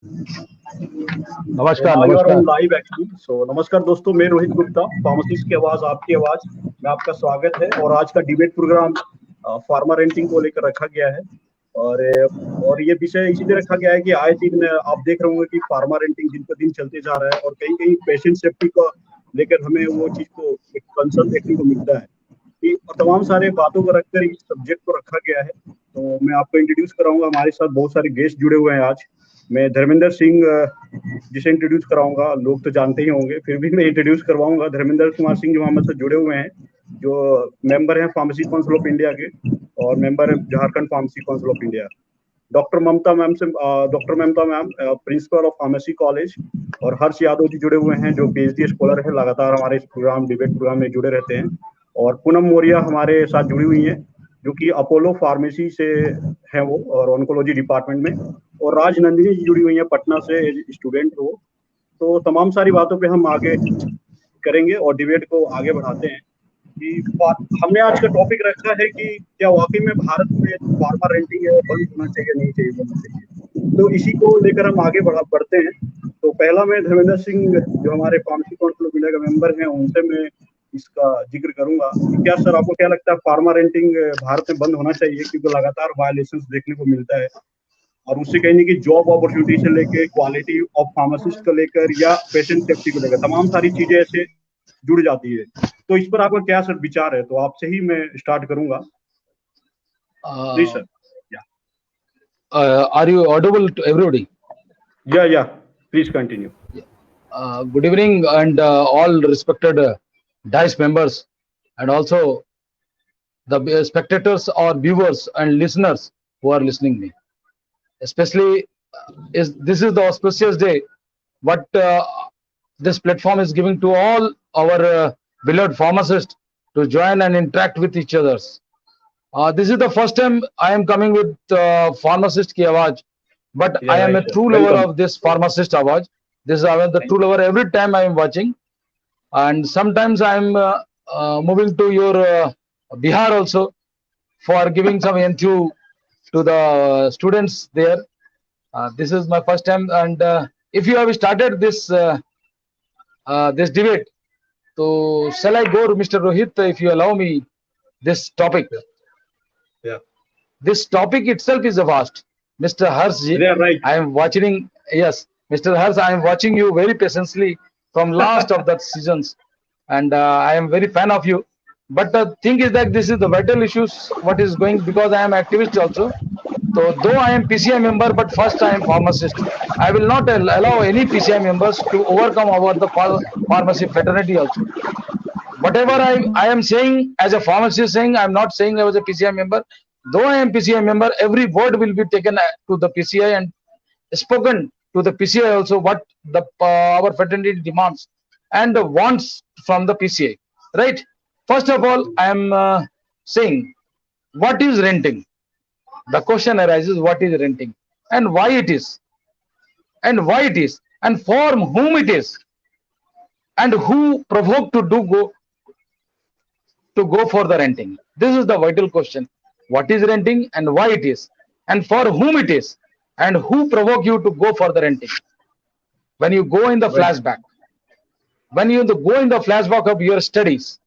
नमस्कार now you are on नमस्कार। Live actually. So नमस्कार दोस्तों, मैं रोहित गुप्ता, फार्मासिस्ट की आवाज आपकी आवाज में आपका स्वागत है। और आज का डिबेट प्रोग्राम फार्मा रेंटिंग को लेकर रखा गया है। और और ये विषय इसीलिए रखा गया है कि आए दिन आप देख रहे होंगे कि फार्मा रेंटिंग दिन पर दिन चलते जा रहा है, और कहीं कहीं पेशेंट सेफ्टी को लेकर हमें वो चीज को एक कंसर्न देखने को मिलता है कि तमाम सारे बातों को रखकर इस सब्जेक्ट को रखा गया है। तो मैं आपको इंट्रोड्यूस कराऊंगा, हमारे साथ बहुत सारे गेस्ट जुड़े हुए हैं आज। मैं धर्मेंद्र सिंह जिसे इंट्रोड्यूस कराऊंगा, लोग तो जानते ही होंगे, फिर भी मैं इंट्रोड्यूस करवाऊंगा। धर्मेंद्र कुमार सिंह जो हमारे साथ जुड़े हुए हैं, जो मेंबर हैं फार्मेसी काउंसिल ऑफ इंडिया के, और मेंबर है Jharkhand pharmacy council of India. Doctor Mamta ma'am principal of pharmacy college, और हर्ष यादव जी जुड़े हुए हैं जो पीएचडी स्कॉलर है, लगातार हमारे इस प्रोग्राम डिबेट प्रोग्राम में जुड़े रहते हैं। और पूनम मौर्य हमारे साथ जुड़ी हुई हैं, जो कि अपोलो फार्मेसी से है वो, और ऑन्कोलॉजी डिपार्टमेंट में। और राज नंदिनी जी जुड़ी हुई हैं, पटना से स्टूडेंट हो। तो तमाम सारी बातों पे हम आगे करेंगे और डिबेट को आगे बढ़ाते हैं कि हमने आज का टॉपिक रखा है कि क्या वाकई में भारत में जो फार्मा रेंटिंग है बंद होना चाहिए, नहीं चाहिए, बंद चाहिए। तो इसी को लेकर हम आगे बढ़ते हैं। तो पहला मैं धर्मेंद्र सिंह जो हमारे फार्मेसी काउंसिल ऑफ इंडिया के मेंबर हैं, उनसे मैं इसका जिक्र करूंगा कि क्या सर, आपको क्या लगता है फार्मा रेंटिंग भारत में बंद होना चाहिए? क्योंकि लगातार वायलेशन देखने को मिलता है, और उससे कहीं नहीं कि जॉब अपॉर्चुनिटी से लेकर क्वालिटी ऑफ फार्मासिस्ट को लेकर या पेशेंट सेफ्टी को लेकर तमाम सारी चीजें ऐसे जुड़ जाती है। तो इस पर आपका क्या सर विचार है? तो आपसे ही मैं स्टार्ट करूंगा, please sir. Are you audible to everybody? या please continue. Good evening and all respected DICE members, and also the spectators or viewers and listeners who are listening me. Especially this is the auspicious day what this platform is giving to all our beloved pharmacists to join and interact with each others. This is the first time I am coming with pharmacist ki awaj, but I am a true lover of this pharmacist awaj. This is the true lover. Every time I am watching, and sometimes I am moving to your Bihar also for giving some NTU to the students there. This is my first time, and if you have started this this debate, so shall I go, Mr. Rohit, if you allow me this topic? Yeah. This topic itself is a vast. Mr. Harsh, Yeah, right. I am watching. Yes, Mr. Harsh, I am watching you very patiently from last of the seasons, and I am very fan of you. But the thing is that this is the vital issues. What is going, because I am activist also. So though I am PCI member, but first I am pharmacist. I will not allow any PCI members to overcome our the pharmacy fraternity also. Whatever I am saying as a pharmacist saying, I am not saying I was a PCI member. Though I am PCI member, every word will be taken to the PCI and spoken to the PCI also what the our fraternity demands and wants from the PCI. Right? First of all, I am saying what is renting. The question arises: what is renting, and why it is, and for whom it is, and who provoked to go for the renting. This is the vital question. What is renting and why it is, and for whom it is, and who provoke you to go for the renting. When you go in the flashback, when you go in the flashback of your studies,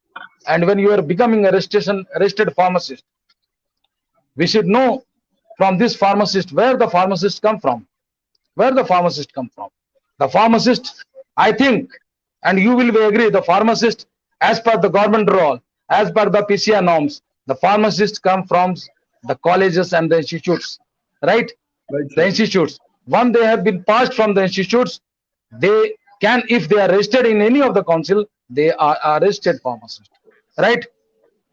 and when you are becoming a registered pharmacist, we should know from this pharmacist where the pharmacist come from. Where the pharmacist come from? The pharmacist, I think, and you will agree, the pharmacist, as per the government rule, as per the PCI norms, the pharmacists come from the colleges and the institutes, right? The institutes. Once they have been passed from the institutes, they can, if they are registered in any of the council, they are a registered pharmacist, right?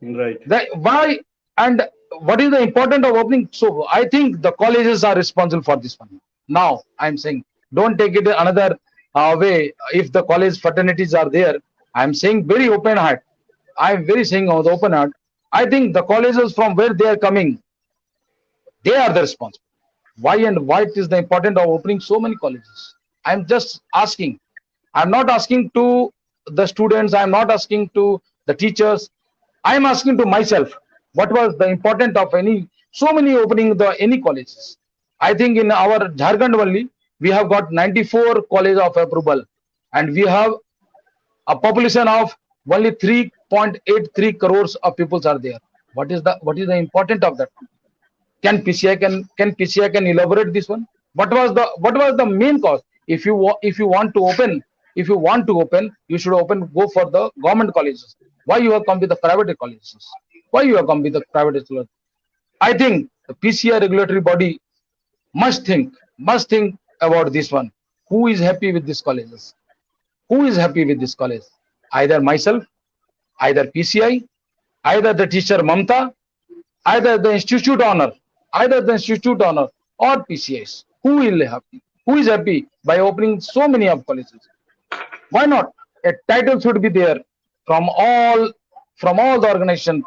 Right. Why and what is the important of opening? So I think the colleges are responsible for this one. Now I'm saying, don't take it another way. If the college fraternities are there, I'm saying very open heart. I'm very saying with open heart. I think the colleges from where they are coming, they are the responsible. Why and why it is the important of opening so many colleges? I'm just asking. I'm not asking to the students. I'm not asking to the teachers. I'm asking to myself. What was the important of so many opening the any colleges? I think in our Jharkhand only, we have got 94 college of approval, and we have a population of only 3.83 crores of people are there. What is the important of that? Can PCI can elaborate this one? What was the main cause? If you want to open, you should go for the government colleges. Why you have come with the private colleges? Why you have come with the private colleges? I think the PCI regulatory body must think about this one. Who is happy with these colleges? Who is happy with this college? Either myself, either PCI, either the teacher Mamta, either the institute owner, or PCIs. Who is happy by opening so many of colleges? Why not? A title should be there from all the organization,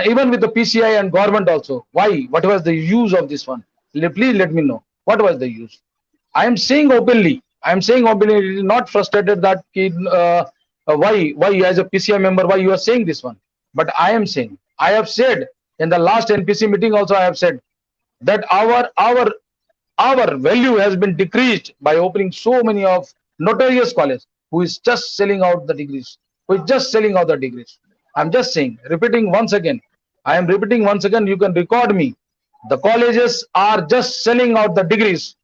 even with the PCI and government also. Why? What was the use of this one? Please let me know. What was the use? I am saying openly, it is not frustrated that why as a PCI member, why you are saying this one? But I am saying, I have said in the last NPC meeting also, I have said that our value has been decreased by opening so many of notorious colleges who is just selling out the degrees. I'm just saying, repeating once again, you can record me. The colleges are just selling out the degrees.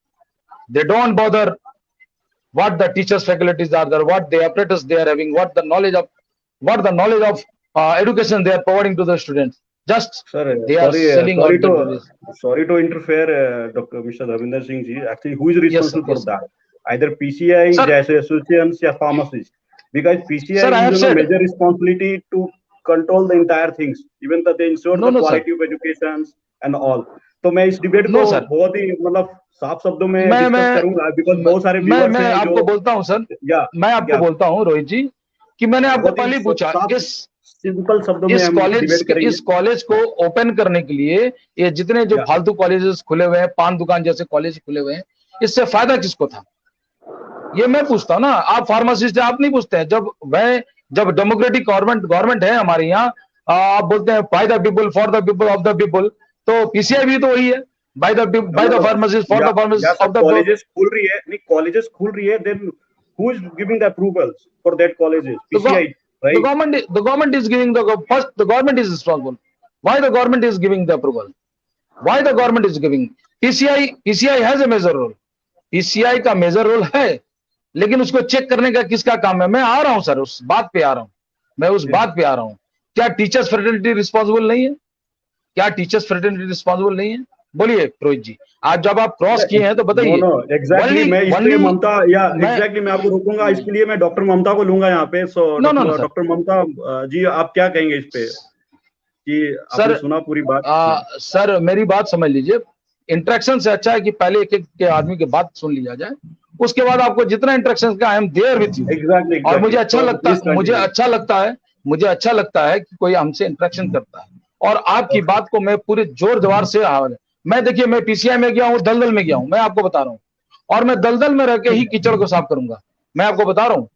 They don't bother what the teachers, faculties are there, what the apparatus they are having, what the knowledge of education they are providing to the students. Just they are selling out the degrees. Sorry to interfere, Dr. Mr. Ravinder Singh ji. Actually, who is responsible for that? Either PCI, जैसे associations या pharmacists. Because PCI has a major responsibility to control the entire things, even that they ensure the quality of education and all. तो मैं इस debate को बहुत ही मतलब साफ शब्दों में डिस्कस करूंगा, बिकॉज़ बहुत सारे व्यूअर्स हैं। मैं आपको बोलता हूं सर, मैं आपको बोलता हूं रोहित जी कि मैंने आपको पहले पूछा इस सिंपल शब्दों में इस कॉलेज को ओपन करने के लिए ये जितने जो फालतू कॉलेजेस खुले हुए हैं, पान दुकान जैसे कॉलेज खुले हुए हैं, इससे फायदा किसको था? ये मैं पूछता हूं ना, आप फार्मासिस्ट आप नहीं पूछते हैं। जब डेमोक्रेटिक गवर्नमेंट है हमारे यहाँ, आप बोलते हैं by the people, for the people, of the people, तो पीसीआई भी तो वही है, by the pharmacist, for the pharmacist, of the colleges खुल रही है, then who is giving the approvals for that colleges? PCI, right? The government is giving the government is responsible. Why the government is giving the approval? Why the government is giving? PCI has a major role. PCI का major role है, लेकिन उसको check करने का किसका काम है? मैं आ रहा हूं सर, उस बात पे आ रहा हूं। क्या टीचर्स फ्रेटर्निटी रिस्पॉन्सिबल नहीं है? बोलिए रोहित जी, आज जब आप क्रॉस किए हैं तो बताइए। एग्जैक्टली मैं इसलिए ममता मैं आपको रोकूंगा, इसके लिए मैं डॉक्टर ममता को लूंगा यहाँ पे। सो डॉक्टर ममता जी, आप क्या कहेंगे इस पे कि आपने सुना पूरी बात? सर मेरी बात समझ लीजिए, इंटरेक्शन से अच्छा है कि पहले एक के आदमी की बात सुन लिया जाए, उसके बाद आपको जितना इंटरेक्शन का, I am there with you. और मुझे अच्छा लगता है कि कोई हमसे इंटरेक्शन करता है, और आपकी बात को मैं पूरे जोर जवार से मैं देखिए, मैं पीसीआई में गया हूँ, दलदल में गया हूँ, मैं आपको बता रहा हूँ, और मैं दलदल में रह के ही कीचड़ को साफ करूंगा। मैं आपको बता रहा हूँ,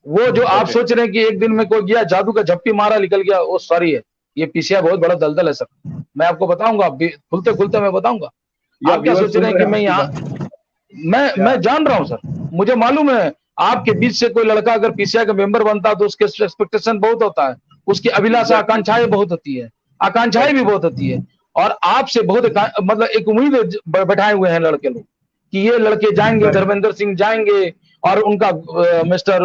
वो जो आप सोच रहे हैं कि एक दिन में कोई गया जादू का झप्पी मारा निकल गया, वो सॉरी है, ये पीसीआई बहुत बड़ा दलदल है सर। मैं आपको बताऊंगा, खुलते मैं बताऊंगा। आप क्या सोच रहे हैं कि मैं यहाँ, मैं जान रहा हूँ सर, मुझे मालूम है आपके बीच से कोई लड़का अगर पीसीआई का मेंबर बनता है तो उसके एक्सपेक्टेशन बहुत होता है, उसकी अभिलाषा आकांक्षाएं बहुत होती है, आकांक्षाएं भी बहुत होती है, और आपसे बहुत मतलब एक उम्मीद बैठाए हुए हैं लड़के लोग कि ये लड़के जाएंगे, धर्मेंद्र सिंह जाएंगे और उनका मिस्टर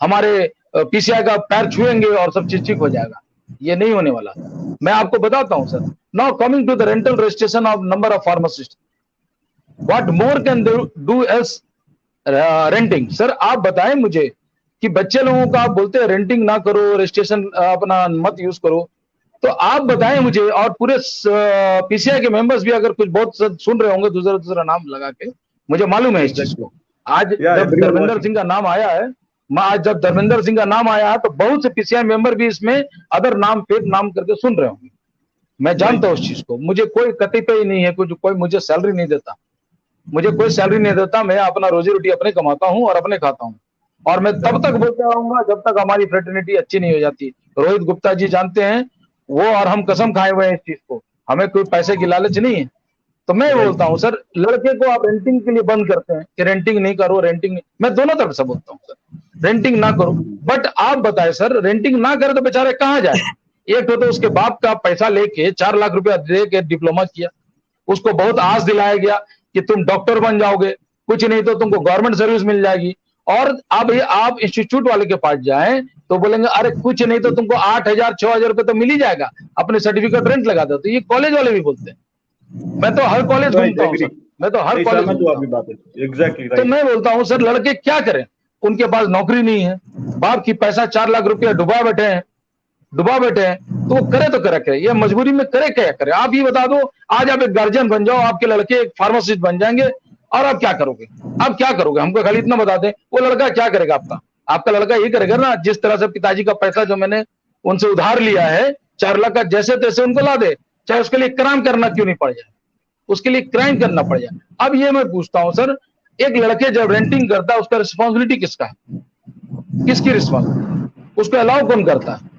हमारे पीसीआई का पैर छुएंगे और सब चीज ठीक हो जाएगा। ये नहीं होने वाला। मैं आपको बताता हूं sir, now coming to the rental registration of number of pharmacist, what more can they do else renting? Sir आप बताएं मुझे कि बच्चे लोगों का आप बोलते हैं रेंटिंग ना करो, रजिस्ट्रेशन अपना मत यूज करो, तो आप बताएं मुझे, और पूरे पीसीआई के मेंबर्स भी अगर कुछ बहुत सुन रहे होंगे दूसरा नाम लगा के, मुझे मालूम है इस चीज को। आज जब धर्मेंद्र सिंह का नाम आया है, तो बहुत से पीसीआई मेंबर भी इसमें अदर नाम पे नाम करके सुन रहे होंगे। मैं जानता हूँ उस चीज को, मुझे कोई कतिपय नहीं है, कोई मुझे सैलरी नहीं देता, मैं अपना रोजी रोटी अपने कमाता हूँ और अपने खाता हूँ, और मैं तब तक बोलता रहूंगा जब तक हमारी फ्रेटर्निटी अच्छी नहीं हो जाती। रोहित गुप्ता जी जानते हैं वो, और हम कसम खाए हुए हैं इस चीज को, हमें कोई पैसे की लालच नहीं है। तो मैं बोलता हूँ सर, लड़के को आप रेंटिंग के लिए बंद करते हैं कि रेंटिंग नहीं करो, रेंटिंग नहीं, मैं दोनों तरफ से बोलता हूँ सर, रेंटिंग ना करो। बट आप बताएं सर, रेंटिंग ना करे तो बेचारे कहाँ जाए? एक तो उसके बाप का पैसा लेके 4 लाख रुपया दे के डिप्लोमा किया, उसको बहुत आस दिलाया गया कि तुम डॉक्टर बन जाओगे, कुछ नहीं तो तुमको गवर्नमेंट सर्विस मिल जाएगी। और अब आप इंस्टीट्यूट वाले के पास जाएं तो बोलेंगे अरे कुछ नहीं तो तुमको 8,000 6,000 रुपए तो मिल ही जाएगा, अपने सर्टिफिकेट रेंट लगा दो। तो ये कॉलेज वाले भी बोलते हैं। मैं तो हर कॉलेज राइट, घूमता हूँ एग्री। सर, मैं तो हर नहीं, कॉलेज सहमत हूँ घूमता आपकी हूँ। बात है, एग्जैक्टली तो राइट। मैं बोलता हूँ सर, लड़के क्या करें? उनके पास नौकरी नहीं है, बाप की पैसा 4 लाख रुपया डुबा बैठे हैं, तो वो करे तो करे, ये मजबूरी में करे क्या करे? आप ये बता दो, आज आप एक गार्जियन बन जाओ, आपके लड़के एक फार्मासिस्ट बन जाएंगे, और आप क्या करोगे? आप क्या करोगे? हमको खाली इतना बता दें, वो लड़का क्या करेगा? आपका लड़का ये करेगा ना, जिस तरह से पिताजी का पैसा जो मैंने उनसे उधार लिया है 4 लाख का, जैसे तैसे उनको ला दे, चाहे उसके लिए क्राइम करना क्यों नहीं पड़ जाए, उसके लिए क्राइम करना पड़ जाए। अब ये मैं पूछता हूं सर, एक लड़के जब रेंटिंग करता है, उसका रिस्पॉन्सिबिलिटी किसका है? किसकी रिस्पॉन्सिबिलिटी? उसको अलाउ कौन करता है?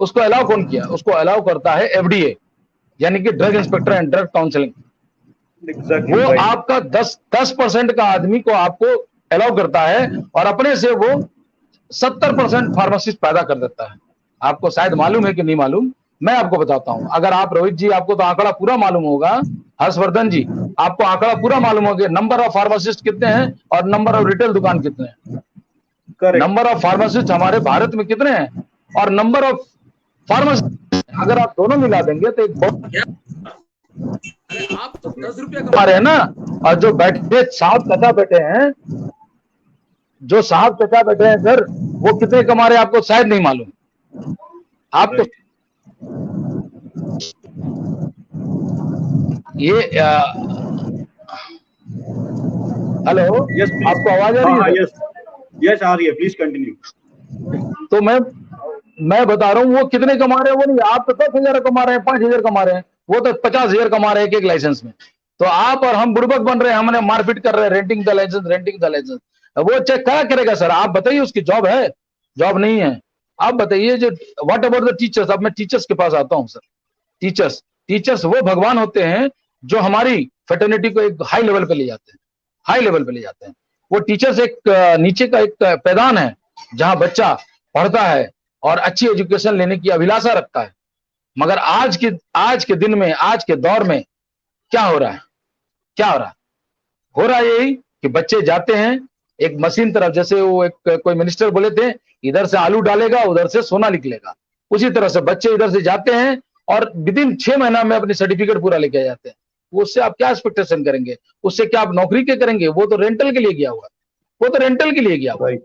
उसको अलाउ कौन किया? उसको अलाउ करता है एफडीए, यानी कि drug inspector and drug counselling. Exactly वो राइट। आपका 10% का आदमी को आपको अलाउ करता है, और अपने से वो 70% फार्मासिस्ट पैदा कर देता है। आपको शायद मालूम है कि नहीं मालूम, मैं आपको बताता हूं। अगर आप रोहित जी, आपको तो आंकड़ा पूरा मालूम होगा, हर्षवर्धन जी आपको आंकड़ा पूरा मालूम होगा, नंबर ऑफ फार्मासिस्ट कितने हैं और नंबर ऑफ रिटेल दुकान कितने हैं। करेक्ट। नंबर ऑफ फार्मासिस्ट हमारे भारत में कितने हैं और नंबर ऑफ फार्मासिस्ट, अगर आप दोनों मिला देंगे तो एक बहुत, अरे आप तो 10 रुपया कमा रहे हैं ना, और जो बैठे साहब कथा बैठे हैं, जो साहब चचा बैठे हैं सर, वो कितने कमा रहे हैं आपको शायद नहीं मालूम। आपको ये हेलो, यस प्लीज। आपको आवाज आ रही है? यस यस आ रही है, प्लीज कंटिन्यू। तो मैं बता रहा हूँ वो कितने कमा रहे हैं, वो नहीं, आप तो 10,000 कमा रहे हैं, 5,000 कमा रहे हैं, वो तो 50,000 कमा रहे हैं एक लाइसेंस में। तो आप और हम बुड़बक बन रहे हैं, हमने मारपीट कर रहे हैं, renting the licence, renting the licence. वो चेक क्या करेगा सर? आप बताइए, उसकी जॉब है? जॉब नहीं है। आप बताइए जो व्हाट अबाउट द टीचर्स? अब मैं टीचर्स के पास आता हूँ सर। टीचर्स वो भगवान होते हैं जो हमारी फेटर्निटी को एक हाई लेवल पे ले जाते हैं, हाई लेवल पे ले जाते हैं। वो टीचर्स एक नीचे का एक पैदान है जहां बच्चा पढ़ता है और अच्छी एजुकेशन लेने की अभिलाषा रखता है। मगर आज के दिन में, आज के दौर में क्या हो रहा है? क्या हो रहा है? हो रहा है यही कि बच्चे जाते हैं एक मशीन तरफ, जैसे वो एक कोई मिनिस्टर बोले थे, इधर से आलू डालेगा उधर से सोना निकलेगा। उसी तरह से बच्चे इधर से जाते हैं और विदिन 6 महीना में अपनी सर्टिफिकेट पूरा लेके आ जाते हैं। उससे आप क्या एक्सपेक्टेशन करेंगे? उससे क्या आप नौकरी के करेंगे? वो तो रेंटल के लिए गया हुआ है, वो तो रेंटल के लिए गया हुआ है।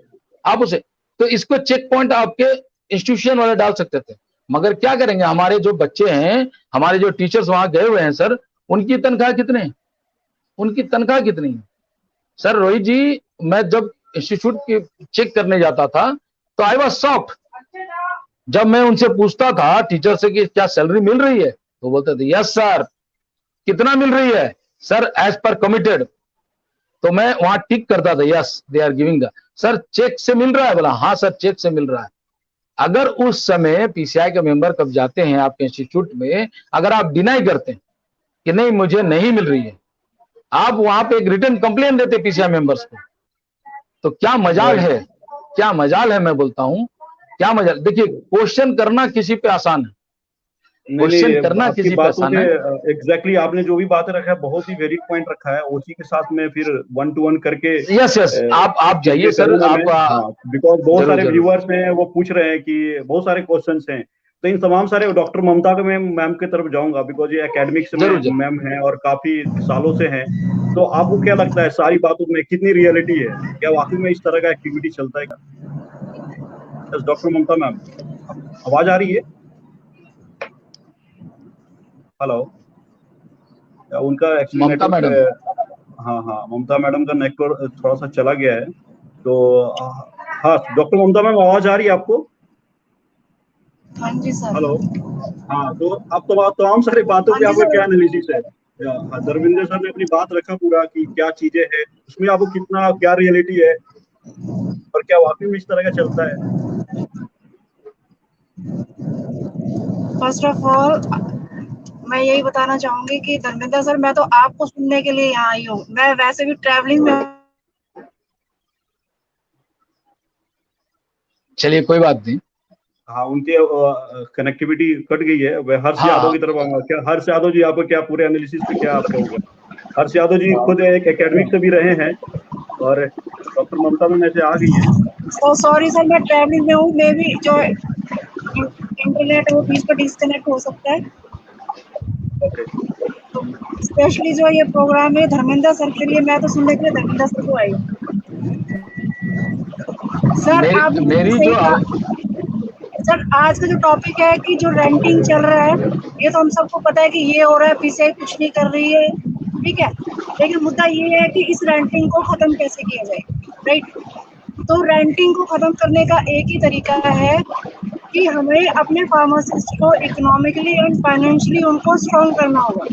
आप उसे, तो इसको चेक पॉइंट आपके इंस्टीट्यूशन वाले डाल सकते थे, मगर क्या करेंगे? हमारे जो बच्चे हैं, हमारे जो टीचर्स वहां गए हुए हैं सर, उनकी तनख्वाह कितने हैं? उनकी तनख्वाह कितनी है सर? रोहित जी, मैं जब इंस्टीट्यूट की चेक करने जाता था तो आई वाज शॉक्ड। जब मैं उनसे पूछता था टीचर से कि क्या सैलरी मिल रही है, तो बोलते थे यस सर। कितना मिल रही है सर? As per committed. तो मैं वहां टिक करता था, yes they are giving the. Sir check से मिल रहा है? बोला हाँ सर चेक से मिल रहा है। अगर उस समय पीसीआई के मेंबर कब जाते हैं आपके इंस्टीट्यूट में, अगर आप डिनाई करते हैं कि नहीं मुझे नहीं मिल रही है, आप वहां पे एक रिटर्न कंप्लेन देते पीसीआई मेंबर्स को, तो क्या मजाल है? क्या मजाल है? मैं बोलता हूं क्या मजाल। देखिए, क्वेश्चन करना किसी पे आसान है, क्वेश्चन करना आपकी किसी पे बातों आसान के है। एग्जैक्टली आपने जो भी बातें रखा है बहुत ही वेरी पॉइंट रखा है, उसी के साथ में फिर 1 to 1 करके यस यस, आप जाइए सर, करूंगा मैं। आप हाँ, बिकॉज बहुत जरूर सारे जरूर। व्यूअर्स हैं, वो पूछ रहे हैं कि बहुत सारे क्वेश्चंस हैं, तो इन तमाम सारे डॉक्टर ममता के मैम की तरफ जाऊंगा, बिकॉज ये एकेडमिक्स में जरूर जरूर। मैम है और काफी सालों से हैं। तो आपको क्या लगता है सारी बातों में कितनी रियलिटी है? क्या वाकई में इस तरह का एक्टिविटी चलता है? डॉक्टर ममता मैम, आवाज आ रही है? हेलो, उनका एक्चुअली ममता मैडम, नेटवर्क, हाँ हाँ, ममता मैडम का नेटवर्क थोड़ा सा चला गया है। तो हाँ, डॉक्टर ममता मैम आवाज आ रही है आपको? हाँ जी सर। हेलो, हाँ, तो आप तमाम सारी बातों पे आपका क्या एनालिसिस है? हाँ, धर्मेंद्र सर ने अपनी बात रखा पूरा कि क्या चीजें हैं उसमें, आपको कितना क्या रियलिटी है और क्या वाकई में इस तरह का चलता है? फर्स्ट ऑफ ऑल मैं यही बताना चाहूंगी कि धर्मेंद्र सर, मैं तो आपको सुनने के लिए यहाँ आई हूँ। मैं वैसे भी ट्रैवलिंग में। चलिए कोई बात नहीं। हाँ, उनके कनेक्टिविटी कट गई है। वह हर्ष यादव की हाँ तरफ आऊंगा। क्या हर्ष यादव जी, आपको क्या पूरे एनालिसिस पे क्या आपका होगा? हर्ष यादव जी खुद एक एकेडमिक से भी रहे हैं और डॉक्टर ममता में से आ गई हैं। तो सॉरी सर, मैं ट्रैवलिंग में हूँ। मे भी जो इंटरनेट वो बीच पर डिस्कनेक्ट हो सकता है। ओके। तो स्पेशली जो ये प्रोग्राम है धर्मेंद्र सर के लिए, मैं तो सुनने के लिए धर्मेंद्र सर को आई हूँ। सर आपने बिल्कुल मेरी सही जो कहा। सर आज का जो टॉपिक है कि जो रेंटिंग चल रहा है, ये तो हम सबको पता है कि ये हो रहा है, पीछे कुछ नहीं कर रही है, ठीक है। लेकिन मुद्दा ये है कि इस रेंटिंग को खत्म कैसे किया जाए, राइट। तो रेंटिंग को खत्म करने का एक ही तरीका है कि हमें अपने फार्मासिस्ट को इकोनॉमिकली एंड फाइनेंशियली उनको स्ट्रॉन्ग करना होगा,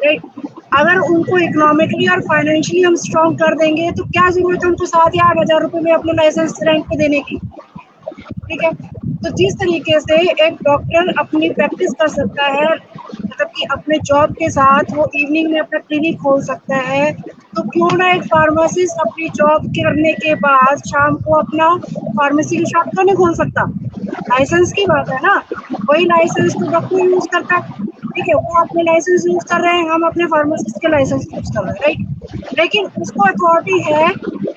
राइट। अगर उनको इकोनॉमिकली और फाइनेंशियली हम स्ट्रॉन्ग कर देंगे तो क्या जरूरत है उनको 7 या 8 हजार रुपए में अपने लाइसेंस रेंट पे देने की, ठीक है। तो जिस तरीके से एक डॉक्टर अपनी प्रैक्टिस कर सकता है, मतलब कि अपने जॉब के साथ वो इवनिंग में अपना क्लिनिक खोल सकता है, तो क्यों ना एक फार्मासिस्ट अपनी जॉब करने के बाद शाम को अपना फार्मेसी की शॉप तो नहीं खोल सकता। लाइसेंस की बात है ना, वही लाइसेंस तो डॉक्टर यूज करता है, ठीक है। वो अपने लाइसेंस यूज कर रहे हैं, हम अपने फार्मासिस्ट के लाइसेंस यूज कर रहे हैं, राइट। लेकिन उसको अथॉरिटी है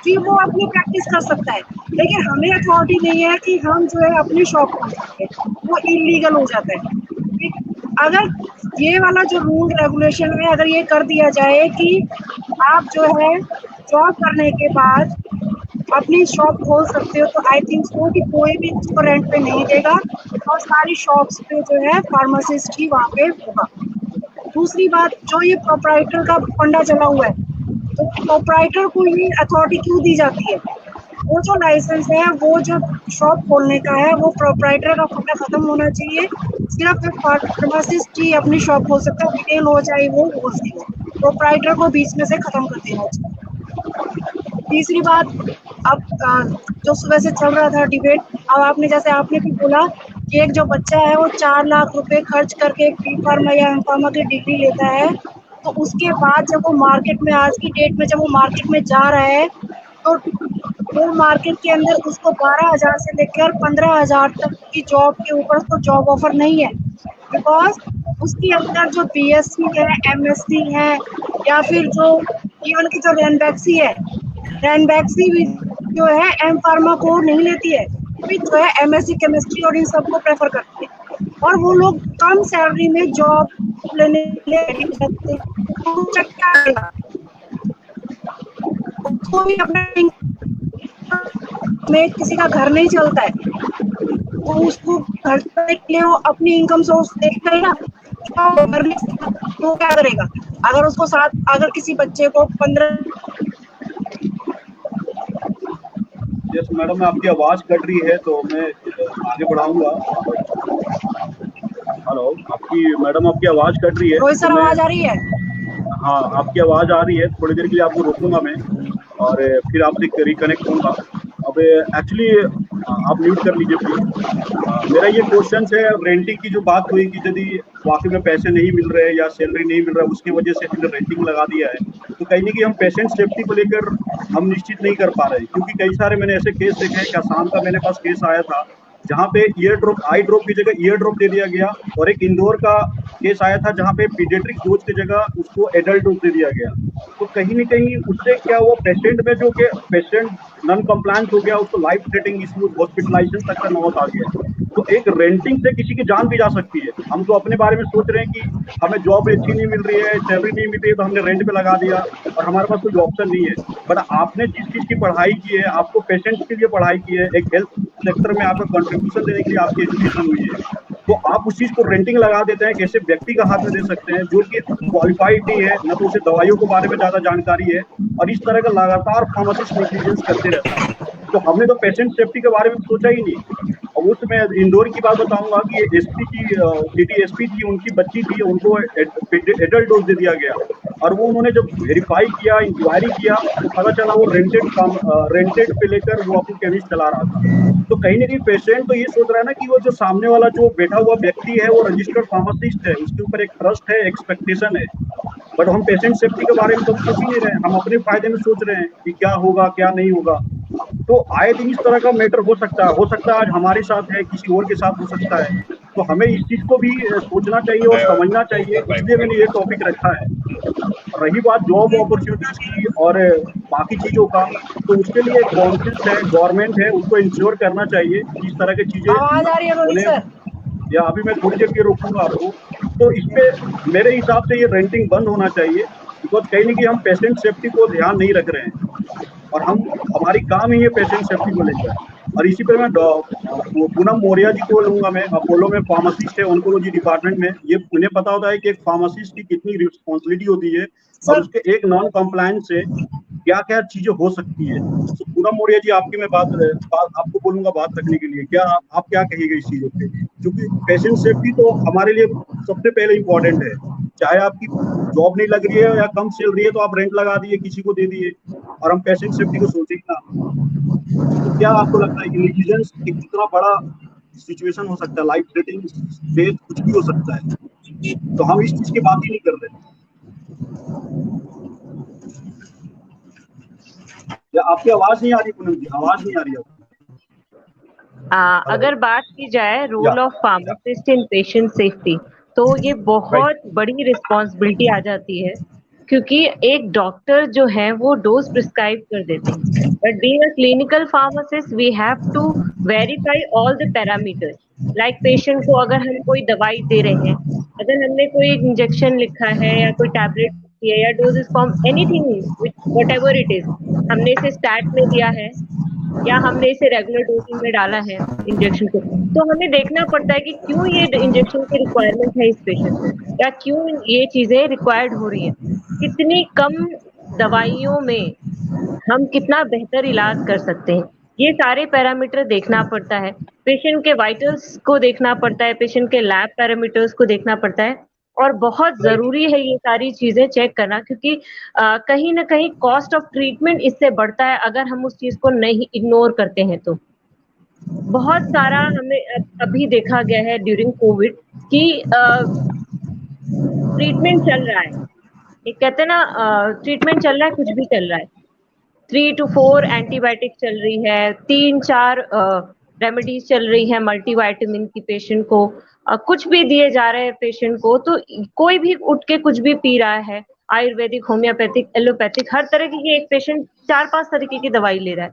कि वो अपनी प्रैक्टिस कर सकता है, लेकिन हमें अथॉरिटी नहीं है कि हम जो है अपनी शॉप खोल सकते हैं। वो इलीगल हो जाता है, ठीक। अगर ये वाला जो रूल रेगुलेशन है, अगर ये कर दिया जाए कि आप जो है जॉब करने के बाद अपनी शॉप खोल सकते हो, तो आई थिंक सो कि कोई भी उसको रेंट पे नहीं देगा और सारी शॉप्स पे जो है फार्मासिस्ट ही वहाँ पे होगा। दूसरी बात, जो ये प्रोप्राइटर का फंडा चला हुआ है, तो प्रोप्राइटर को ये अथॉरिटी क्यों दी जाती है? वो जो लाइसेंस है, वो जो शॉप खोलने का है, वो प्रोप्राइटर का फंडा खत्म होना चाहिए। सिर्फ एक फार्मासिस्ट ही अपनी शॉप खोल सकता है, रिटेल हो चाहे वो होलसेल हो। प्रोप्राइटर को बीच में से खत्म कर देना चाहिए। तीसरी बात, अब जो सुबह से चल रहा था डिबेट, अब आपने भी बोला कि एक जो बच्चा है वो 4 लाख रुपए खर्च करके एक बी फार्मा या एम फार्मा की डिग्री लेता है, तो उसके बाद जब वो मार्केट में, आज की डेट में जब वो मार्केट में जा रहा है, तो वो मार्केट के अंदर उसको 12,000 से लेकर 15,000 तक की जॉब के ऊपर तो जॉब ऑफर नहीं है, बिकॉज उसके अंदर जो बीएससी है, एमएससी है, या फिर जो इवन की जो रैनबैक्सी है, रैनबैक्सी भी जो है एम फार्मा को नहीं लेती है, भी जो है एमएससी केमिस्ट्री और इन सबको प्रेफर करती है, और वो लोग कम सैलरी में जॉब लेने रेडी रहते हैं। तो क्या करेगा? उसको भी अपना में किसी का घर नहीं चलता है, तो उसको घर चलाने के लिए वो अपनी इनकम सोर्स देखता है ना, घर में तो क्या करेगा? अगर उसको अगर किसी बच्चे को 15। यस मैडम, आपकी आवाज कट रही है तो मैं आगे बढ़ाऊंगा। हेलो, आपकी आवाज कट रही है रोहित तो सर, मैं, आवाज आ रही है? हाँ आपकी आवाज आ रही है, थोड़ी देर के लिए आपको रोकूंगा मैं और फिर आपसे रिकनेक्ट होऊंगा। अब एक्चुअली आप म्यूट कर लीजिए प्लीज। मेरा ये क्वेश्चन है, रेंटिंग की जो बात हुई कि यदि वाकई में पैसे नहीं मिल रहे या सैलरी नहीं मिल रहा, उसकी वजह से हमने रेंटिंग लगा दिया है, तो कहीं ना कहीं हम पेशेंट सेफ्टी को लेकर हम निश्चित नहीं कर पा रहे, क्योंकि कई सारे मैंने ऐसे केस देखे हैं कि आसाम का मेरे पास केस आया था जहाँ पे आई ड्रॉप की जगह ईयर ड्रॉप दे दिया गया, और एक इंदौर का केस आया था जहाँ पे पीडियाट्रिक डोज की जगह उसको एडल्ट डोज दे दिया गया। तो कहीं ना कहीं उससे क्या हुआ, पेशेंट में जो कि पेशेंट नॉन कंप्लायंस हो गया, उसको लाइफ थ्रेटनिंग इश्यूज, हॉस्पिटलाइजेशन तक का नौबत आ गया। तो एक रेंटिंग से किसी की जान भी जा सकती है। हम तो अपने बारे में सोच रहे हैं कि हमें जॉब अच्छी नहीं मिल रही है, सैलरी नहीं मिल रही है, तो हमने रेंट पे लगा दिया और हमारे पास कोई ऑप्शन नहीं है। बट आपने जिस चीज की पढ़ाई की है, आपको पेशेंट्स के लिए पढ़ाई की है, एक हेल्थ सेक्टर में आपका कंट्रीब्यूशन देने के लिए आपकी एजुकेशन हुई है, तो आप उस चीज को रेंटिंग लगा देते हैं। कैसे व्यक्ति का हाथ में दे सकते हैं जो कि क्वालिफाइड नहीं है, न तो उसे दवाइयों के बारे में ज्यादा जानकारी है, और इस तरह का लगातार फार्मासिस्ट नेग्लिजेंस करते रहता है। तो हमने तो पेशेंट सेफ्टी के बारे में सोचा ही नहीं। और उसमें इंदौर की बात बताऊंगा कि एसपी की सिटी एसपी थी, उनकी बच्ची थी, उनको एडल्ट डोज दे दिया गया। और वो उन्होंने जब वेरीफाई किया, इंक्वायरी किया, तो पता चला वो रेंटेड पे लेकर वो अपनी केमिस्ट चला रहा था। तो कहीं ना कहीं पेशेंट तो ये सोच रहा है ना कि वो जो सामने वाला जो बैठा हुआ व्यक्ति है वो रजिस्टर्ड फार्मासिस्ट है, उसके ऊपर एक ट्रस्ट है, एक्सपेक्टेशन है। बट हम पेशेंट सेफ्टी के बारे में तो सोच ही नहीं रहे हैं, हम अपने फायदे में सोच रहे हैं कि क्या होगा क्या नहीं होगा। तो आए दिन इस तरह का मैटर हो सकता है आज हमारे साथ है, किसी और के साथ हो सकता है। तो हमें इस चीज को भी सोचना चाहिए और समझना चाहिए, इसलिए मैंने ये टॉपिक रखा है। रही बात जॉब अपॉर्चुनिटीज की और बाकी चीजों का, तो उसके लिए कॉन्शियस है, गवर्नमेंट है, उसको इंश्योर करना चाहिए कि इस तरह की चीजें आवाज आ रही है रोनित होने। सर? या अभी मैं थोड़ी देर के लिए रोकूंगा आपको। तो इस पे मेरे हिसाब से ये रेंटिंग बंद होना चाहिए, बिकॉज कहीं ना कहीं हम पेशेंट सेफ्टी को ध्यान नहीं रख रहे हैं, और हमारी काम ही है पेशेंट सेफ्टी को लेकर। और इसी पे मैं पूनम मौर्य जी को लूंगा, मैं अपोलो में फार्मासिस्ट है ऑन्कोलॉजी डिपार्टमेंट में। ये उन्हें पता होता है कि एक फार्मासिस्ट की कितनी रिस्पॉन्सिबिलिटी होती है और सर उसके एक नॉन कंप्लायंस से क्या क्या चीजें हो सकती है। तो पूनम मौर्य जी, आपकी मैं आपको बोलूंगा बात रखने के लिए। क्या आप क्या कहिएगा इस चीजों पे, क्योंकि पेशेंट सेफ्टी तो हमारे लिए सबसे पहले इंपॉर्टेंट है। चाहे आपकी जॉब नहीं लग रही है या कम सैलरी है तो आप रेंट लगा दिए, किसी को दे दिए, और हम पेशेंट सेफ्टी को सोचेंगे ना। तो क्या आपको लगता है कि नेग्लिजेंस एक कितना बड़ा सिचुएशन हो सकता है, लाइफ थ्रेटनिंग, डेथ, कुछ भी हो सकता है। तो हम इस चीज की बात ही नहीं कर रहे। या आपकी आवाज नहीं आ रही पूनम जी, आवाज नहीं आ रही आपकी? अगर बात की जाए role of pharmacist in patient safety, तो ये बहुत बड़ी रिस्पॉन्सिबिलिटी आ जाती है, क्योंकि एक डॉक्टर जो है वो डोज प्रिस्क्राइब कर देते हैं, but being a clinical pharmacist we have to verify all the parameters. Like patient को अगर हम कोई दवाई दे रहे हैं, अगर हमने कोई इंजेक्शन लिखा है या कोई टैबलेट लिखी है या doses form anything what ever it is, हमने इसे स्टार्ट में दिया है या हमने इसे रेगुलर डोजिंग में डाला है इंजेक्शन को, तो हमें देखना पड़ता है कि क्यों ये इंजेक्शन की रिक्वायरमेंट है इस पेशेंट को, या क्यों ये चीजें रिक्वायर्ड हो रही है, कितनी कम दवाइयों में हम कितना बेहतर इलाज कर सकते हैं। ये सारे पैरामीटर देखना पड़ता है, पेशेंट के वाइटल्स को देखना पड़ता है, पेशेंट के लैब पैरामीटर्स को देखना पड़ता है, और बहुत जरूरी है ये सारी चीजें चेक करना, क्योंकि कहीं ना कहीं कॉस्ट ऑफ ट्रीटमेंट इससे बढ़ता है अगर हम उस चीज को नहीं इग्नोर करते हैं। तो बहुत सारा हमें अभी देखा गया है ड्यूरिंग कोविड कि ट्रीटमेंट चल रहा है, एक कहते हैं ना ट्रीटमेंट चल रहा है, कुछ भी चल रहा है, 3 to 4 एंटीबायोटिक चल रही है, 3-4 रेमेडीज चल रही है मल्टीविटामिन की, पेशेंट को कुछ भी दिए जा रहे हैं पेशेंट को, तो कोई भी उठ के कुछ भी पी रहा है, आयुर्वेदिक, होम्योपैथिक, एलोपैथिक, हर तरह की एक पेशेंट 4-5 तरीके की दवाई ले रहा है।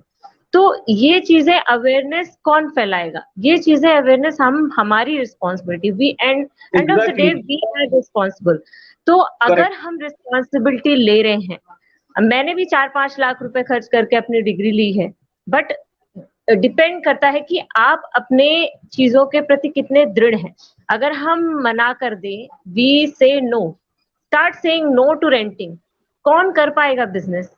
तो ये चीजें अवेयरनेस कौन फैलाएगा? ये चीजें अवेयरनेस हमारी responsibility, we end of the day we are responsible. तो अगर हम रिस्पॉन्सिबिलिटी ले रहे हैं, मैंने भी 4-5 लाख रुपए खर्च करके अपनी डिग्री ली है, बट डिपेंड करता है कि आप अपने चीजों के प्रति कितने दृढ़ हैं। अगर हम मना कर दें, we say no, start saying no to renting, कौन कर पाएगा बिजनेस?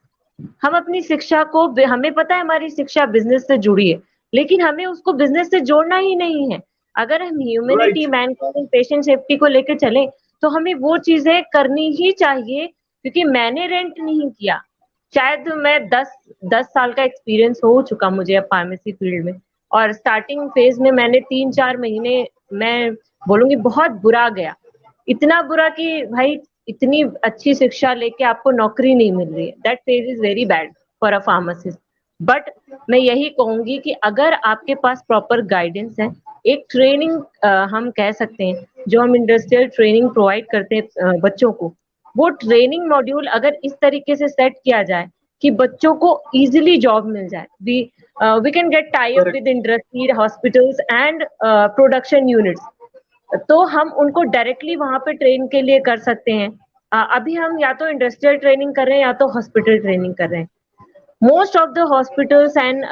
हम अपनी शिक्षा को, हमें पता है हमारी शिक्षा बिजनेस से जुड़ी है, लेकिन हमें उसको बिजनेस से जोड़ना ही नहीं है। अगर हम ह्यूमैनिटी, मैनकाइंड, पेशेंट सेफ्टी को लेकर चले, तो हमें वो चीजें करनी ही चाहिए, क्योंकि मैंने रेंट नहीं किया, शायद मैं 10 साल का एक्सपीरियंस हो चुका मुझे अब फार्मेसी फील्ड में, और स्टार्टिंग फेज में मैंने 3-4 महीने, मैं बोलूंगी बहुत बुरा गया, इतना बुरा कि भाई इतनी अच्छी शिक्षा लेके आपको नौकरी नहीं मिल रही है, that phase is very bad for a pharmacist. But मैं यही कहूंगी कि अगर आपके पास प्रॉपर गाइडेंस है, एक ट्रेनिंग हम कह सकते हैं, जो हम इंडस्ट्रियल ट्रेनिंग प्रोवाइड करते हैं बच्चों को, वो ट्रेनिंग मॉड्यूल अगर इस तरीके से सेट किया जाए कि बच्चों को इजीली जॉब मिल जाए, we can get tie up with industry, hospitals and production units, तो हम उनको डायरेक्टली वहां पे ट्रेन के लिए कर सकते हैं। अभी हम या तो इंडस्ट्रियल ट्रेनिंग कर रहे हैं या तो हॉस्पिटल ट्रेनिंग कर रहे हैं। most of the hospitals and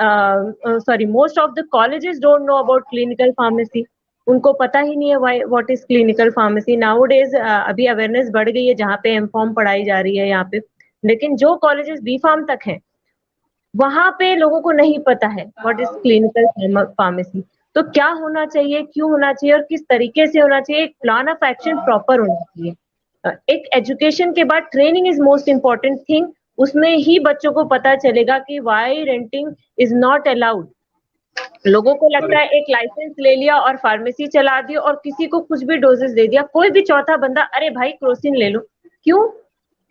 most of the colleges don't know about clinical pharmacy, उनको पता ही नहीं है what is clinical pharmacy nowadays। अभी अवेयरनेस बढ़ गई है, जहाँ पे M.Pharm पढ़ाई जा रही है यहाँ पे, लेकिन जो कॉलेजेस B.Pharm तक हैं, वहां पे लोगों को नहीं पता है what is clinical pharmacy। तो क्या होना चाहिए, क्यों होना चाहिए और किस तरीके से होना चाहिए, एक प्लान ऑफ एक्शन प्रॉपर होना चाहिए। एक एजुकेशन के बाद training is most important thing. उसमें ही बच्चों को पता चलेगा कि why renting is not allowed. लोगों को लगता है एक लाइसेंस ले लिया और फार्मेसी चला दी और किसी को कुछ भी डोजेस दे दिया, कोई भी चौथा बंदा अरे भाई क्रोसिन ले लो, क्यों?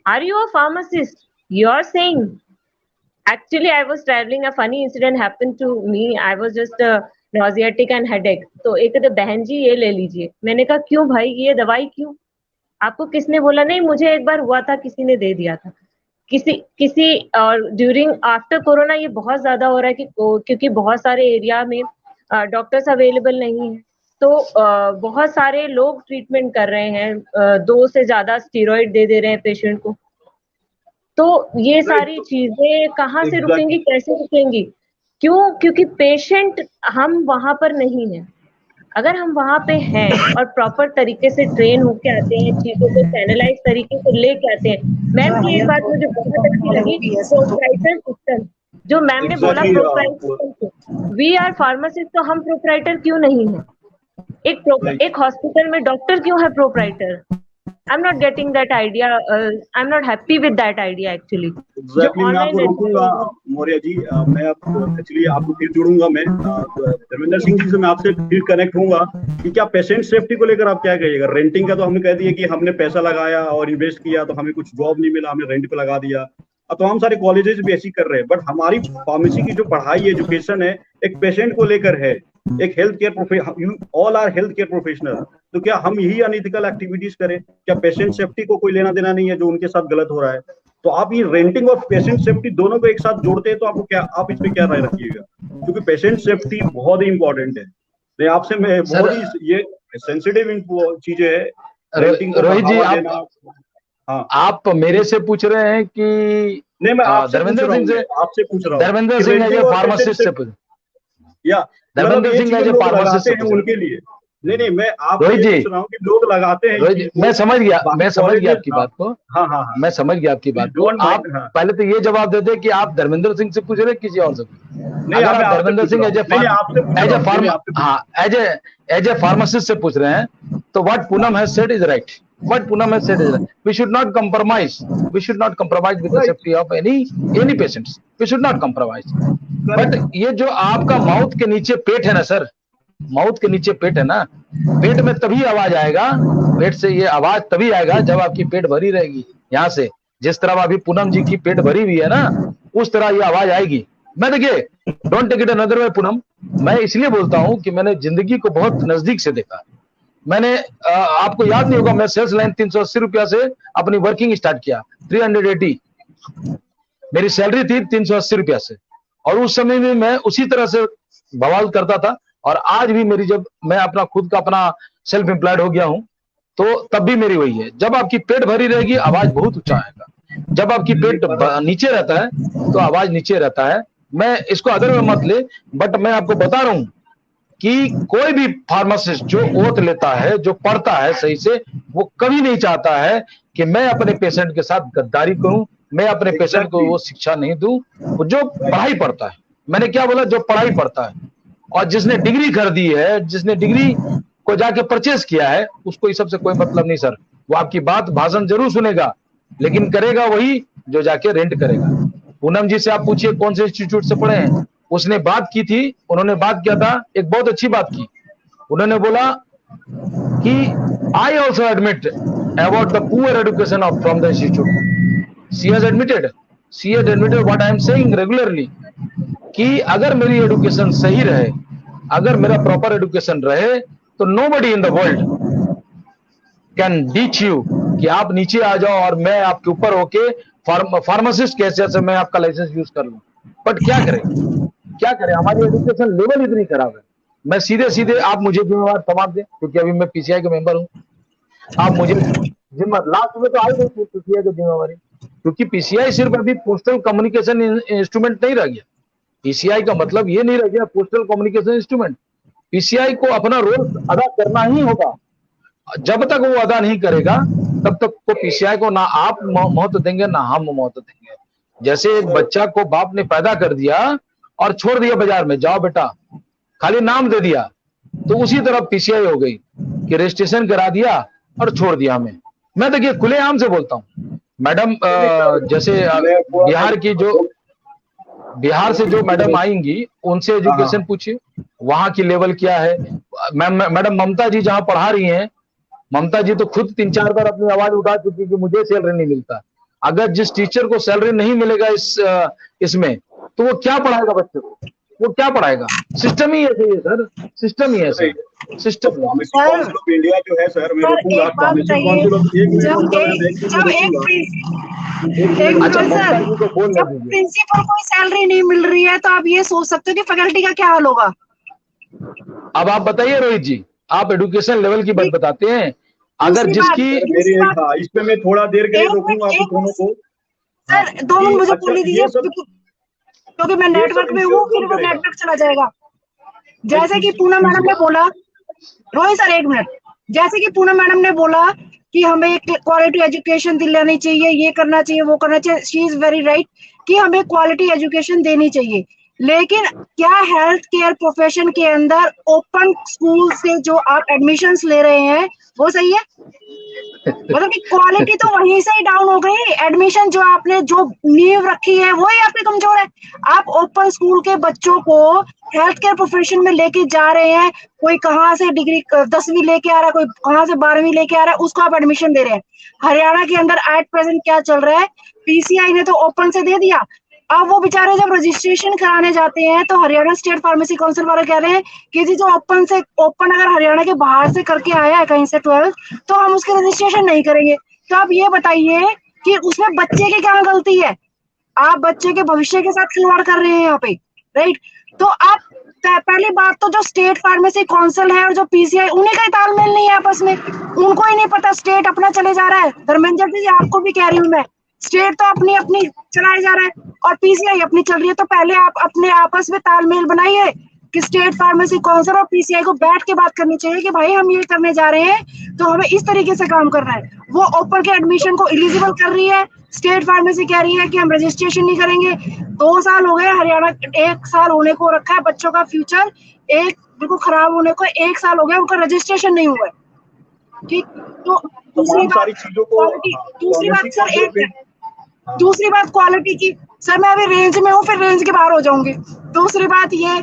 Are you a pharmacist? You are saying. Actually, I was traveling. A funny incident happened to me. I was just nauseatic and headache. तो एक कहते बहन जी ये ले लीजिए। मैंने कहा क्यों भाई, ये दवाई क्यों? आपको किसने बोला? नहीं मुझे एक बार हुआ था, किसी ने दे दिया था। किसी और ड्यूरिंग आफ्टर कोरोना ये बहुत ज्यादा हो रहा है कि क्योंकि बहुत सारे एरिया में डॉक्टर्स अवेलेबल नहीं है, तो बहुत सारे लोग ट्रीटमेंट कर रहे हैं, 2 से ज्यादा स्टीरॉइड दे रहे हैं पेशेंट को। तो ये सारी चीजें कहाँ से रुकेंगी, कैसे रुकेंगी? क्यों? क्योंकि पेशेंट हम वहां पर नहीं है। अगर हम वहां पे हैं और प्रॉपर तरीके से ट्रेन होके आते हैं, चीजों को चैनलाइज तरीके से लेके आते हैं। मैम की एक बात मुझे बहुत अच्छी लगी, प्रोप्राइटर सिस्टम जो मैम ने बोला, प्रोप्राइटर। वी आर फार्मासिस्ट, तो हम प्रोप्राइटर क्यों नहीं है? एक हॉस्पिटल में डॉक्टर क्यों है proprietor? I'm not getting that idea. I'm not happy with that idea actually. Exactly, मैं आपको रोकूंगा मौर्य जी। मैं आपको एक्चुअली आपको फिर जुड़ूंगा। मैं धर्मेंद्र सिंह जी से मैं आपसे फिर कनेक्ट होऊंगा कि क्या पेशेंट सेफ्टी को लेकर आप क्या कहिएगा? रेंटिंग का तो हमने कह दिया कि हमने पैसा लगाया और इन्वेस्ट किया तो हमें कुछ जॉब नहीं मिला, हमने रेंट पे लगा दिया। अब तो हम सारे कॉलेजेस भी ऐसी कर रहे हैं, बट हमारी फार्मेसी की जो पढ़ाई एजुकेशन है एक पेशेंट को लेकर है, एक health care all are health care professional. तो क्या हम यही अनइथिकल एक्टिविटीज करें? क्या पेशेंट सेफ्टी को कोई लेना देना नहीं है जो उनके साथ गलत हो रहा है? तो आप ये रेंटिंग और पेशेंट सेफ्टी दोनों को एक साथ जोड़ते हैं तो आपको क्या, आप इस पे क्या राय रखिएगा? क्योंकि पेशेंट सेफ्टी बहुत ही इंपॉर्टेंट है। तो आपसे मैं बहुत ही ये सेंसिटिव चीजें है। रोहित जी आप मेरे से पूछ रहे हैं कि नहीं, मैं धर्मेंद्र सिंह से आपसे पूछ रहा हूँ। Dharmendra Singh as a pharmacist से या Dharmendra Singh as a pharmacist से उनके लिए नहीं मैं आपसे पूछ रहा हूँ कि लोग लगाते हैं। मैं समझ गया आपकी बात को। हाँ मैं समझ गया आपकी बात को। आप पहले तो ये जवाब दे दे कि आप धर्मेंद्र सिंह से पूछ रहे किसी और से? अगर आप Dharmendra Singh as a pharmacist से पूछ रहे हैं तो what Poonam has said is right. What Poonam has said is that we should not compromise. We should not compromise with the safety of any patients. We should not compromise. But ये जो आपका mouth के नीचे पेट है ना sir, mouth के नीचे पेट है ना, पेट में तभी आवाज आएगा, पेट से ये आवाज तभी आएगा जब आपकी पेट भरी रहेगी। यहाँ से जिस तरह अभी पूनम जी की पेट भरी हुई है ना, उस तरह ये आवाज आएगी। मैं देखिए, don't take it another way Poonam, मैं इसलिए बोलता हूँ कि मैंने जिंदगी को बहुत नजदीक से देखा। मैंने आपको याद नहीं होगा, मैं सेल्स लाइन 380 रुपया से अपनी वर्किंग स्टार्ट किया। 380 मेरी सैलरी थी 380 रुपया से, और उस समय में मैं उसी तरह से बवाल करता था। और आज भी मेरी, जब मैं अपना खुद का अपना सेल्फ एम्प्लॉयड हो गया हूं, तो तब भी मेरी वही है। जब आपकी पेट भरी रहेगी आवाज बहुत ऊंचा आएगा, जब आपकी पेट नीचे रहता है तो आवाज नीचे रहता है। मैं इसको अदर में मत ले, बट मैं आपको बता रहा हूं कि कोई भी फार्मासिस्ट जो ओथ लेता है, जो पढ़ता है सही से, वो कभी नहीं चाहता है कि मैं अपने पेशेंट के साथ गद्दारी करूं, मैं अपने पेशेंट को वो शिक्षा नहीं दूं। जो पढ़ाई पढ़ता है, मैंने क्या बोला, जो पढ़ाई पढ़ता है और जिसने डिग्री खरीदी है, जिसने डिग्री को जाके परचेस किया है, उसको इस सबसे कोई मतलब नहीं सर। वो आपकी बात भाषण जरूर सुनेगा, लेकिन करेगा वही जो जाके रेंट करेगा। पूनम जी से आप पूछिए कौन से इंस्टीट्यूट से पढ़े हैं, उसने बात की थी, उन्होंने बात किया था, एक बहुत अच्छी बात की। उन्होंने बोला कि I also admit about the poor education of from the institute. She has admitted what I am saying regularly, कि अगर मेरी एजुकेशन सही रहे, अगर मेरा प्रॉपर एजुकेशन रहे, तो nobody in the world can teach you कि आप नीचे आ जाओ और मैं आपके ऊपर होके फार्मासिस्ट कैसे से मैं आपका लाइसेंस यूज कर लूं। बट क्या करें, हमारी एजुकेशन लेवल इतनी खराब है। मैं सीधे आप मुझे जिम्मेवार तमाम दें, क्योंकि अभी मैं पीसीआई का मेंबर हूं। आप मुझे लास्ट में तो आई गई पीसीआई की जिम्मेवारी, क्योंकि पीसीआई सिर्फ अभी पोस्टल कम्युनिकेशन इंस्ट्रूमेंट नहीं रह गया। पीसीआई का मतलब ये नहीं रह गया पोस्टल कम्युनिकेशन इंस्ट्रूमेंट। पीसीआई को अपना रोल अदा करना ही होगा। जब तक वो अदा नहीं करेगा, तब तक तो पीसीआई को ना आप महत्व देंगे ना हम महत्व देंगे। जैसे एक बच्चा को बाप ने पैदा कर दिया और छोड़ दिया बाजार में, जाओ बेटा, खाली नाम दे दिया, तो उसी तरह पीसीआई हो गई कि रजिस्ट्रेशन करा दिया और छोड़ दिया हमें। मैं देखिए खुलेआम से बोलता हूँ मैडम, जैसे बिहार से जो मैडम आएंगी उनसे एजुकेशन पूछिए, वहां की लेवल क्या है। मैडम ममता जी जहां पढ़ा रही हैं, ममता जी तो खुद 3-4 बार अपनी आवाज उठा चुकी कि मुझे सैलरी नहीं मिलता। अगर जिस टीचर को सैलरी नहीं मिलेगा इसमें, तो वो क्या पढ़ाएगा बच्चे को, वो क्या पढ़ाएगा? सिस्टम ही ऐसे है सर, सिस्टम ही ऐसे है, system. Pharmacy council of India जो है सर, मैं रोकूंगा फार्मेसी काउंसिल ऑफ, एक मिनट रुको, अच्छा ममता जी को बोलने दीजिए। प्रिंसिपल को सैलरी नहीं मिल रही है तो आप ये सोच सकते हो कि फैकल्टी का क्या हाल होगा। अब आप बताइए रोहित जी, आप एजुकेशन लेवल की बात बताते हैं, अगर जिसकी इस पे मैं थोड़ा देर के लिए रोकूंगा आप दोनों को। सर 2 मिनट मुझे बोलने दीजिए, क्योंकि मैं नेटवर्क में हूँ, फिर वो नेटवर्क चला जाएगा। जैसे कि पूनम मैडम ने बोला, रोहित सर 1 मिनट, जैसे कि पूनम मैडम ने बोला कि हमें क्वालिटी एजुकेशन दिलानी चाहिए, ये करना चाहिए, वो करना चाहिए, शी इज वेरी राइट कि हमें क्वालिटी एजुकेशन देनी चाहिए। लेकिन क्या हेल्थ केयर प्रोफेशन के अंदर ओपन स्कूल से जो आप एडमिशंस ले रहे हैं वो सही है? मतलब कि क्वालिटी तो वहीं से ही डाउन हो गई। एडमिशन जो आपने जो नींव रखी है वो ही आपकी कमजोर है। आप ओपन स्कूल के बच्चों को हेल्थ केयर प्रोफेशन में लेके जा रहे हैं, कोई कहाँ से डिग्री 10वीं लेके आ रहा है, कोई कहाँ से 12वीं लेके आ रहा है, उसको आप एडमिशन दे रहे हैं। हरियाणा के अंदर एट प्रेजेंट क्या चल रहा है, पीसीआई ने तो ओपन से दे दिया। अब वो बेचारे जब रजिस्ट्रेशन कराने जाते हैं तो हरियाणा स्टेट फार्मेसी काउंसिल वाले कह रहे हैं कि जी जो ओपन अगर हरियाणा के बाहर से करके आया है कहीं से 12th, तो हम उसके रजिस्ट्रेशन नहीं करेंगे। तो आप ये बताइए कि उसमें बच्चे की क्या गलती है? आप बच्चे के भविष्य के साथ खिलवाड़ कर रहे हैं यहाँ पे, राइट? तो आप पहली बात तो जो स्टेट फार्मेसी काउंसिल है और जो पीसीआई, उन्हीं का तालमेल नहीं है आपस में। उनको ही नहीं पता, स्टेट अपना चले जा रहा है। धर्मेंद्र जी आपको भी कह रही हूँ मैं, स्टेट तो अपनी अपनी चलाया जा रहा है और पीसीआई अपनी चल रही है। तो पहले आप अपने आपस में तालमेल बनाइए कि स्टेट फार्मेसी काउंसिल और पीसीआई को बैठ के बात करनी चाहिए कि भाई हम ये करने जा रहे हैं तो हमें इस तरीके से काम करना है। वो ओपन के एडमिशन को इलिजिबल कर रही है, स्टेट फार्मेसी कह रही है कि हम रजिस्ट्रेशन नहीं करेंगे। 2 साल हो गए, हरियाणा 1 साल होने को रखा है, बच्चों का फ्यूचर एक बिल्कुल खराब होने को 1 साल हो गया, उनका रजिस्ट्रेशन नहीं हुआ है। ठीक, तो दूसरी बात सर, दूसरी बात क्वालिटी की, सर मैं अभी रेंज में हूँ, फिर रेंज के बाहर हो जाऊंगी। दूसरी बात ये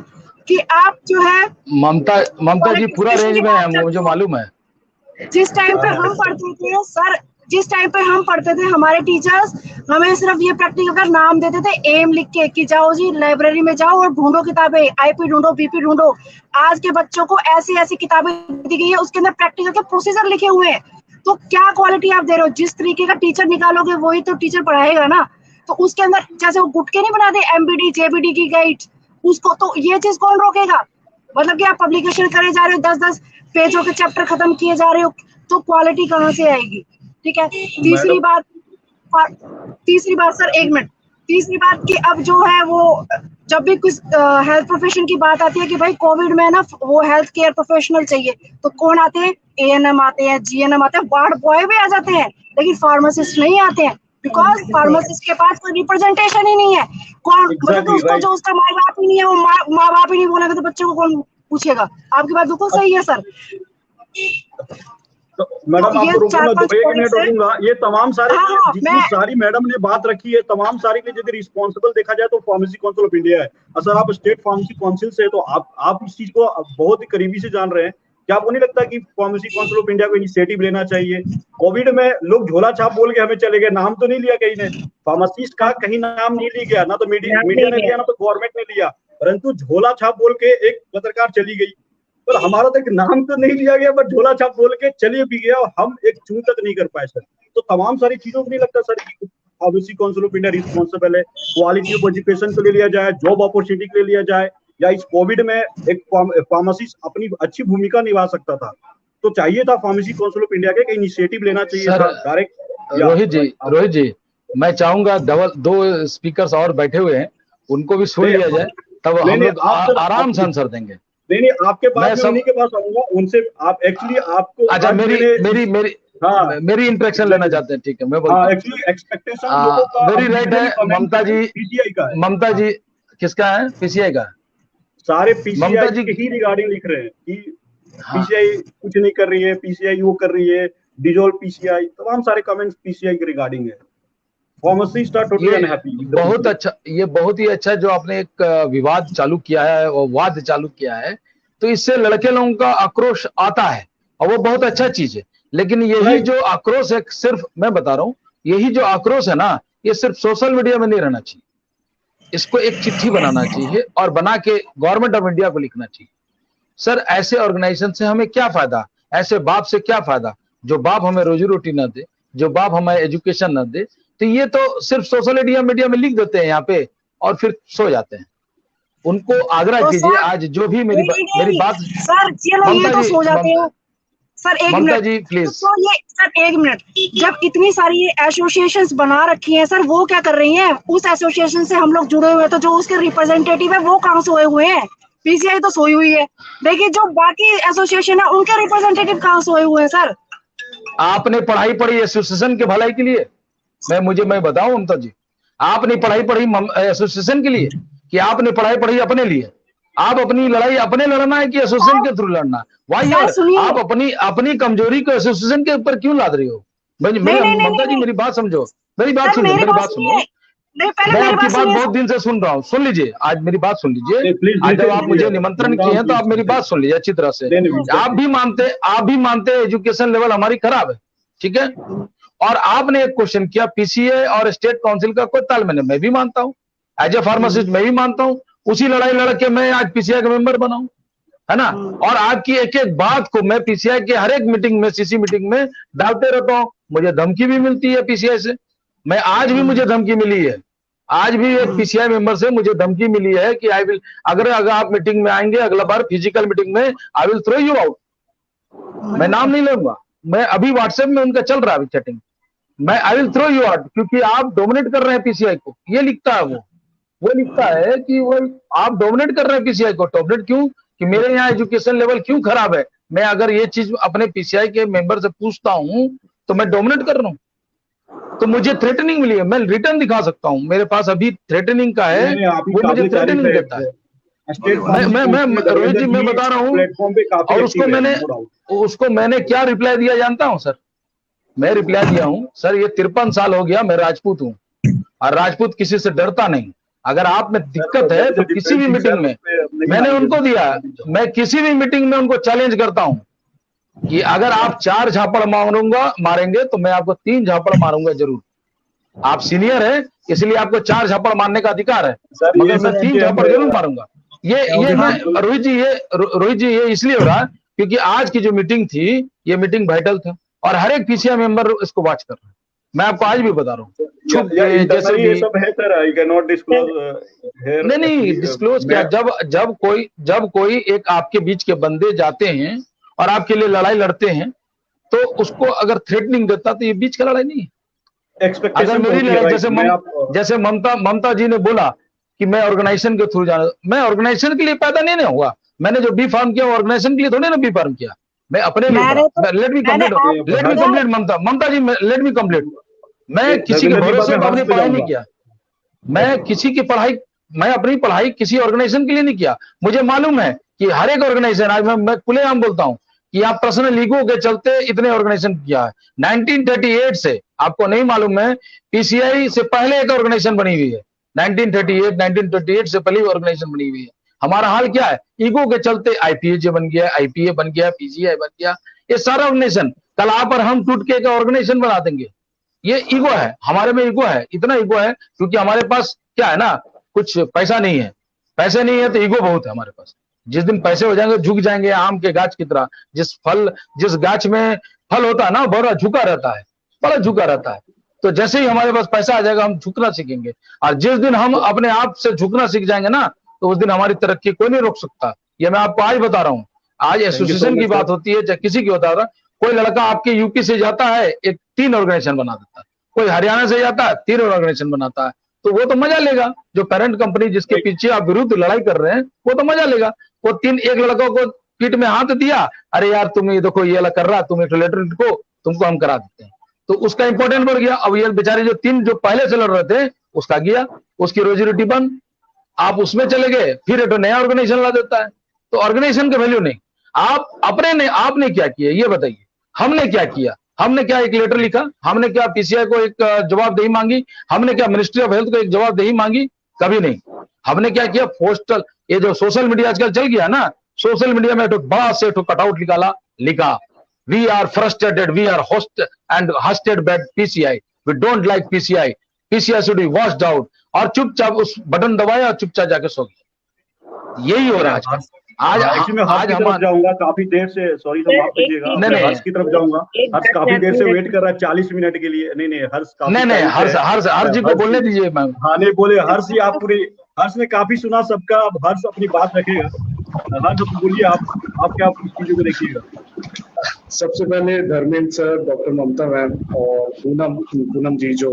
कि आप जो है ममता जी पूरा रेंज में है, मुझे मालूम है। जिस टाइम पे हम पढ़ते थे सर, जिस टाइम पे हम पढ़ते थे, हमारे टीचर्स हमें सिर्फ ये प्रैक्टिकल का नाम देते थे, एम लिख के कि जाओ जी लाइब्रेरी में जाओ और ढूंढो किताबें, आईपी ढूंढो, बीपी ढूंढो। आज के बच्चों को ऐसी ऐसी किताबें दी गई है, उसके अंदर प्रैक्टिकल के प्रोसीजर लिखे हुए हैं। तो क्या क्वालिटी आप दे रहे हो? जिस तरीके का टीचर निकालोगे वही तो टीचर पढ़ाएगा ना। तो उसके अंदर जैसे वो गुटके नहीं बनाते एमबीडी जेबीडी की गाइड, उसको तो ये चीज कौन रोकेगा? मतलब कि आप पब्लिकेशन करे जा रहे हो, 10-10 पेजों के चैप्टर खत्म किए जा रहे हो, तो क्वालिटी कहाँ से आएगी? ठीक है। तीसरी बात सर 1 मिनट, तीसरी बात कि अब जो है वो जब भी कुछ हेल्थ प्रोफेशन की बात आती है कि भाई कोविड में ना वो हेल्थ केयर प्रोफेशनल चाहिए, तो कौन आते हैं? एएनएम आते हैं, जीएनएम आते हैं, वार्ड बॉय भी आ जाते हैं, लेकिन फार्मासिस्ट नहीं आते हैं, बिकॉज फार्मासिस्ट के पास कोई रिप्रेजेंटेशन ही नहीं है। कौन मतलब उसको जो उसका माँ बाप ही नहीं है, वो माँ बाप ही नहीं बोलेगा तो बच्चों को कौन पूछेगा? आपकी बात बिल्कुल सही है सर। तो मैडम आपको रुकूंगा, 1 मिनट रुकूंगा। ये तमाम सारे जितनी सारी मैडम ने बात रखी है, तमाम सारी के यदि रिस्पॉन्सिबल देखा जाए तो फार्मेसी काउंसिल ऑफ इंडिया है। सर आप स्टेट फार्मेसी काउंसिल से, तो आप इस चीज को बहुत ही करीबी से जान रहे हैं। क्या आपको नहीं लगता कि फार्मेसी काउंसिल ऑफ इंडिया को इनिशिएटिव लेना चाहिए? कोविड में लोग झोला छाप बोल के हमें चले गए, नाम तो नहीं लिया कहीं ने, फार्मासिस्ट का कहीं नाम नहीं लिया गया, ना तो मीडिया ने लिया, ना तो गवर्नमेंट ने लिया, परंतु झोला छाप बोल के एक पत्रकार चली गई। पर हमारा तो एक नाम तो नहीं लिया गया, बट झोला छाप बोल के चलिए भी गया और हम एक चूं तक नहीं कर पाए सर। तो तमाम सारी चीजों को नहीं लगता सर कि pharmacy council of India responsible है? क्वालिटी ऑफ एजुकेशन को ले लिया जाए, जॉब अपॉर्चुनिटी को ले लिया जाए, या इस कोविड में एक फार्मासिस्ट अपनी अच्छी भूमिका निभा सकता था, तो चाहिए था फार्मेसी काउंसिल ऑफ इंडिया के इनिशिएटिव लेना चाहिए सर डायरेक्ट। रोहित जी मैं चाहूंगा 2 स्पीकर्स और बैठे हुए हैं, उनको भी सुन लिया जाए, तब हम लोग आराम से आंसर देंगे। नहीं आपके पास, उन्हीं के पास आऊंगा, उनसे आप एक्चुअली आपको, अच्छा मेरी इंटरेक्शन लेना चाहते हैं, ठीक है मैं बोलता हूं। एक्चुअली एक्सपेक्टेशन वेरी राइट है ममता जी, पीसीआई का है। ममता जी किसका है? पीसीआई का। सारे पीसीआई के ही रिगार्डिंग लिख रहे हैं कि पीसीआई कुछ नहीं कर रही है, पीसीआई वो कर रही है, डिजोल्व पीसीआई, तमाम सारे कमेंट्स पीसीआई के रिगार्डिंग है। Pharmacist are totally unhappy. बहुत अच्छा, ये बहुत ही अच्छा जो आपने एक विवाद चालू किया है और वाद चालू किया है, तो इससे लड़के लोगों का आक्रोश आता है और वो बहुत अच्छा चीज है। लेकिन यही जो आक्रोश है, सिर्फ मैं बता रहा हूँ, यही जो आक्रोश है ना, ये सिर्फ सोशल मीडिया में नहीं रहना चाहिए, इसको एक चिट्ठी बनाना चाहिए और बना के गवर्नमेंट ऑफ इंडिया को लिखना चाहिए। सर ऐसे ऑर्गेनाइजेशन से हमें क्या फायदा, ऐसे बाप से क्या फायदा, जो बाप हमें रोजी रोटी ना दे, जो बाप हमें एजुकेशन ना दे। तो ये तो सिर्फ सोशल मीडिया में लिख देते हैं यहाँ पे और फिर सो जाते हैं। उनको आग्रह तो कीजिए, सर, आज जो भी मेरी बात सर चलो ये तो सो जाते हो सर, एक ममता मिनट जी प्लीज। तो ये सर एक मिनट, जब इतनी सारी ये एसोसिएशंस बना रखी हैं सर, वो क्या कर रही हैं? उस एसोसिएशन से हम लोग जुड़े हुए हैं, तो जो उसके रिप्रेजेंटेटिव है वो कहाँ सोए हुए हैं? पीसीआई तो सोई हुई है। देखिए जो बाकी एसोसिएशन है उनके रिप्रेजेंटेटिव कहाँ सोए हुए हैं सर? आपने पढ़ाई पढ़ी एसोसिएशन के भलाई के लिए? मैं बताऊं ममता जी, आपने पढ़ाई पढ़ी एसोसिएशन के लिए कि आपने पढ़ाई पढ़ी अपने लिए? आप अपनी लड़ाई अपने लड़ना है कि एसोसिएशन के थ्रू लड़ना? वाई यार आप अपनी कमजोरी को एसोसिएशन के ऊपर क्यों लाद रही हो? ममता जी मेरी बात समझो, मेरी बात सुनो, मेरी बात सुनो। मैं आपकी बात बहुत दिन से सुन रहा हूँ, सुन लीजिए, आज मेरी बात सुन लीजिए। आज जब आप मुझे निमंत्रण किए हैं तो आप मेरी बात सुन लीजिए अच्छी तरह से। आप भी मानते एजुकेशन लेवल हमारी खराब है, ठीक है? और आपने एक क्वेश्चन किया पीसीए और स्टेट काउंसिल का कोई तालमेल है, मैं भी मानता हूँ, एज ए फार्मासिस्ट मैं भी मानता हूँ। उसी लड़ाई लड़ के मैं आज पीसीआई का मेंबर बना हूं, है ना? और आपकी एक एक बात को मैं पीसीआई के हर एक मीटिंग में, सीसी मीटिंग में डालते रहता हूं। मुझे धमकी भी मिलती है पीसीआई से, मैं आज भी मुझे धमकी मिली है, आज भी एक पीसीआई मेंबर से मुझे धमकी मिली है कि आई विल, अगर आप मीटिंग में आएंगे अगला बार फिजिकल मीटिंग में, I will throw you out. मैं नाम नहीं लूंगा, मैं अभी व्हाट्सएप में उनका चल रहा है चैटिंग, मैं I will throw you out, क्योंकि आप डोमिनेट कर रहे हैं पीसीआई को। ये लिखता है वो लिखता है कि वो आप डोमिनेट कर रहे हैं पीसीआई को। डोमिनेट क्यों? कि मेरे यहाँ एजुकेशन लेवल क्यों खराब है? मैं अगर ये चीज अपने पीसीआई के मेंबर से पूछता हूं तो मैं डोमिनेट कर रहा हूं, तो मुझे थ्रेटनिंग मिली है। मैं रिटर्न दिखा सकता हूं, मेरे पास अभी थ्रेटनिंग का है, वो मुझे थ्रेटनिंग देता है। मैं रोहित जी मैं बता रहा हूं, और उसको मैंने क्या रिप्लाई दिया जानता हूं सर? मैं रिप्लाई दिया हूं, सर ये 53 साल हो गया, मैं राजपूत हूं और राजपूत किसी से डरता नहीं। अगर आप में दिक्कत है तो किसी भी मीटिंग में, मैंने उनको दिया, मैं किसी भी मीटिंग में उनको चैलेंज करता हूं कि अगर आप 4 झापड़ मारेंगे तो मैं आपको 3 झापड़ मारूंगा जरूर। आप सीनियर है इसलिए आपको 4 झापड़ मारने का अधिकार है, मगर मैं 3 झापड़ जरूर मारूंगा। ये मैं रोहित जी ये इसलिए हो रहा है क्योंकि आज की जो मीटिंग थी ये मीटिंग वाइटल था और हर एक पीसीआई मेंबर इसको वॉच कर रहा है। मैं आपको आज भी बता रहा हूँ, छुप जैसे भी सब है sir, I can not disclose here. नहीं डिस्क्लोज क्या, जब कोई एक आपके बीच के बंदे जाते हैं और आपके लिए लड़ाई लड़ते हैं तो उसको अगर थ्रेटनिंग देता तो ये बीच का लड़ाई नहीं है। अगर मेरी लड़ाई जैसे ममता जी ने बोला कि मैं ऑर्गेनाइजेशन के थ्रू जाना, मैं ऑर्गेनाइजेशन के लिए पैदा नहीं ना हुआ। मैंने जो बी फार्म किया ऑर्गेनाइजेशन के लिए थोड़ी ना बी फार्म किया, मैं अपने लिए। लेट मी कंप्लीट ममता जी, लेट मी कंप्लीट। मैं किसी के भरोसे पर अपनी पढ़ाई नहीं किया, मैं किसी की पढ़ाई, मैं अपनी पढ़ाई किसी ऑर्गेनाइजेशन के लिए नहीं किया। मुझे मालूम है कि हर एक ऑर्गेनाइजेशन, आज मैं खुलेआम बोलता हूं कि आप पर्सनल ईगो के चलते इतने ऑर्गेनाइजेशन किया है। 1938 से आपको नहीं मालूम है, पीसीआई से पहले एक ऑर्गेनाइजेशन बनी हुई है। 1938 से पहले ऑर्गेनाइजेशन बनी हुई है। हमारा हाल क्या है? ईगो के चलते आईपीएजे बन गया, आईपीए बन गया, पीजीआई बन गया, ये सारा ऑर्गेनाइजेशन। कल आप और हम टूट के ऑर्गेनाइजेशन बना देंगे। ये ईगो है, हमारे में ईगो है, इतना ईगो है क्योंकि हमारे पास क्या है ना, कुछ पैसा नहीं है। पैसे नहीं है तो ईगो बहुत है हमारे पास। जिस दिन पैसे हो जाएंगे झुक जाएंगे आम के गाछ की तरह। जिस गाछ में फल होता है ना बड़ा झुका रहता है, बड़ा झुका रहता है। तो जैसे ही हमारे पास पैसा आ जाएगा हम झुकना सीखेंगे, और जिस दिन हम अपने आप से झुकना सीख जाएंगे ना तो उस दिन हमारी तरक्की कोई नहीं रोक सकता। ये मैं आपको आज बता रहा हूँ। आज एसोसिएशन की बात होती है, चाहे किसी की होता है, कोई लड़का आपके यूपी से जाता है, एक 3 ऑर्गेनाइजेशन बना देता है। कोई हरियाणा से जाता है, 3 ऑर्गेनाइजेशन बनाता है। तो वो तो मजा लेगा, जो पेरेंट कंपनी जिसके पीछे आप विरुद्ध लड़ाई कर रहे हैं वो तो मजा लेगा। वो 3 एक लड़कों को पीठ में हाथ दिया, अरे यार तुम ये देखो ये अलग कर रहा, तुम एक लेटर लिखो, तुमको हम करा देते हैं, तो उसका इंपॉर्टेंट बढ़ गया। अब ये बेचारे जो 3 जो पहले से लड़ रहे थे उसका गया, उसकी रोजी रोटी बंद, आप उसमें चले गए, फिर एक नया ऑर्गेनाइजेशन ला देता है। तो ऑर्गेनाइजेशन का वैल्यू नहीं। आप अपने ने आपने क्या किया ये बताइए, हमने क्या किया? हमने क्या एक लेटर लिखा, हमने क्या पीसीआई को एक जवाबदेही मांगी, हमने क्या मिनिस्ट्री ऑफ हेल्थ को एक जवाबदेही मांगी? कभी नहीं। हमने क्या किया, पोस्टल, ये जो सोशल मीडिया आजकल चल गया ना, सोशल मीडिया में तो बड़ा से तो कटआउट निकाला, लिखा we are frustrated, we are host and hustled by PCI, we don't like PCI, PCI should be washed out, और चुपचाप उस बटन दबाया और चुपचाप जाके सो गया। यही हो रहा है आजकल। आज एक्चुअली मैं हर्ष की तरफ जाऊंगा, काफी देर से, सॉरी तो माफ कीजिएगा, मैं हर्ष की तरफ जाऊंगा। हर्ष काफी देर से वेट कर रहा है, 40 मिनट के लिए। नहीं हर्ष काफी, नहीं हर्ष जी को बोलने दीजिए मैम। हाँ नहीं बोले हर्ष जी, आप पूरी, हर्ष ने काफी सुना सबका, अब हर्ष अपनी बात रखेगा। हर्ष बोलिए, आप क्या इस चीजों को देखिएगा। सबसे पहले Dharmendra sir, doctor Mamta ma'am और पूनम जी जो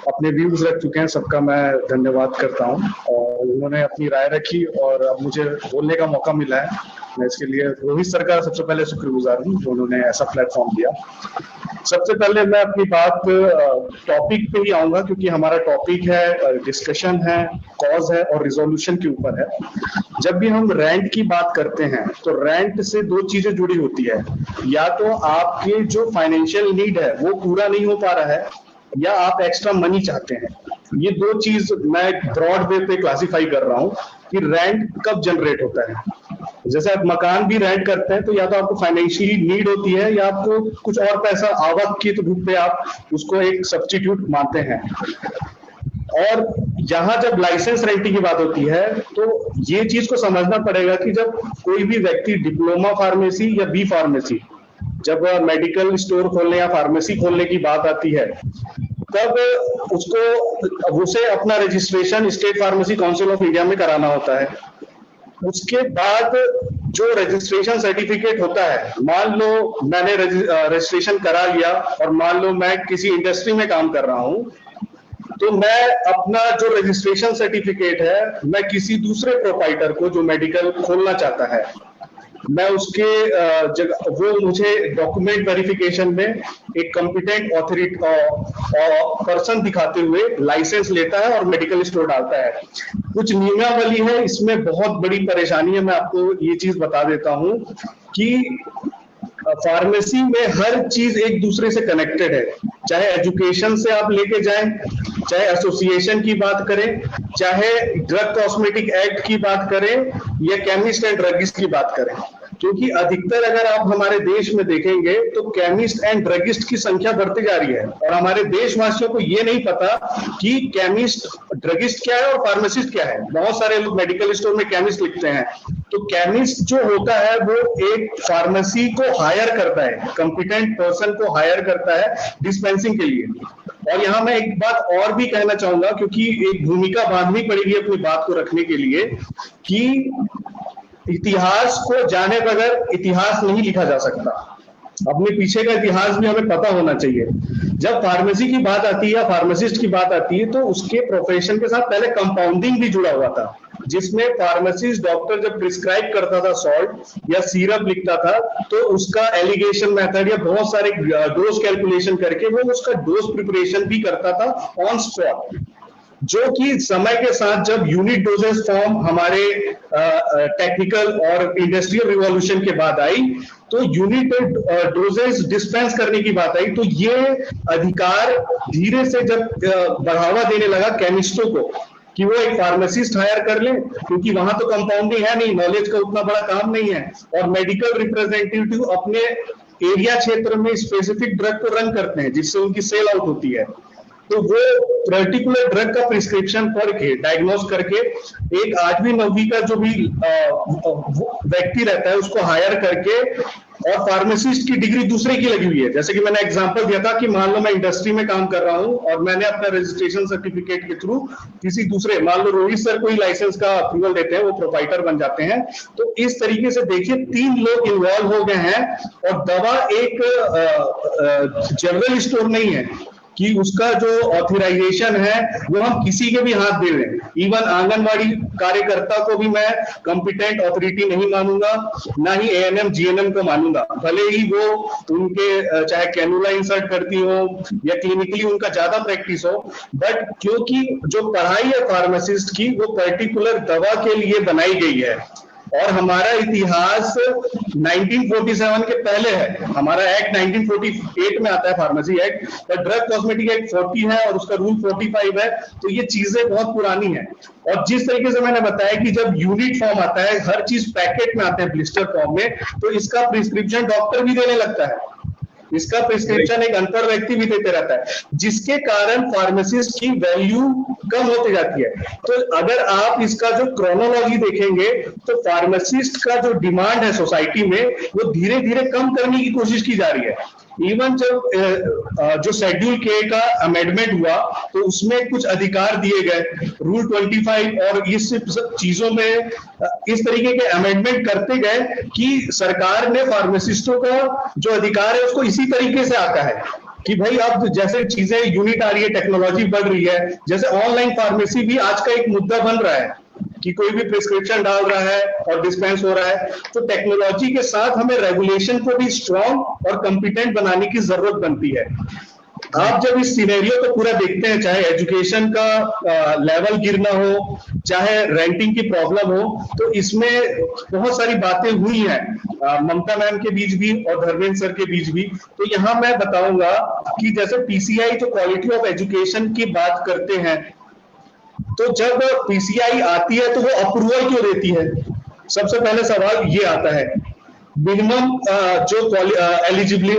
अपने व्यूज रख चुके हैं, सबका मैं धन्यवाद करता हूं। और उन्होंने अपनी राय रखी और अब मुझे बोलने का मौका मिला है, मैं इसके लिए रोहित सर का सबसे पहले शुक्रगुजार हूँ जो उन्होंने ऐसा प्लेटफॉर्म दिया। सबसे पहले मैं अपनी बात टॉपिक पे ही आऊंगा, क्योंकि हमारा टॉपिक है, डिस्कशन है, कॉज है और रिजोल्यूशन के ऊपर है। जब भी हम रेंट की बात करते हैं तो रेंट से दो चीजें जुड़ी होती है, या तो आपके जो फाइनेंशियल नीड है वो पूरा नहीं हो पा रहा है, या आप एक्स्ट्रा मनी चाहते हैं। ये दो चीज मैं ब्रॉड वे पे क्लासिफाई कर रहा हूँ कि रेंट कब जनरेट होता है। जैसे आप मकान भी रेंट करते हैं तो या तो आपको फाइनेंशियली नीड होती है, या आपको कुछ और पैसा आवक के रूप में आप उसको एक सब्स्टिट्यूट मानते हैं। और यहाँ जब लाइसेंस रेंटिंग की बात होती है तो ये चीज को समझना पड़ेगा कि जब कोई भी व्यक्ति डिप्लोमा फार्मेसी या बी फार्मेसी, जब मेडिकल स्टोर खोलने या फार्मेसी खोलने की बात आती है, तब उसे अपना registration state pharmacy council of India में कराना होता है। उसके बाद जो रजिस्ट्रेशन सर्टिफिकेट होता है, मान लो मैंने रजिस्ट्रेशन करा लिया और मान लो मैं किसी इंडस्ट्री में काम कर रहा हूं, तो मैं अपना जो रजिस्ट्रेशन सर्टिफिकेट है मैं किसी दूसरे प्रोपाइटर को जो मेडिकल खोलना चाहता है, मैं उसके जगह वो मुझे डॉक्यूमेंट वेरिफिकेशन में एक कॉम्पिटेंट ऑथोरिटी पर्सन दिखाते हुए लाइसेंस लेता है और मेडिकल स्टोर डालता है। कुछ नियमावली है, इसमें बहुत बड़ी परेशानी है। मैं आपको ये चीज बता देता हूं कि फार्मेसी में हर चीज एक दूसरे से कनेक्टेड है, चाहे एजुकेशन से आप लेके जाएं, चाहे एसोसिएशन की बात करें, चाहे ड्रग कॉस्मेटिक एक्ट की बात करें, या केमिस्ट एंड ड्रगिस्ट की बात करें। क्योंकि अधिकतर अगर आप हमारे देश में देखेंगे तो केमिस्ट एंड ड्रगिस्ट की संख्या बढ़ती जा रही है, और हमारे देशवासियों को ये नहीं पता कि केमिस्ट ड्रगिस्ट क्या है और फार्मासिस्ट क्या है। बहुत सारे लोग मेडिकल स्टोर में केमिस्ट लिखते हैं, तो केमिस्ट जो होता है वो एक फार्मेसी को हायर करता है, कॉम्पिटेंट पर्सन को हायर करता है डिस्पेंसिंग के लिए। और यहाँ मैं एक बात और भी कहना चाहूंगा, क्योंकि एक भूमिका बांधनी पड़ेगी अपनी बात को रखने के लिए, कि इतिहास को जाने बगैर इतिहास नहीं लिखा जा सकता। अपने पीछे का इतिहास भी हमें पता होना चाहिए। जब फार्मेसी की बात आती है या फार्मासिस्ट की बात आती है तो उसके प्रोफेशन के साथ पहले कंपाउंडिंग भी जुड़ा हुआ था, जिसमें फार्मासिस्ट डॉक्टर जब प्रिस्क्राइब करता था सॉल्ट या सिरप लिखता था तो उसका एलिगेशन मेथड या बहुत सारे डोज कैलकुलेशन करके वो उसका डोज प्रिपरेशन भी करता था ऑन स्पॉट, जो कि समय के साथ जब यूनिट डोजेस फॉर्म हमारे टेक्निकल और इंडस्ट्रियल रिवॉल्यूशन के बाद आई तो यूनिट डोजेस डिस्पेंस करने की बात आई, तो ये अधिकार धीरे से जब बढ़ावा देने लगा केमिस्टों को कि वो एक फार्मासिस्ट हायर कर लें, क्योंकि वहां तो कंपाउंडिंग है नहीं, नॉलेज का उतना बड़ा काम नहीं है, और मेडिकल रिप्रेजेंटेटिव अपने एरिया क्षेत्र में स्पेसिफिक ड्रग को रन करते हैं जिससे उनकी सेल आउट होती है। तो वो पर्टिकुलर ड्रग का प्रिस्क्रिप्शन करके डायग्नोज करके एक 8वीं 9वीं का जो भी व्यक्ति रहता है उसको हायर करके, और फार्मासिस्ट की डिग्री दूसरे की लगी हुई है। जैसे कि मैंने एग्जांपल दिया था कि मान लो मैं इंडस्ट्री में काम कर रहा हूं और मैंने अपना रजिस्ट्रेशन सर्टिफिकेट के थ्रू किसी दूसरे, मान लो रोहित सर कोई लाइसेंस का अप्रूवल देते हैं, वो प्रोपाइटर बन जाते हैं। तो इस तरीके से देखिए 3 लोग इन्वॉल्व हो गए हैं, और दवा एक जनरल स्टोर नहीं है कि उसका जो ऑथराइजेशन है वो हम किसी के भी हाथ दे दें। इवन आंगनवाड़ी कार्यकर्ता को भी मैं कॉम्पिटेंट अथॉरिटी नहीं मानूंगा, ना ही एएनएम जीएनएम को मानूंगा, भले ही वो उनके चाहे कैनुला इंसर्ट करती हो या क्लिनिकली उनका ज्यादा प्रैक्टिस हो, बट क्योंकि जो पढ़ाई है फार्मासिस्ट की वो पर्टिकुलर दवा के लिए बनाई गई है, और हमारा इतिहास 1947 के पहले है। हमारा एक्ट 1948 में आता है, फार्मेसी एक्ट, पर ड्रग कॉस्मेटिक एक्ट 40 है और उसका रूल 45 है। तो ये चीजें बहुत पुरानी है। और जिस तरीके से मैंने बताया कि जब यूनिट फॉर्म आता है, हर चीज पैकेट में आते हैं ब्लिस्टर फॉर्म में, तो इसका प्रिस्क्रिप्शन डॉक्टर भी देने लगता है, इसका प्रिस्क्रिप्शन एक अनपढ़ व्यक्ति भी देते रहता है, जिसके कारण फार्मासिस्ट की वैल्यू कम होती जाती है। तो अगर आप इसका जो क्रोनोलॉजी देखेंगे तो फार्मासिस्ट का जो डिमांड है सोसाइटी में वो धीरे धीरे कम करने की कोशिश की जा रही है। इवन जब जो शेड्यूल के का अमेंडमेंट हुआ तो उसमें कुछ अधिकार दिए गए, रूल 25 और इस सब चीजों में इस तरीके के अमेंडमेंट करते गए कि सरकार ने फार्मासिस्टों का जो अधिकार है उसको इसी तरीके से आता है कि भाई अब जैसे चीजें यूनिट आ रही है, टेक्नोलॉजी बढ़ रही है, जैसे ऑनलाइन फार्मेसी भी आज का एक मुद्दा बन रहा है कि कोई भी प्रिस्क्रिप्शन डाल रहा है और डिस्पेंस हो रहा है। तो टेक्नोलॉजी के साथ हमें रेगुलेशन को भी स्ट्रॉन्ग और कॉम्पिटेंट बनाने की जरूरत बनती है। आप जब इस सिनेरियो को पूरा देखते हैं, चाहे एजुकेशन का लेवल गिरना हो, चाहे रेंटिंग की प्रॉब्लम हो, तो इसमें बहुत सारी बातें हुई हैं ममता मैम के बीच भी और धर्मेंद्र सर के बीच भी। तो यहाँ मैं बताऊंगा कि जैसे पीसीआई जो क्वालिटी ऑफ एजुकेशन की बात करते हैं, तो जब पीसीआई आती है तो वो अप्रूवल क्यों देती है? सबसे पहले सवाल ये आता है। मिनिमम जो एलिजिबिलिटी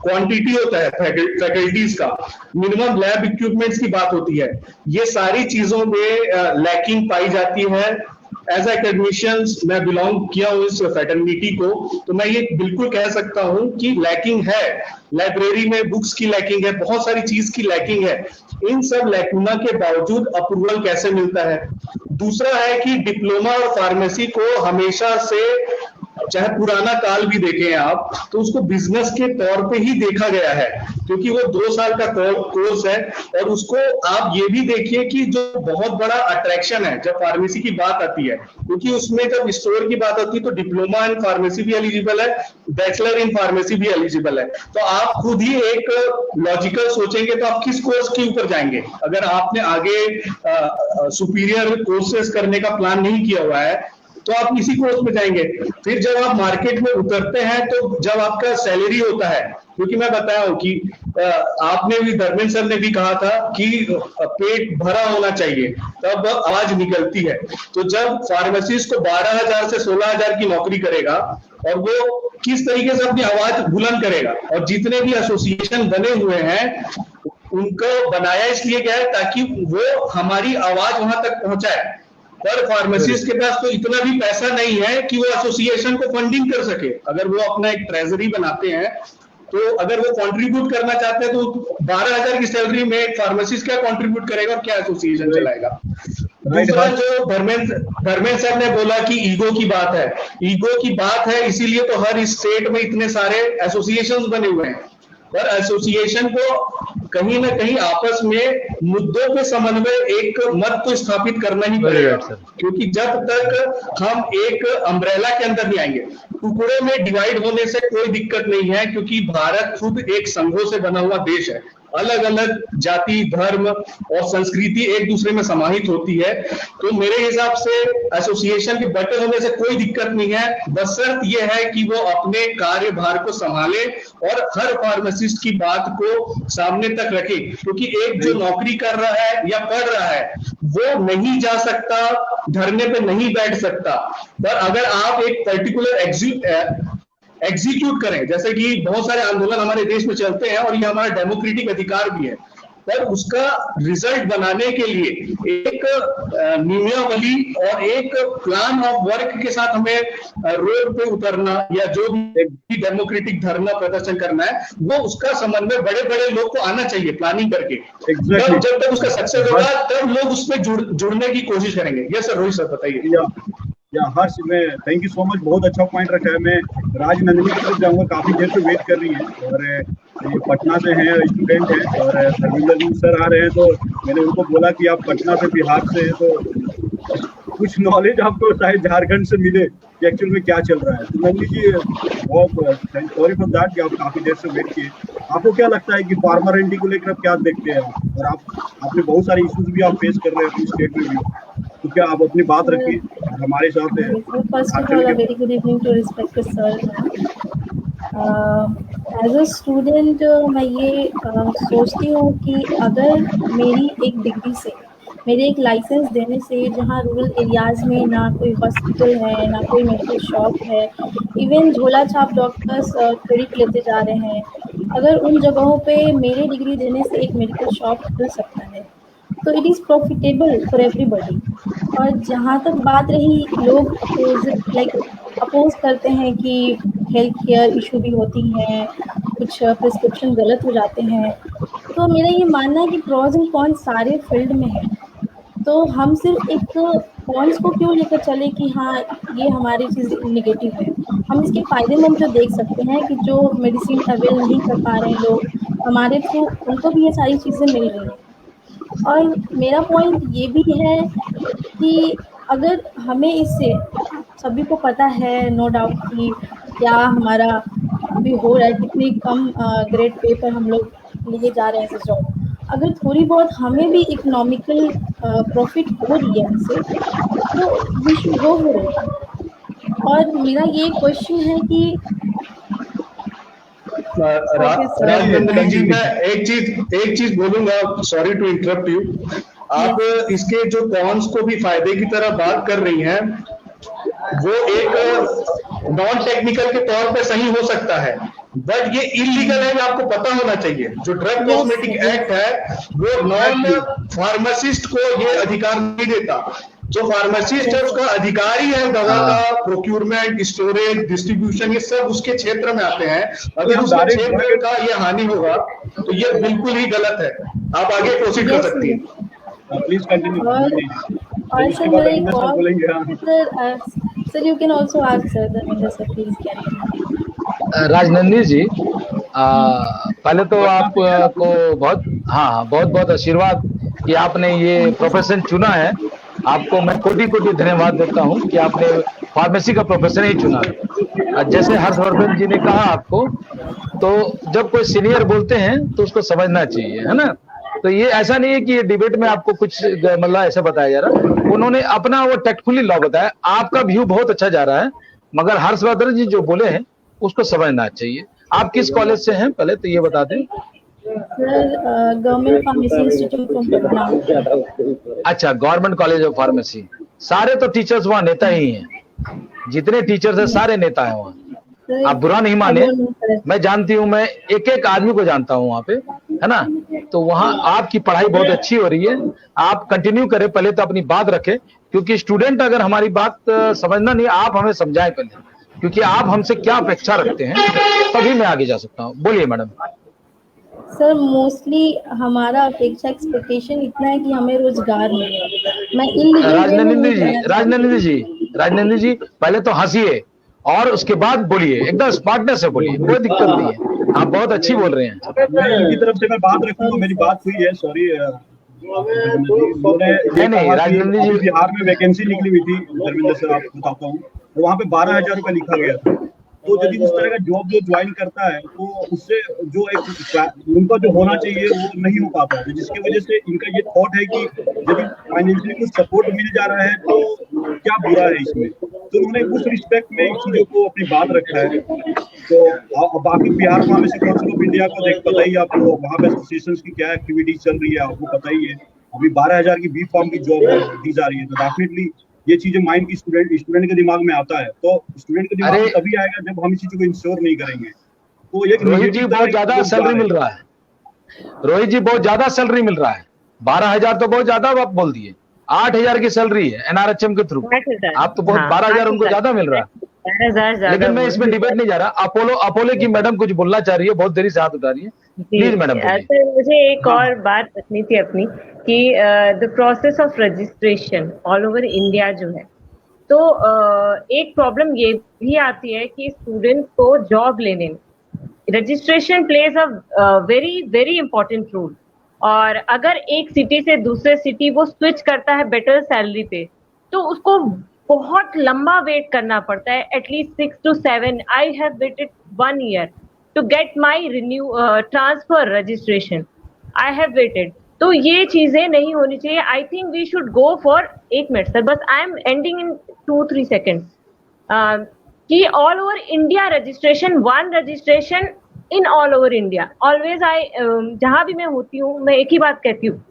क्वांटिटी होता है फैकल्टीज का, मिनिमम लैब इक्विपमेंट्स की बात होती है, ये सारी चीजों में लैकिंग पाई जाती है। एज एकेडमिशियंस मैं बिलोंग किया हूँ इस फैटर्निटी को, तो मैं ये बिल्कुल कह सकता हूँ कि लैकिंग है। लाइब्रेरी में बुक्स की लैकिंग है, बहुत सारी चीज की लैकिंग है। इन सब लैकुना के बावजूद अप्रूवल कैसे मिलता है? दूसरा है कि डिप्लोमा और फार्मेसी को हमेशा से, चाहे पुराना काल भी देखें आप, तो उसको बिजनेस के तौर पे ही देखा गया है, क्योंकि वो 2 साल का कोर्स है। और उसको आप ये भी देखिए कि जो बहुत बड़ा अट्रैक्शन है जब फार्मेसी की बात आती है, क्योंकि उसमें जब स्टोर की बात आती है तो डिप्लोमा इन फार्मेसी भी एलिजिबल है, बैचलर इन फार्मेसी भी एलिजिबल है। तो आप खुद ही एक लॉजिकल सोचेंगे तो आप किस कोर्स के ऊपर जाएंगे? अगर आपने आगे सुपीरियर कोर्सेज करने का प्लान नहीं किया हुआ है तो आप इसी कोर्स में जाएंगे। फिर जब आप मार्केट में उतरते हैं तो जब आपका सैलरी होता है, क्योंकि मैं बताया हूं कि आपने भी, धर्मेंद्र सर ने भी कहा था कि पेट भरा होना चाहिए तब आवाज निकलती है। तो जब फार्मासिस्ट को 12,000 से 16,000 की नौकरी करेगा और वो किस तरीके से अपनी आवाज बुलंद करेगा, और जितने भी एसोसिएशन बने हुए हैं उनको बनाया इसलिए गया है ताकि वो हमारी आवाज वहां तक पहुंचाए। पर फार्मासिस्ट के पास तो इतना भी पैसा नहीं है कि वो एसोसिएशन को फंडिंग कर सके। अगर वो अपना एक ट्रेजरी बनाते हैं तो अगर वो कंट्रीब्यूट करना चाहते हैं तो 12,000 की सैलरी में एक फार्मासिस्ट क्या कंट्रीब्यूट करेगा और क्या एसोसिएशन चलाएगा? दूसरा जो धर्मेंद्र सर ने बोला कि ईगो की बात है, ईगो की बात है इसीलिए तो हर स्टेट में इतने सारे एसोसिएशंस बने हुए हैं। पर एसोसिएशन को कहीं ना कहीं आपस में मुद्दों पे समन्वय, एक मत को स्थापित करना ही पड़ेगा, क्योंकि जब तक हम एक अम्ब्रेला के अंदर नहीं आएंगे, टुकड़ों में डिवाइड होने से कोई दिक्कत नहीं है, क्योंकि भारत खुद एक संघों से बना हुआ देश है। अलग अलग जाति, धर्म और संस्कृति एक दूसरे में समाहित होती है। तो मेरे हिसाब से एसोसिएशन के बटे होने से कोई दिक्कत नहीं है, बशर्त यह है कि वो अपने कार्यभार को संभाले और हर फार्मासिस्ट की बात को सामने तक रखे। क्योंकि एक जो नौकरी कर रहा है या पढ़ रहा है वो नहीं जा सकता, धरने पे नहीं बैठ सकता, पर अगर आप एक पर्टिकुलर एग्जीक्यूट करें, जैसे कि बहुत सारे आंदोलन हमारे देश में चलते हैं और ये हमारा डेमोक्रेटिक अधिकार भी है, पर उसका रिजल्ट बनाने के लिए एक नियमावली और एक प्लान ऑफ वर्क के साथ हमें रोड पे उतरना या जो भी डेमोक्रेटिक धरना प्रदर्शन करना है, वो उसका समन्वय बड़े बड़े लोग को आना चाहिए प्लानिंग करके। जब तक उसका सक्सेस होगा तब लोग उसमें जुड़ने की कोशिश करेंगे। यस सर, रोहित सर बताइए। या हर्ष, मैं थैंक यू सो मच, बहुत अच्छा पॉइंट रखा है। मैं राजनंदिनी की तरफ जाऊंगा, काफी देर से वेट कर रही है और ये पटना से हैं, स्टूडेंट हैं, और धर्मेंद्र जी सर आ रहे हैं तो मैंने उनको बोला कि आप पटना से, बिहार से हैं, तो कुछ नॉलेज आपको शायद झारखंड से मिले कि एक्चुअल में क्या चल रहा है। तो नंदी जी, बहुत सॉरी फॉर दैट कि आप काफी देर से वेट किए। आपको क्या लगता है कि फार्मर रेंटिंग को लेकर आप क्या देखते हैं? और आपने बहुत सारे इश्यूज भी आप फेस कर रहे हैं अपनी स्टेट में भी। तो क्या आप अपनी बात रखिए हमारे साथ first of all, very good evening to respected sir. As a student मैं ये सोचती हूँ कि अगर मेरी एक डिग्री से, मेरे एक लाइसेंस देने से, जहाँ रूरल एरियाज़ में ना कोई हॉस्पिटल है, ना कोई मेडिकल शॉप है, इवन झोला छाप डॉक्टर्स क्रेडिट लेते जा रहे हैं, अगर उन जगहों पे मेरे डिग्री देने से एक मेडिकल शॉप खुल सकता है तो it is profitable for everybody. और जहाँ तक बात रही, लोग अपोज करते हैं कि हेल्थ केयर इशू भी होती हैं, कुछ प्रिस्क्रिप्शन गलत हो जाते हैं, तो मेरा ये मानना है कि प्रॉज एंड कॉन्स सारे फील्ड में है, तो हम सिर्फ एक कॉन्स को क्यों लेकर चले कि हाँ ये हमारी चीज़ निगेटिव है। हम इसके फ़ायदे मंद जो देख सकते हैं कि जो मेडिसिन अवेल नहीं कर पा रहे हैं लोग, हमारे थ्रू उनको भी ये सारी चीज़ें मिल रही हैं। और मेरा पॉइंट ये भी है कि अगर हमें इससे, सभी को पता है नो डाउट कि क्या हमारा अभी हो रहा है, कितनी कम ग्रेड पे पर हम लोग लिए जा रहे हैं ऐसे जॉब, अगर थोड़ी बहुत हमें भी इकोनॉमिकल प्रॉफिट हो रही है हमसे तो we should go for it. और मेरा ये क्वेश्चन है कि राजनंदिनी जी, मैं एक चीज बोलूंगा, सॉरी टू इंटरप्ट यू। आप इसके जो कॉन्स को भी फायदे की तरह बात कर रही हैं, वो एक नॉन टेक्निकल के तौर पे सही हो सकता है, बट ये इलीगल है, आपको पता होना चाहिए। जो ड्रग कॉस्मेटिक एक्ट है वो नॉन फार्मासिस्ट को ये अधिकार नहीं देता। जो फार्मासिस्ट है उसका अधिकारी है दवा का प्रोक्यूरमेंट, स्टोरेज, डिस्ट्रीब्यूशन, ये सब उसके क्षेत्र में आते हैं। अगर उसके क्षेत्र का ये हानि होगा तो ये बिल्कुल ही गलत है। आप आगे प्रोसीड कर सकती हैं। Please continue. और सर मेरा एक और sir you can also ask sir, Dharmendra sir please carry. Rajnandini ji, पहले तो आपको बहुत बहुत आशीर्वाद कि आपने ये प्रोफेशन चुना है। आपको मैं कोटि कोटि धन्यवाद देता हूँ कि आपने फार्मेसी का प्रोफेशन ही चुना। जैसे हर्षवर्धन जी ने कहा आपको, तो जब कोई सीनियर बोलते हैं तो उसको समझना चाहिए, है ना। तो ये ऐसा नहीं है कि ये डिबेट में आपको कुछ मतलब ऐसा बताया जा रहा है, उन्होंने अपना वो टेक्टफुली लॉ बताया। आपका व्यू बहुत अच्छा जा रहा है, मगर हर्षवर्धन जी जो बोले हैं उसको समझना चाहिए। आप किस कॉलेज से हैं पहले तो ये बता दें। Government pharmacy institute from Patna. अच्छा, गवर्नमेंट कॉलेज ऑफ फार्मेसी। सारे तो टीचर्स वहाँ नेता ही हैं, जितने टीचर्स हैं सारे नेता हैं वहाँ। आप बुरा नहीं माने, मैं जानती हूँ, मैं एक एक आदमी को जानता हूँ वहाँ पे, है ना। तो वहाँ आपकी पढ़ाई बहुत अच्छी हो रही है, आप कंटिन्यू करें। पहले तो अपनी बात रखें, क्योंकि स्टूडेंट अगर हमारी बात समझना नहीं, आप हमें समझाएं पहले, क्योंकि आप हमसे क्या अपेक्षा रखते हैं, तभी मैं आगे जा सकता हूँ। बोलिए मैडम। सर मोस्टली हमारा अपेक्षा एक्सपेक्टेशन इतना है कि हमें रोजगार मिले। मैं राजनंदिनी जी पहले तो हंसिए और उसके बाद बोलिए, एकदम स्मार्टनेस से बोलिए, कोई दिक्कत नहीं है, आप बहुत अच्छी बोल रहे हैं। इनकी तरफ से मैं बात रखूंगा, मेरी बात हुई है, सॉरी। नहीं राजनंदिनी जी, बिहार में वैकेंसी निकली हुई थी धर्मेंद्र सर, आपको बताता हूँ, वहाँ पे 12,000 रुपये लिखा गया था। तो यदि इस तरह का जॉब जो ज्वाइन करता है तो उससे जो एक उनका जो होना चाहिए वो नहीं हो पाता है, जिसकी वजह से इनका ये थॉट है कि यदि फाइनेंशियली कुछ सपोर्ट मिल जा रहा है तो क्या बुरा है इसमें। तो उन्होंने उस रिस्पेक्ट में चीजों को अपनी बात रखा है। तो बाकी Bihar pharmacy council of India को पता ही आपको, वहाँ पे एसोसिएशन की क्या एक्टिविटीज चल रही है आपको पता ही है। अभी 12,000 की बी फॉर्म की जॉब दी जा रही है, तो डेफिनेटली ये चीजें माइंड की स्टूडेंट के दिमाग में आता है। तो स्टूडेंट के दिमाग में तभी आएगा जब हम इस चीजों को इंश्योर नहीं करेंगे। तो एक रोहित जी बहुत ज्यादा सैलरी मिल रहा है, रोहित जी बहुत ज्यादा सैलरी मिल रहा है। 12,000 तो बहुत ज्यादा आप बोल दिए, 8,000 की सैलरी है एनआरएचएम के थ्रू। आप तो बहुत 12,000 उनको ज्यादा मिल रहा है। लेकिन मैं इसमें डिबेट नहीं जा रहा। अपोलो की मैडम कुछ बोलना चाह रही है, बहुत देरी से हाथ उठा रही है, प्लीज मैडम। मुझे एक और बात रखनी थी अपनी कि the process of registration all over India जो है, तो एक प्रॉब्लम ये भी आती है कि स्टूडेंट को जॉब लेने में registration plays a very very important role. और अगर एक सिटी से दूसरे सिटी वो स्विच करता है बेटर सैलरी पे, तो उसको बहुत लंबा वेट करना पड़ता है, at least 6 to 7। I have waited 1 year to get my transfer registration, I have waited. तो ये चीजें नहीं होनी चाहिए. I think we should go for 1 minute sir, बस I am ending in 2-3 seconds, कि all over India registration, 1 registration in all over India. Always I, जहां भी मैं होती हूँ मैं एक ही बात कहती हूँ,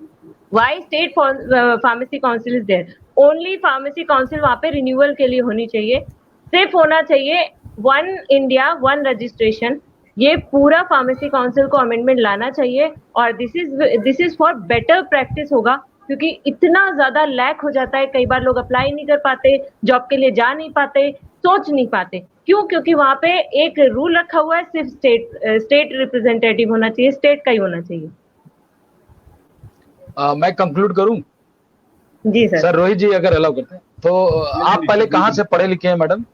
why state pharmacy council is there, only pharmacy council वहां पे रिन्यूअल के लिए होनी चाहिए. सिर्फ होना चाहिए 1 इंडिया 1 रजिस्ट्रेशन. ये पूरा फार्मेसी काउंसिल को अमेंडमेंट लाना चाहिए, और this is for better practice होगा, क्योंकि इतना ज्यादा लैक हो जाता है. कई बार लोग अप्लाई नहीं कर पाते, जॉब के लिए जा नहीं पाते, सोच नहीं पाते. क्यों? क्योंकि वहां पे एक रूल रखा हुआ है, सिर्फ स्टेट रिप्रेजेंटेटिव होना चाहिए, स्टेट का ही होना चाहिए. मैं कंक्लूड करूं? जी सर. सर रोहित जी अगर अलाउ करते हैं तो आप पहले कहाँ से पढ़े लिखे हैं मैडम?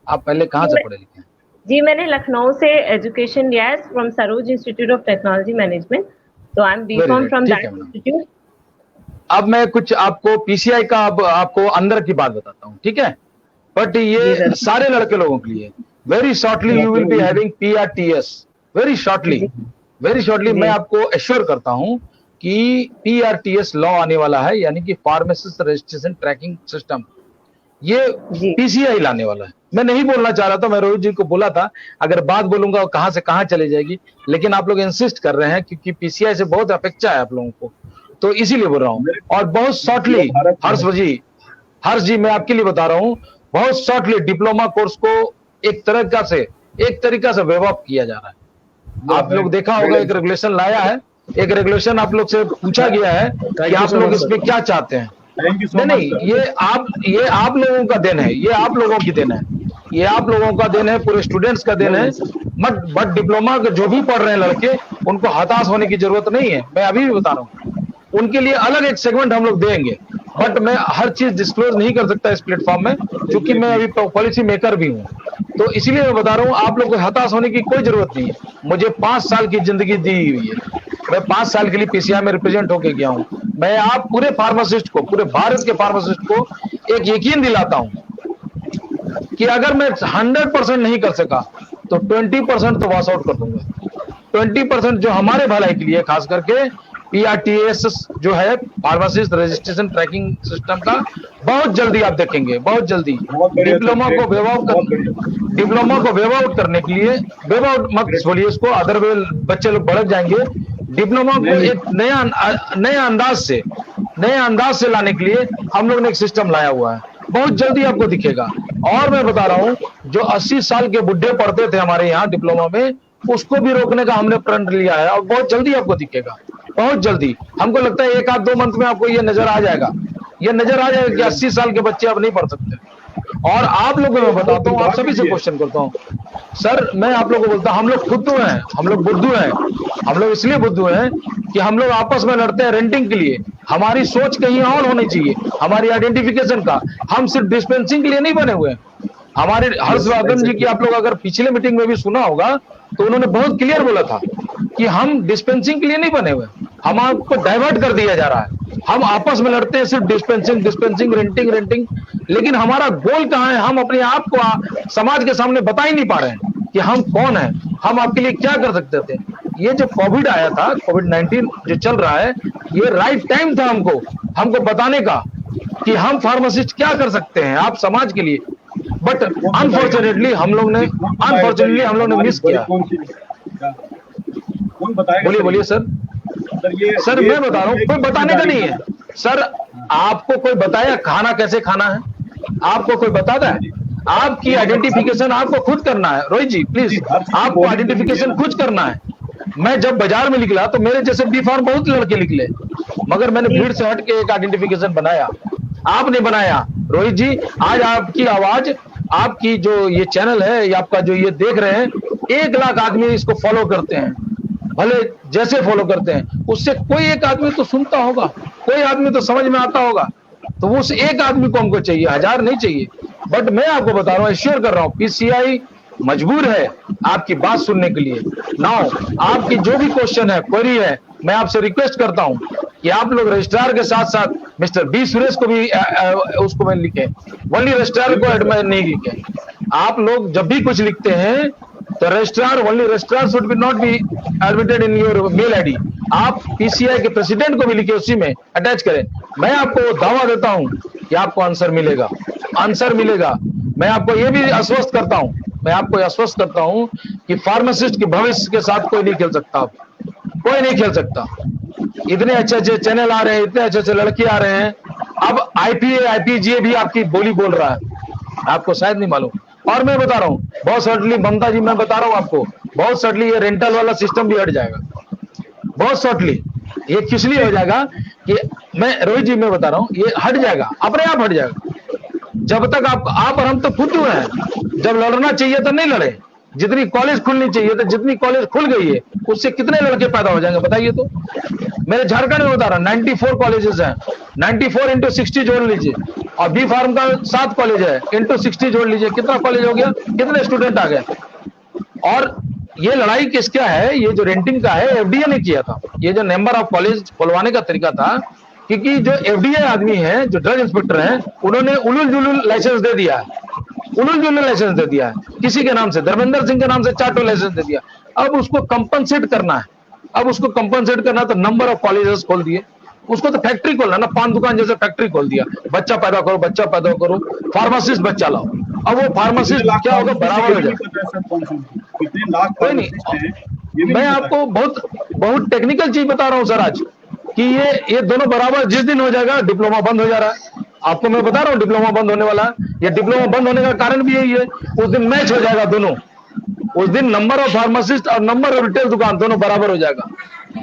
आप पहले कहाँ से पढ़े लिखे हैं? जी मैंने लखनऊ से एजुकेशन लिया है from Saroj institute of technology management. तो I am BCom from that institute. अब मैं कुछ आपको पीसीआई का अब आपको अंदर की बात बताता हूँ, ठीक है? बट ये सारे लड़के लोगों के लिए very shortly you will be having PRTS very shortly. मैं आपको एश्योर करता हूँ कि PRTS लॉ आने वाला है, यानी कि फार्मासिस्ट रजिस्ट्रेशन ट्रैकिंग सिस्टम. ये PCI लाने वाला है. मैं नहीं बोलना चाह रहा था, मैं रोहित जी को बोला था अगर बात बोलूंगा कहां से कहां चली जाएगी, लेकिन आप लोग इंसिस्ट कर रहे हैं क्योंकि PCI से बहुत अपेक्षा है आप लोगों को, तो इसीलिए बोल रहा हूं. और बहुत शॉर्टली हर्ष जी मैं आपके लिए बता रहा हूं, बहुत शॉर्टली डिप्लोमा कोर्स को एक तरीका से वेव अप किया जा रहा है. आप लोग देखा होगा एक रेगुलेशन लाया है, एक रेगुलेशन आप लोग से पूछा गया है कि आप लोग इसमें क्या चाहते हैं. नहीं, ये आप लोगों का देन है, ये आप लोगों की देन है, ये आप लोगों का देन है, पूरे स्टूडेंट्स का देन है. बट डिप्लोमा के जो भी पढ़ रहे हैं लड़के, उनको हताश होने की जरूरत नहीं है. मैं अभी भी बता रहा हूँ, उनके लिए अलग एक सेगमेंट हम लोग देंगे, बट मैं हर चीज डिस्क्लोज नहीं कर सकता इस प्लेटफॉर्म में, क्योंकि मैं अभी पॉलिसी मेकर भी हूँ. तो इसीलिए मैं बता रहा हूँ, आप लोग को हताश होने की कोई जरूरत नहीं है. मुझे 5 साल की जिंदगी दी हुई है, मैं 5 साल के लिए PCI में रिप्रेजेंट होके गया हूँ. मैं आप पूरे फार्मासिस्ट को, पूरे भारत के फार्मासिस्ट को एक यकीन दिलाता हूँ कि अगर मैं 100% नहीं कर सका तो 20% तो वॉश आउट कर दूंगा. 20% जो हमारे भलाई के लिए, खास करके PRTS जो है फार्मासिस्ट रजिस्ट्रेशन ट्रैकिंग सिस्टम का, बहुत जल्दी आप देखेंगे, बहुत जल्दी. डिप्लोमा को वेव आउट करने के लिए, वेव आउट मत बोलिए इसको, अदर वे बच्चे लोग भड़क जाएंगे. डिप्लोमा को एक नया अंदाज से लाने के लिए हम लोग ने एक सिस्टम लाया हुआ है, बहुत जल्दी आपको दिखेगा. और मैं बता रहा हूँ, जो 80 साल के बुढ़े पढ़ते थे हमारे यहाँ डिप्लोमा में, उसको भी रोकने का हमने प्रण लिया है, और बहुत जल्दी आपको दिखेगा, बहुत जल्दी. हमको लगता है 1-2 मंथ में आपको ये नजर आ जाएगा कि 80 साल के बच्चे अब नहीं पढ़ सकते. और आप लोगों को मैं बताता हूँ, आप सभी से क्वेश्चन करता हूँ सर, मैं आप लोगों को बोलता हूँ, हम लोग खुद्दू हैं, हम लोग बुद्धू हैं. हम लोग इसलिए बुद्धू हैं कि हम लोग आपस में लड़ते हैं रेंटिंग के लिए. हमारी सोच कहीं और होनी चाहिए, हमारी आइडेंटिफिकेशन का. हम सिर्फ डिस्पेंसिंग के लिए नहीं बने हुए हैं. हमारे हर्षवर्धन जी की आप लोग अगर पिछले मीटिंग में भी सुना होगा, तो उन्होंने बहुत क्लियर बोला था कि हम डिस्पेंसिंग के लिए नहीं बने हुए, हम आपको डाइवर्ट कर दिया जा रहा है. हम आपस में लड़ते हैं सिर्फ डिस्पेंसिंग, रेंटिंग. लेकिन हमारा गोल कहाँ है? हम अपने आप को समाज के सामने बता ही नहीं पा रहे हैं कि हम कौन है, हम आपके लिए क्या कर सकते थे. ये जो कोविड आया था, कोविड-19 जो चल रहा है, ये राइट टाइम था हमको बताने का कि हम फार्मासिस्ट क्या कर सकते हैं आप समाज के लिए. बट अनफॉर्चुनेटली हम लोग ने मिस किया. बोलिए सर. सर मैं बता रहा हूँ, कोई बताने का नहीं है सर. आपको कोई बताया खाना कैसे खाना है? आपको कोई बताता है? आपकी आइडेंटिफिकेशन आपको खुद करना है. रोहित जी प्लीज, आपको आइडेंटिफिकेशन खुद करना है. मैं जब बाजार में निकला तो मेरे जैसे B.Pharm बहुत लड़के निकले, मगर मैंने भीड़ से हट के एक आइडेंटिफिकेशन बनाया. आपने बनाया रोहित जी. आज आपकी आवाज, आपकी जो ये चैनल है, या आपका जो ये देख रहे हैं, 1 लाख आदमी इसको फॉलो करते हैं, भले जैसे फॉलो करते हैं, उससे कोई एक आदमी तो सुनता होगा, कोई आदमी तो समझ में आता होगा. तो उस एक आदमी को हमको चाहिए, 1000 नहीं चाहिए. बट मैं आपको बता रहा हूँ, एश्योर कर रहा हूँ, PCI मजबूर है आपकी बात सुनने के लिए. नाउ आपकी जो भी क्वेश्चन है, क्वेरी है, मैं आपसे रिक्वेस्ट करता हूं कि आप लोग रजिस्ट्रार के साथ साथ मिस्टर बी सुरेश को भी उसको में लिखें, ओनली रजिस्ट्रार को एडमिट नहीं लिखें. आप लोग जब भी कुछ लिखते हैं तो registrar, only registrar should be not be admitted in your mail ID. आप पीसीआई के प्रेसिडेंट को भी लिखिए, उसी में अटैच करें। मैं आपको दावा देता हूं कि आपको आंसर मिलेगा, आंसर मिलेगा। मैं आपको ये भी आश्वस्त करता हूं, मैं आपको आश्वस्त करता हूं कि फार्मासिस्ट के भविष्य के साथ कोई नहीं खेल सकता, कोई नहीं खेल सकता। इतने अच्छे अच्छे चैनल आ रहे हैं, इतने अच्छे अच्छे लड़के आ रहे हैं। अब आईपीए आईपीजीए भी आपकी बोली बोल रहा है, आपको शायद नहीं मालूम। और मैं बता रहा हूं बहुत शॉर्टली, ममता जी मैं बता रहा हूं आपको बहुत शॉर्टली, ये रेंटल वाला सिस्टम भी हट जाएगा बहुत शॉर्टली। ये किस लिए हो जाएगा कि मैं रोहित जी मैं बता रहा हूं, ये हट जाएगा, अपने आप हट जाएगा। जब तक आप और हम तो खुद हुए हैं, जब लड़ना चाहिए तो नहीं लड़े। जितनी कॉलेज खुलनी चाहिए तो जितनी कॉलेज खुल गई है, उससे कितने लड़के पैदा हो जाएंगे बताइए तो। मेरे झारखंड में बता रहा हूं 94 कॉलेजेस हैं, 94 इंटू 60 जोड़ लीजिए, और बी फार्म का 7 कॉलेज है, इंटू 60 जोड़ लीजिए, कितना कॉलेज हो गया, कितने स्टूडेंट आ गए। और ये लड़ाई किसका है, ये जो रेंटिंग का है, एफडीए ने किया था। ये जो नंबर ऑफ कॉलेज खुलवाने का तरीका था, क्योंकि जो एफडीए आदमी है, जो ड्रग इंस्पेक्टर हैं, उन्होंने उलुल जुलुल लाइसेंस दे दिया है, उलुल जुलुल लाइसेंस दे दिया है किसी के नाम से, धर्मेंद्र सिंह के नाम से 4 लाइसेंस दे दिया। अब उसको कंपनसेट करना है, अब उसको कंपनसेट करना, तो नंबर ऑफ कॉलेजेस खोल दिए। उसको तो फैक्ट्री खोलना ना, पान दुकान जैसे फैक्ट्री खोल दिया, बच्चा पैदा करो, बच्चा पैदा करो, फार्मासिस्ट बच्चा लाओ। अब वो फार्मासिस्ट क्या होगा, बराबर हो जाए। कोई नहीं, मैं आपको बहुत टेक्निकल चीज बता रहा हूं सर आज, कि ये दोनों बराबर जिस दिन हो जाएगा, डिप्लोमा बंद हो जा रहा है। आपको मैं बता रहा हूं डिप्लोमा बंद होने वाला है। ये डिप्लोमा बंद होने का कारण भी यही है, उस दिन मैच हो जाएगा दोनों, उस दिन नंबर ऑफ फार्मासिस्ट और नंबर ऑफ रिटेल दुकान दोनों बराबर हो जाएगा।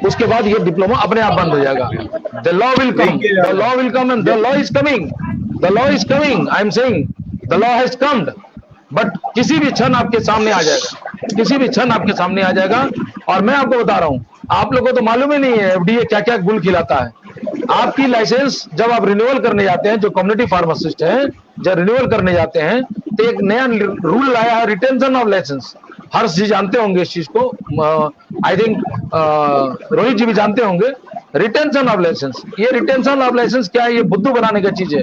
उसके बाद ये डिप्लोमा अपने आप बंद हो जाएगा। The law will come, the law will come, and the law is coming, the law is coming, I am saying the law has comed. But किसी भी क्षण आपके सामने आ जाएगा, किसी भी क्षण आपके सामने आ जाएगा। और मैं आपको बता रहा हूं, आप लोगों को तो मालूम ही नहीं है एफडीए क्या क्या गुल खिलाता है। आपकी लाइसेंस जब आप रिन्यूअल करने जाते हैं, जो कम्युनिटी फार्मासिस्ट हैं, जब रिन्यूअल करने जाते हैं, तो एक नया रूल लाया है, रिटेंशन ऑफ लाइसेंस। हर्ष जी जानते होंगे इस चीज को, आई थिंक रोहित जी भी जानते होंगे। रिटेंशन ऑफ लाइसेंस, ये रिटेंशन ऑफ लाइसेंस क्या है, ये बुद्धू बनाने का चीज है।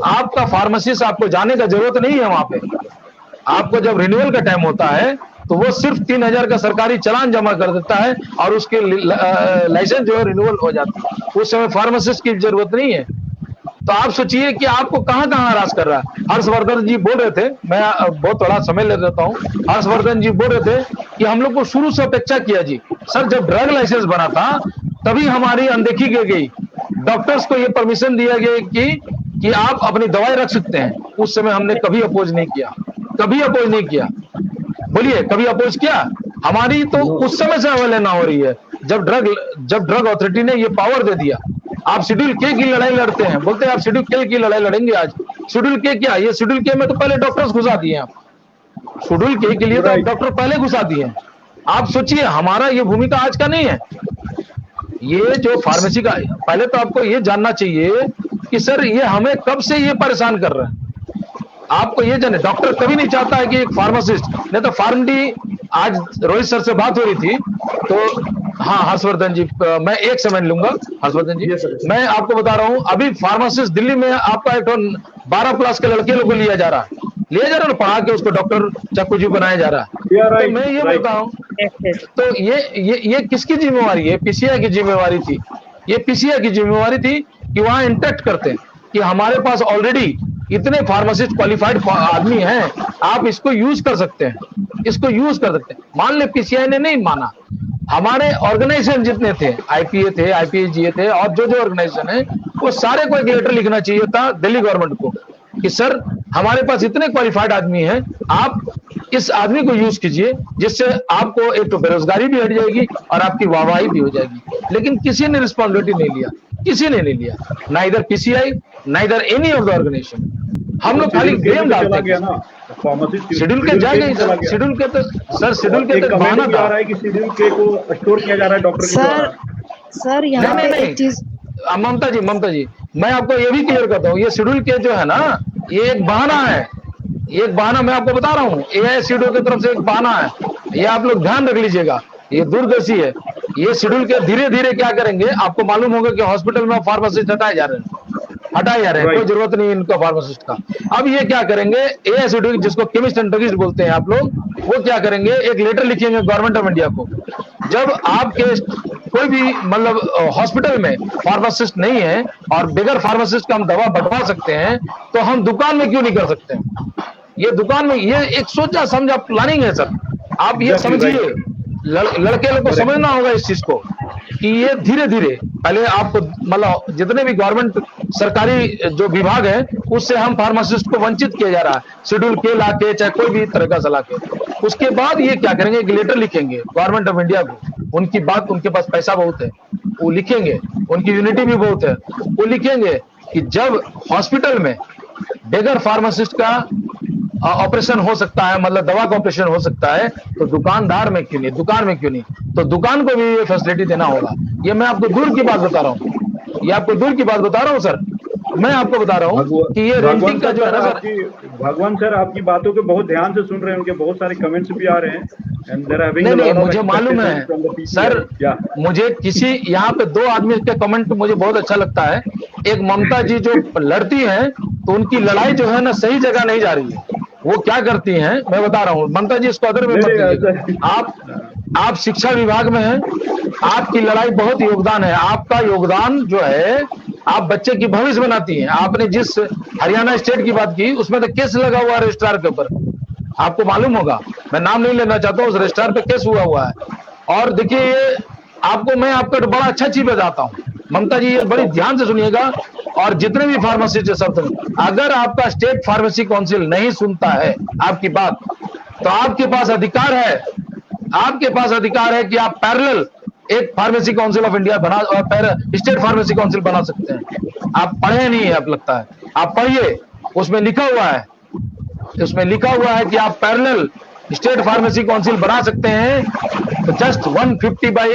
आपका फार्मासिस्ट, आपको जाने का जरूरत नहीं है वहां पे। आपको जब रिन्यूअल का टाइम होता है, तो वो सिर्फ 3000 का सरकारी चालान जमा कर देता है, और उसके लाइसेंस जो है रिन्यूअल हो जाता है। उस समय फार्मासिस्ट की जरूरत नहीं है। तो आप सोचिए कि आपको कहां कहां हरास कर रहा है। हर्षवर्धन जी बोल रहे थे, मैं बहुत थोड़ा समय ले लेता हूं, हर्षवर्धन जी बोल रहे थे कि हम लोग को शुरू से अपेक्षा किया जी सर, जब ड्रग लाइसेंस बना था तभी हमारी अनदेखी की गई। डॉक्टर्स को ये परमिशन दिया गया कि आप अपनी दवाई रख सकते हैं। उस समय हमने कभी अपोज नहीं किया, कभी अपोज नहीं किया। बोलिए, कभी अपोज किया? हमारी तो उस समय से अवहेलना हो रही है, जब ड्रग अथॉरिटी ने ये पावर दे दिया। आप शेड्यूल के की लड़ाई लड़ते हैं, बोलते हैं आप शेड्यूल के की लड़ाई लड़ेंगे आज। शेड्यूल के क्या, ये शेड्यूल के में तो पहले डॉक्टर्स घुसा दिए आप। शेड्यूल के लिए तो आप डॉक्टर पहले घुसा दिए। आप सोचिए, हमारा ये भूमिका आज का नहीं है। ये जो फार्मेसी का, पहले तो आपको ये जानना चाहिए कि सर ये हमें कब से ये परेशान कर रहे हैं। आपको ये जाने, डॉक्टर कभी नहीं चाहता है कि एक फार्मासिस्ट, नहीं तो फार्मडी, आज रोहित सर से बात हो रही थी तो हाँ हर्षवर्धन जी, मैं एक सेकंड लूंगा हर्षवर्धन जी। मैं आपको बता रहा हूं, अभी फार्मासिस्ट दिल्ली में आपका एक 12 क्लास के लड़के लोग को लिया जा रहा है ना, पढ़ा के उसको डॉक्टर चक्कू जी बनाया जा रहा है। तो मैं ये बोलता हूँ, तो ये किसकी जिम्मेवारी है? पीसीआई की जिम्मेवारी थी। ये पीसीआई की जिम्मेवारी थी कि वहां इंटैक्ट करते हैं कि हमारे पास ऑलरेडी इतने फार्मासिस्ट क्वालिफाइड आदमी हैं, आप इसको यूज कर सकते हैं, इसको यूज कर सकते हैं। मान ले पीसीआई ने नहीं माना, हमारे ऑर्गेनाइजेशन जितने थे, आईपीए थे, आईपीजीए थे, और जो ऑर्गेनाइजेशन है, वो सारे को एक लेटर लिखना चाहिए था दिल्ली गवर्नमेंट को कि सर हमारे पास इतने क्वालिफाइड आदमी हैं, आप इस आदमी को यूज कीजिए, जिससे आपको एक तो बेरोजगारी भी हट जाएगी और आपकी वाहवाही भी हो जाएगी। लेकिन किसी ने रिस्पॉन्सिबिलिटी नहीं लिया, किसी ने नहीं लिया, ना इधर पीसीआई, ना इधर एनी ऑफ द ऑर्गेनाइजेशन। हम लोग खाली ब्लेम डालते हैं। शेड्यूल के जाएगा ही सर, शेड्यूल के तो सर, शेड्यूल के तो बहाना था कि शेड्यूल के को स्टोर किया जा रहा है डॉक्टर। सर यहाँ पे एक चीज, ममता जी, मैं आपको ये भी क्लियर करता हूँ, ये शेड्यूल के जो है ना, ये एक बहाना है, एक बहाना मैं आपको बता रहा हूँ, एआई शेड्यूल की तरफ से एक बहाना है। ये आप लोग ध्यान रख लीजिएगा, ये दूरदर्शी है। ये शेड्यूल के धीरे धीरे क्या करेंगे, आपको मालूम होगा कि हॉस्पिटल में फार्मासिस्ट हटाए जा रहे हैं, कोई जरूरत नहीं इनका फार्मासिस्ट का। अब ये क्या करेंगे, एआई शेड्यूल जिसको केमिस्ट एंड ड्रगिस्ट बोलते हैं आप लोग, वो क्या करेंगे, एक लेटर लिखेंगे गवर्नमेंट ऑफ इंडिया को। जब आपके कोई भी मतलब हॉस्पिटल में फार्मासिस्ट नहीं है और बगैर फार्मासिस्ट का हम दवा बंटवा सकते हैं, तो हम दुकान में क्यों नहीं कर सकते हैं? ये दुकान में ये एक सोचा समझा प्लानिंग है सर। आप ये समझिए, लड़के लोग को समझना होगा इस चीज को कि ये धीरे धीरे पहले आपको मतलब जितने भी गवर्नमेंट सरकारी जो विभाग है उससे हम फार्मासिस्ट को वंचित किया जा रहा है, शेड्यूल के ला के चाहे कोई भी तरह का सलाह के। उसके बाद ये क्या करेंगे, एक लेटर लिखेंगे गवर्नमेंट ऑफ इंडिया को, उनकी बात, उनके पास पैसा बहुत है, वो लिखेंगे, उनकी यूनिटी भी बहुत है, वो लिखेंगे कि जब हॉस्पिटल में बगैर फार्मासिस्ट का ऑपरेशन हो सकता है, मतलब दवा का ऑपरेशन हो सकता है, तो दुकानदार में क्यों नहीं, दुकान में क्यों नहीं? तो दुकान को भी ये फैसिलिटी देना होगा। ये मैं आपको दूर की बात बता रहा हूँ, ये आपको दूर की बात बता रहा हूँ सर। मैं आपको बता रहा हूँ कि ये रेंटिंग का जो है ना सर, भगवान सर आपकी बातों को बहुत ध्यान से सुन रहे हैं, उनके बहुत सारे कमेंट्स भी आ रहे हैं। नहीं, मुझे मालूम है सर, मुझे किसी यहाँ पे दो आदमी के कमेंट मुझे बहुत अच्छा लगता है। एक ममता जी जो लड़ती हैं, तो उनकी लड़ाई जो है ना सही जगह नहीं जा रही है। वो क्या करती हैं मैं बता रहा हूँ, ममता जी इसको अदर में मत लीजिएगा। आप शिक्षा विभाग में हैं, आपकी लड़ाई बहुत योगदान है, आपका योगदान जो है, आप बच्चे की भविष्य बनाती हैं। आपने जिस हरियाणा स्टेट की बात की उसमें तो केस लगा हुआ है रजिस्ट्रार के ऊपर, आपको मालूम होगा, मैं नाम नहीं लेना चाहता हूँ, उस रजिस्ट्रार पे केस हुआ है। और देखिए ये आपको मैं आपका बड़ा अच्छा चीज बताता हूँ ममता जी, ये बड़ी ध्यान से सुनिएगा। और जितने भी फार्मासिस्ट है सब, अगर आपका स्टेट फार्मेसी काउंसिल नहीं सुनता है आपकी बात, तो आपके पास अधिकार है, आपके पास अधिकार है कि आप पैरेलल एक फार्मेसी काउंसिल ऑफ इंडिया बना और स्टेट फार्मेसी काउंसिल बना सकते हैं। आप पढ़े नहीं है, आप लगता है, आप पढ़िए, उसमें लिखा हुआ है, उसमें लिखा हुआ है कि आप पैरेलल स्टेट फार्मेसी काउंसिल बना सकते हैं। तो जस्ट 150 बाई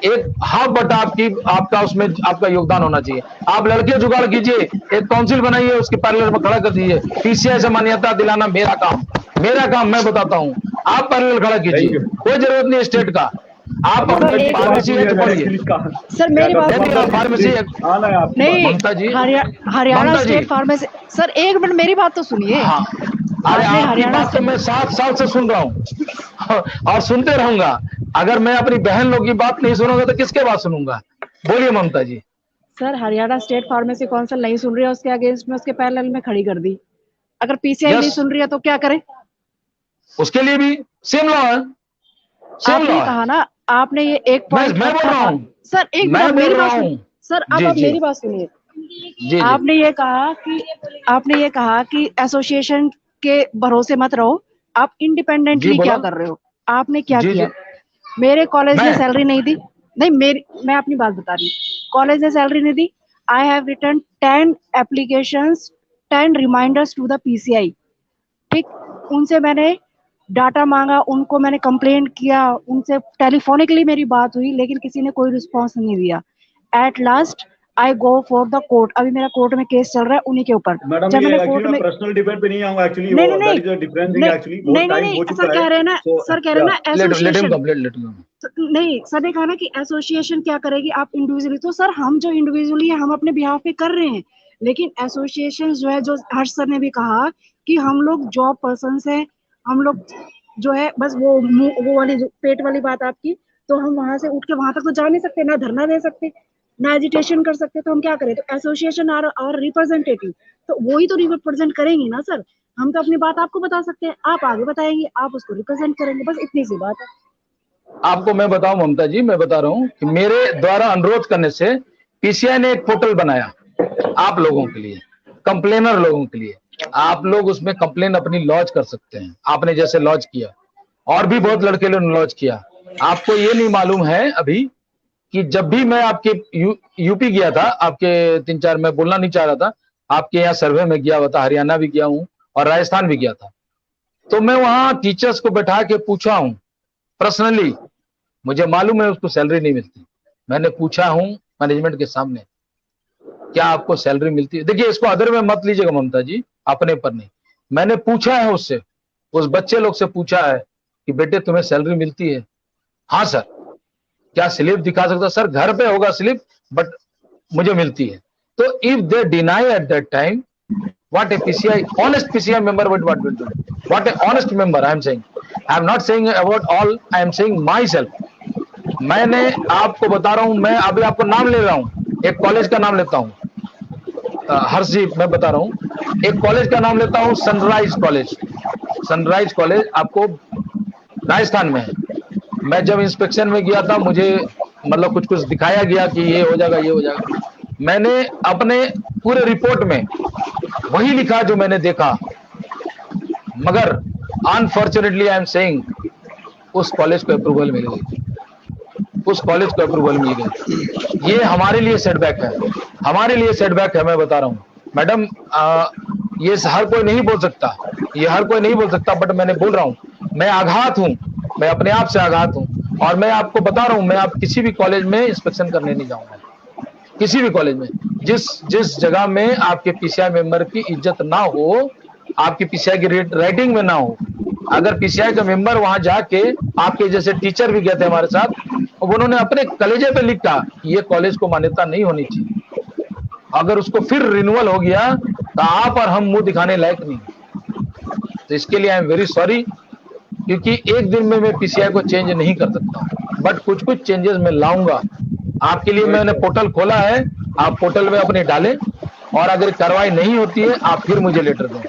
एक हाफ बटा आपका उसमें आपका योगदान होना चाहिए। आप लड़के जुगाड़ कीजिए, एक काउंसिल बनाइए, उसके पैरेलल में खड़ा कर दीजिए। पीसीआई से मान्यता दिलाना मेरा काम मैं बताता हूूँ, आप पैरेलल खड़ा कीजिए, कोई जरूरत नहीं स्टेट का। आप फार्मेसी पढ़िए सर, मेरी बात फार्मेसी नहीं, ममता जी, हरियाणा स्टेट फार्मेसी सर, एक मिनट मेरी बात तो सुनिए। हाँ, अरे आपकी बात तो मैं 7 साल से सुन रहा हूँ और सुनते रहूंगा। अगर मैं अपनी बहन लोग की बात नहीं सुनूंगा तो किसके बात सुनूंगा? बोलिए Mamta ji. Sir, Haryana state pharmacy council नहीं सुन रही है, उसके अगेंस्ट में उसके पैरेलल में खड़ी कर दी। अगर पीसीआई नहीं सुन रही है तो क्या करें? उसके लिए भी सेम लॉ है, सेम लॉ कहा ना आपने, ये एक पॉइंट मैं बोल रहा हूँ सर, एक मैं बोल रहा हूँ सर, अब आप मेरी बात सुनिए। आपने ये कहा कि एसोसिएशन के भरोसे मत रहो, आप इंडिपेंडेंटली क्या कर रहे हो? आपने क्या किया? मेरे कॉलेज ने सैलरी नहीं दी, नहीं मैं अपनी बात बता रही हूँ, कॉलेज ने सैलरी नहीं दी। I have written 10 applications, 10 reminders to the PCI. ठीक, उनसे मैंने डाटा मांगा, उनको मैंने कंप्लेंट किया, उनसे टेलीफोनिकली मेरी बात हुई, लेकिन किसी ने कोई रिस्पॉन्स नहीं दिया। At last I go for the court. अभी मेरा कोर्ट में केस चल रहा है उन्हीं के ऊपर। जब मैंने कोर्ट में पर्सनल डिबेट पे नहीं आऊंगा एक्चुअली, नहीं सर कह रहे हैं ना, सर कह रहे हैं ना एसोसिएशन, नहीं सर ने कहा ना कि एसोसिएशन क्या करेगी, आप इंडिविजुअली। तो सर हम जो इंडिविजुअली है हम अपने बिहाफ पे कर रहे हैं, लेकिन एसोसिएशन जो है, जो हर्ष सर ने भी कहा कि हम लोग जॉब पर्सन है, हम लोग जो है बस वो वाली पेट वाली बात आपकी, तो हम वहां से उठ के वहां तक तो जा नहीं सकते, ना धरना दे सकते, ना एजिटेशन कर सकते, तो हम क्या करें? तो एसोसिएशन और रिप्रेजेंटेटिव तो वही तो रिप्रेजेंट करेंगे ना सर। हम तो अपनी बात आपको बता सकते हैं, आप आगे बताएंगे, आप उसको रिप्रेजेंट करेंगे, बस इतनी सी बात है। आपको मैं बताऊं ममता जी, मैं बता रहा हूं कि मेरे द्वारा अनुरोध करने से पीसीआई ने एक पोर्टल बनाया आप लोगों के लिए, कंप्लेनर लोगों के लिए। आप लोग उसमें कंप्लेन अपनी लॉन्च कर सकते हैं, आपने जैसे लॉन्च किया, और भी बहुत लड़के ने लॉन्च किया। आपको ये नहीं मालूम है अभी कि जब भी मैं आपके यूपी गया था, आपके 3-4, मैं बोलना नहीं चाह रहा था, आपके यहाँ सर्वे में गया हुआ था, हरियाणा भी गया हूँ और राजस्थान भी गया था। तो मैं वहां टीचर्स को बैठा के पूछा हूं पर्सनली, मुझे मालूम है उसको सैलरी नहीं मिलती, मैंने पूछा हूं मैनेजमेंट के सामने, क्या आपको सैलरी मिलती है? देखिए इसको अदर में मत लीजिएगा ममता जी, अपने पर नहीं, मैंने पूछा है उससे, उस बच्चे लोग से पूछा है कि बेटे तुम्हें सैलरी मिलती है? हाँ सर। क्या स्लिप दिखा सकता? सर घर पे होगा स्लिप, बट मुझे मिलती है। तो if they deny at that time, what a PCI, honest PCI member would what will do? What a honest member I am saying. I am not saying about all, I am saying myself. मैंने आपको बता रहा हूं, मैं अभी आपको नाम ले रहा हूं, एक कॉलेज का नाम लेता हूं, हर्ष जी मैं बता रहा हूं, एक कॉलेज का नाम लेता हूं, सनराइज कॉलेज। सनराइज कॉलेज आपको राजस्थान में है। मैं जब इंस्पेक्शन में गया था, मुझे मतलब कुछ कुछ दिखाया गया कि ये हो जाएगा, ये हो जाएगा। मैंने अपने पूरे रिपोर्ट में वही लिखा जो मैंने देखा, मगर अनफॉर्चुनेटली आई एम सेइंग उस कॉलेज को अप्रूवल मिल गई, उस कॉलेज को अप्रूवल मिल गई। ये हमारे लिए सेटबैक है, हमारे लिए सेटबैक है। मैं बता रहा हूँ मैडम, ये हर कोई नहीं बोल सकता, ये हर कोई नहीं बोल सकता, बट मैंने बोल रहा हूँ, मैं आघात हूँ, मैं अपने आप से आघात हूँ। और मैं आपको बता रहा हूँ, मैं आप किसी भी कॉलेज में इंस्पेक्शन करने नहीं जाऊंगा, किसी भी कॉलेज में। जिस जगह में आपके पीसीआई मेंबर की इज्जत ना हो, आपकी पीसीआई की राइटिंग में ना हो। अगर पीसीआई का मेंबर वहां जाके, आपके जैसे टीचर भी गए थे हमारे साथ, उन्होंने अपने कलेजे पे लिखा ये कॉलेज को मान्यता नहीं होनी चाहिए। अगर उसको फिर रिन्यूअल हो गया तो आप और हम मुंह दिखाने लायक नहीं। तो इसके लिए आई एम वेरी सॉरी, क्योंकि एक दिन में मैं पीसीआई को चेंज नहीं कर सकता, बट कुछ कुछ चेंजेस मैं लाऊंगा। आपके लिए मैंने पोर्टल खोला है, आप पोर्टल में अपने डालें, और अगर कार्रवाई नहीं होती है आप फिर मुझे लेटर दें,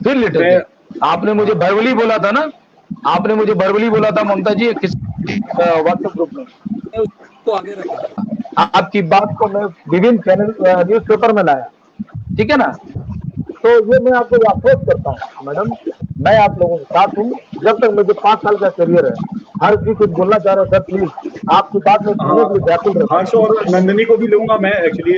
फिर लेटर दें। आपने मुझे वर्बली बोला था ना, आपने मुझे वर्बली बोला था ममता जी किस व्हाट्सएप ग्रुप में, उसको आगे रखा। आपकी बात को मैं विभिन्न चैनल न्यूज पेपर में लाया, ठीक है ना। तो ये मैं आपको आश्वस्त करता हूँ मैडम, मैं आप लोगों के साथ हूँ जब तक मुझे 5 साल का करियर है। हर जी कुछ बोलना चाह रहा है सर, प्लीज आपकी बात में सुनने के लिए व्याकुल रहता हूं। हर्ष और नंदिनी को भी लूंगा मैं, एक्चुअली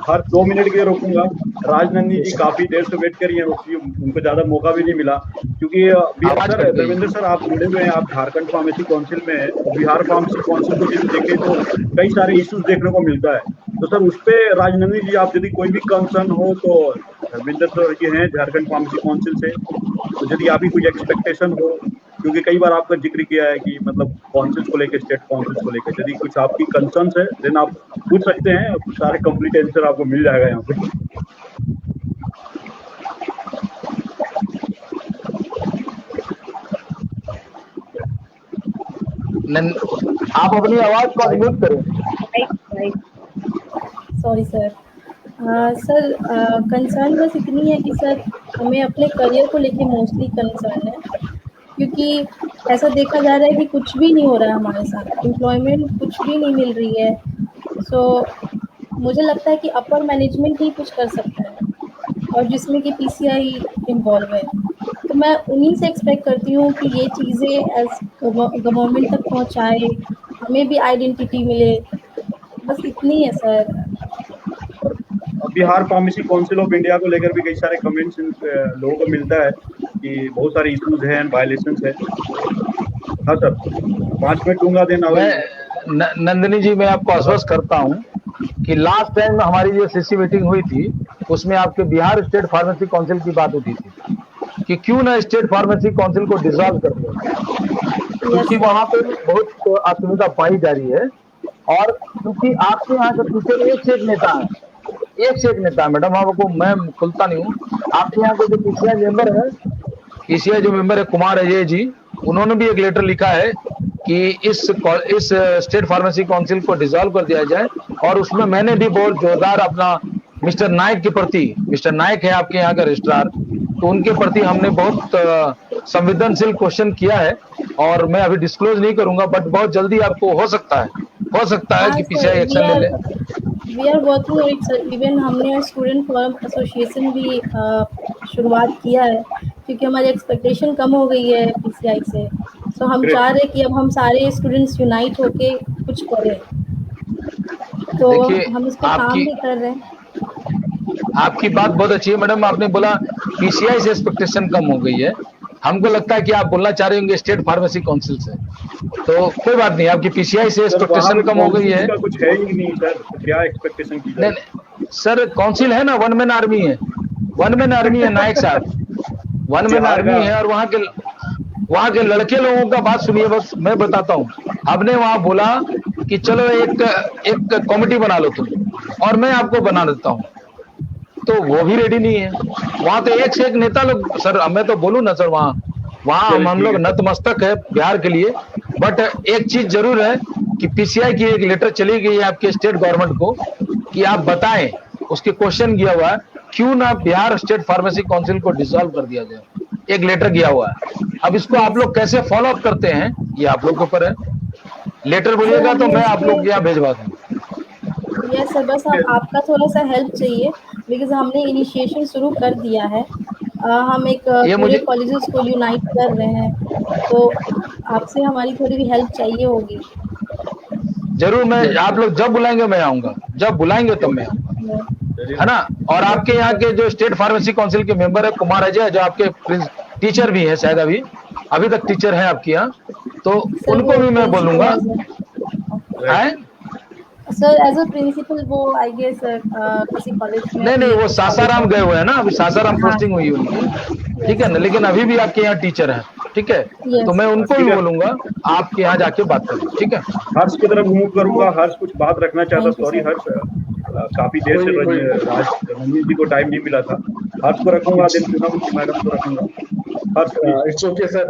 हर 2 मिनट के लिए रोकूंगा। राजनंदिनी जी काफी देर से वेट करी है, उनको ज्यादा मौका भी नहीं मिला, क्योंकि सर धर्मेंद्र सर आप जुड़े हुए हैं, आप झारखंड फार्मेसी काउंसिल में है, बिहार फार्मेसी काउंसिल को भी देखें तो कई सारे इश्यूज देखने को मिलता है। तो सर उस पर राजनंदिनी जी आप यदि कोई भी कंसर्न हो तो धर्मेंद्र सर जी हैं झारखंड फार्मेसी काउंसिल से, तो यदि आपकी कोई एक्सपेक्टेशन हो, क्योंकि कई बार आपका जिक्र किया है कि मतलब काउंसिल्स को लेकर, स्टेट काउंसिल्स को लेकर, यदि कुछ आपकी कंसर्न्स है देन आप पूछ सकते हैं, सारे कंप्लीट आंसर आपको मिल जाएगा यहाँ पे। आप अपनी आवाज को अनम्यूट करें। Sorry sir. सर कंसर्न बस इतनी है कि सर हमें अपने करियर को लेके मोस्टली कंसर्न है, क्योंकि ऐसा देखा जा रहा है कि कुछ भी नहीं हो रहा है हमारे साथ, एम्प्लॉयमेंट कुछ भी नहीं मिल रही है। सो मुझे लगता है कि अपर मैनेजमेंट ही कुछ कर सकता है, और जिसमें कि पीसीआई इन्वॉल्व है। तो मैं उन्हीं से एक्सपेक्ट करती हूँ कि ये चीज़ें एज गवर्नमेंट तक पहुँचाए, हमें भी आइडेंटिटी मिले, बस इतनी है sir. Bihar pharmacy council of India को लेकर भी कई सारे कमेंट्स लोगों को मिलता है कि बहुत सारे इश्यूज हैं, वायलेशंस है। हाँ सर, 5 मिनट दूंगा देना। नंदिनी जी मैं आपको आश्वस्त करता हूं कि लास्ट टाइम हमारी जो सीसी मीटिंग हुई थी उसमें आपके बिहार स्टेट फार्मेसी काउंसिल की बात उठी थी कि क्यों ना स्टेट फार्मेसी काउंसिल को डिसॉल्व कर दिया, क्योंकि वहां पे बहुत असुविधा पाई जा रही है। और क्योंकि आपके यहाँ के पीछे एक से एक नेता है, एक से एक नेता है मैडम, आपको मैं खुलता नहीं हूँ। आपके यहाँ के जो पीसीआई मेंबर है, पीसीआई जो मेंबर है कुमार अजय जी, उन्होंने भी एक लेटर लिखा है कि इस स्टेट फार्मेसी काउंसिल को डिसॉल्व कर दिया जाए। और उसमें मैंने भी बहुत जोरदार अपना मिस्टर नायक के प्रति, मिस्टर नायक है आपके यहाँ का रजिस्ट्रार, तो उनके प्रति हमने बहुत संवेदनशील क्वेश्चन किया है, और मैं अभी डिस्क्लोज नहीं करूंगा, बट बहुत जल्दी आपको हो सकता है कि पीसीआई एक्शन ले ले। We are working on it sir, even हमने स्टूडेंट फोरम एसोसिएशन भी शुरुआत किया है, क्योंकि हमारी एक्सपेक्टेशन कम हो गई है पीसीआई से। सो हम चाह रहे हैं कि अब हम सारे स्टूडेंट्स यूनाइट होके कुछ करें, तो हम इस पर काम भी कर रहे हैं। आपकी बात बहुत अच्छी है मैडम, आपने बोला पीसीआई से एक्सपेक्टेशन कम हो गई है, हमको लगता है कि आप बोलना चाह रहे होंगे स्टेट फार्मेसी काउंसिल से, तो कोई बात नहीं, आपकी पीसीआई से एक्सपेक्टेशन कम हो गई है। कुछ है ही नहीं सर, क्या एक्सपेक्टेशन की जाए? नहीं सर, काउंसिल है ना, वन मैन आर्मी है, वन मैन आर्मी है नायक साहब, वन मैन आर्मी है। और वहाँ के लड़के लोगों का बात सुनिए, बस मैं बताता हूँ। हमने वहाँ बोला कि चलो एक कमेटी बना लो तुम, और मैं आपको बना देता हूँ, तो वो भी रेडी नहीं है। वहां तो एक से एक नेता लोग, सर मैं तो बोलूं ना सर, वहाँ हम लोग नतमस्तक है बिहार के लिए। बट एक चीज जरूर है कि पीसीआई की एक लेटर चली गई है आपके स्टेट गवर्नमेंट को कि आप बताएं, उसके क्वेश्चन किया हुआ है क्यों ना बिहार स्टेट फार्मेसी काउंसिल को डिसॉल्व कर दिया जाए, एक लेटर गया हुआ है। अब इसको आप लोग कैसे फॉलो अप करते हैं ये आप लोग के ऊपर है। लेटर बोलिएगा तो मैं आप लोग यहाँ भेजवा दूँ। यस सर, बस आपका थोड़ा सा हेल्प चाहिए बिकॉज हमने इनिशिएशन शुरू कर दिया है। हम एक पूरे कॉलेजेस को यूनाइट कर रहे हैं, तो आपसे हमारी थोड़ी भी हेल्प चाहिए होगी। जरूर, मैं आप लोग जब बुलाएंगे मैं आऊंगा, जब बुलाएंगे तब मैं आऊंगा, है ना। और आपके यहाँ के जो स्टेट फार्मेसी काउंसिल के मेंबर है कुमार अजय, जो आपके टीचर भी है शायद, अभी तक टीचर हैं आपके यहाँ, तो उनको भी मैं बोलूंगा। सर एज अ प्रिंसिपल वो आई गेस किसी कॉलेज में नहीं वो सासाराम गए हुए हैं ना, अभी सासाराम पोस्टिंग हुई उनकी, ठीक है ना, लेकिन अभी भी आपके यहाँ टीचर हैं, ठीक है। तो मैं उनको भी बोलूंगा आपके यहाँ जाके बात करें, ठीक है। हर्ष की तरफ मूव करूंगा। हर्ष कुछ बात रखना चाहता। सॉरी हर्ष, काफी देर से रंजीत जी को टाइम नहीं मिला था। हर्ष को रखूंगा, दिन पूनम मैडम को रखूंगा। It's okay sir.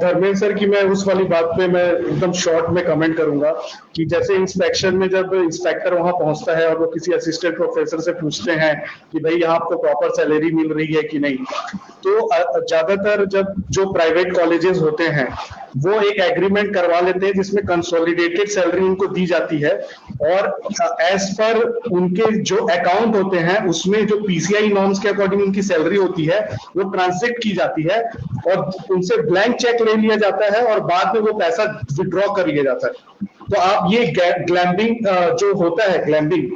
Dharmendra sir की मैं उस वाली बात पे मैं एकदम शॉर्ट में कमेंट करूंगा कि जैसे इंस्पेक्शन में जब इंस्पेक्टर वहां पहुंचता है और वो किसी असिस्टेंट प्रोफेसर से पूछते हैं कि भाई यहाँ आपको प्रॉपर सैलरी मिल रही है कि नहीं, तो ज्यादातर जब जो प्राइवेट कॉलेजेस होते हैं वो एक एग्रीमेंट करवा लेते हैं जिसमें कंसोलिडेटेड सैलरी उनको दी जाती है, और एज पर उनके जो अकाउंट होते हैं उसमें जो पीसीआई नॉर्म्स के अकॉर्डिंग उनकी सैलरी होती है वो ट्रांसजेक्ट की जाती है और उनसे ब्लैंक चेक ले लिया जाता है और बाद में वो पैसा विड्रॉ कर लिया जाता है। तो आप ये ग्लैम्बिंग जो होता है ग्लैम्बिंग,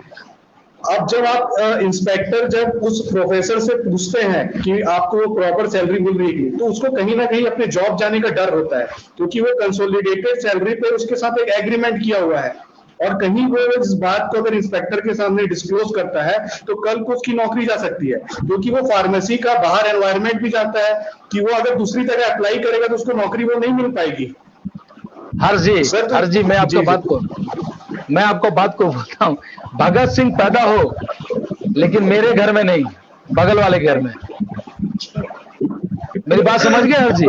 अब जब आप इंस्पेक्टर जब उस प्रोफेसर से पूछते हैं कि आपको प्रॉपर सैलरी मिल रही है तो उसको कहीं ना कहीं अपने जॉब जाने का डर होता है, क्योंकि वो कंसोलिडेटेड सैलरी पे उसके साथ एक एग्रीमेंट किया हुआ है, और कहीं वो इस बात को अगर इंस्पेक्टर के सामने डिस्क्लोज करता है तो कल को उसकी नौकरी जा सकती है, क्योंकि वो फार्मेसी का बाहर एनवायरमेंट भी जानता है कि वो अगर दूसरी तरह अप्लाई करेगा तो उसको नौकरी वो नहीं मिल पाएगी। हर्ष जी मैं आपको बात को बोलता हूँ, भगत सिंह पैदा हो लेकिन मेरे घर में नहीं, बगल वाले घर में। मेरी बात समझ गए हर्ष जी?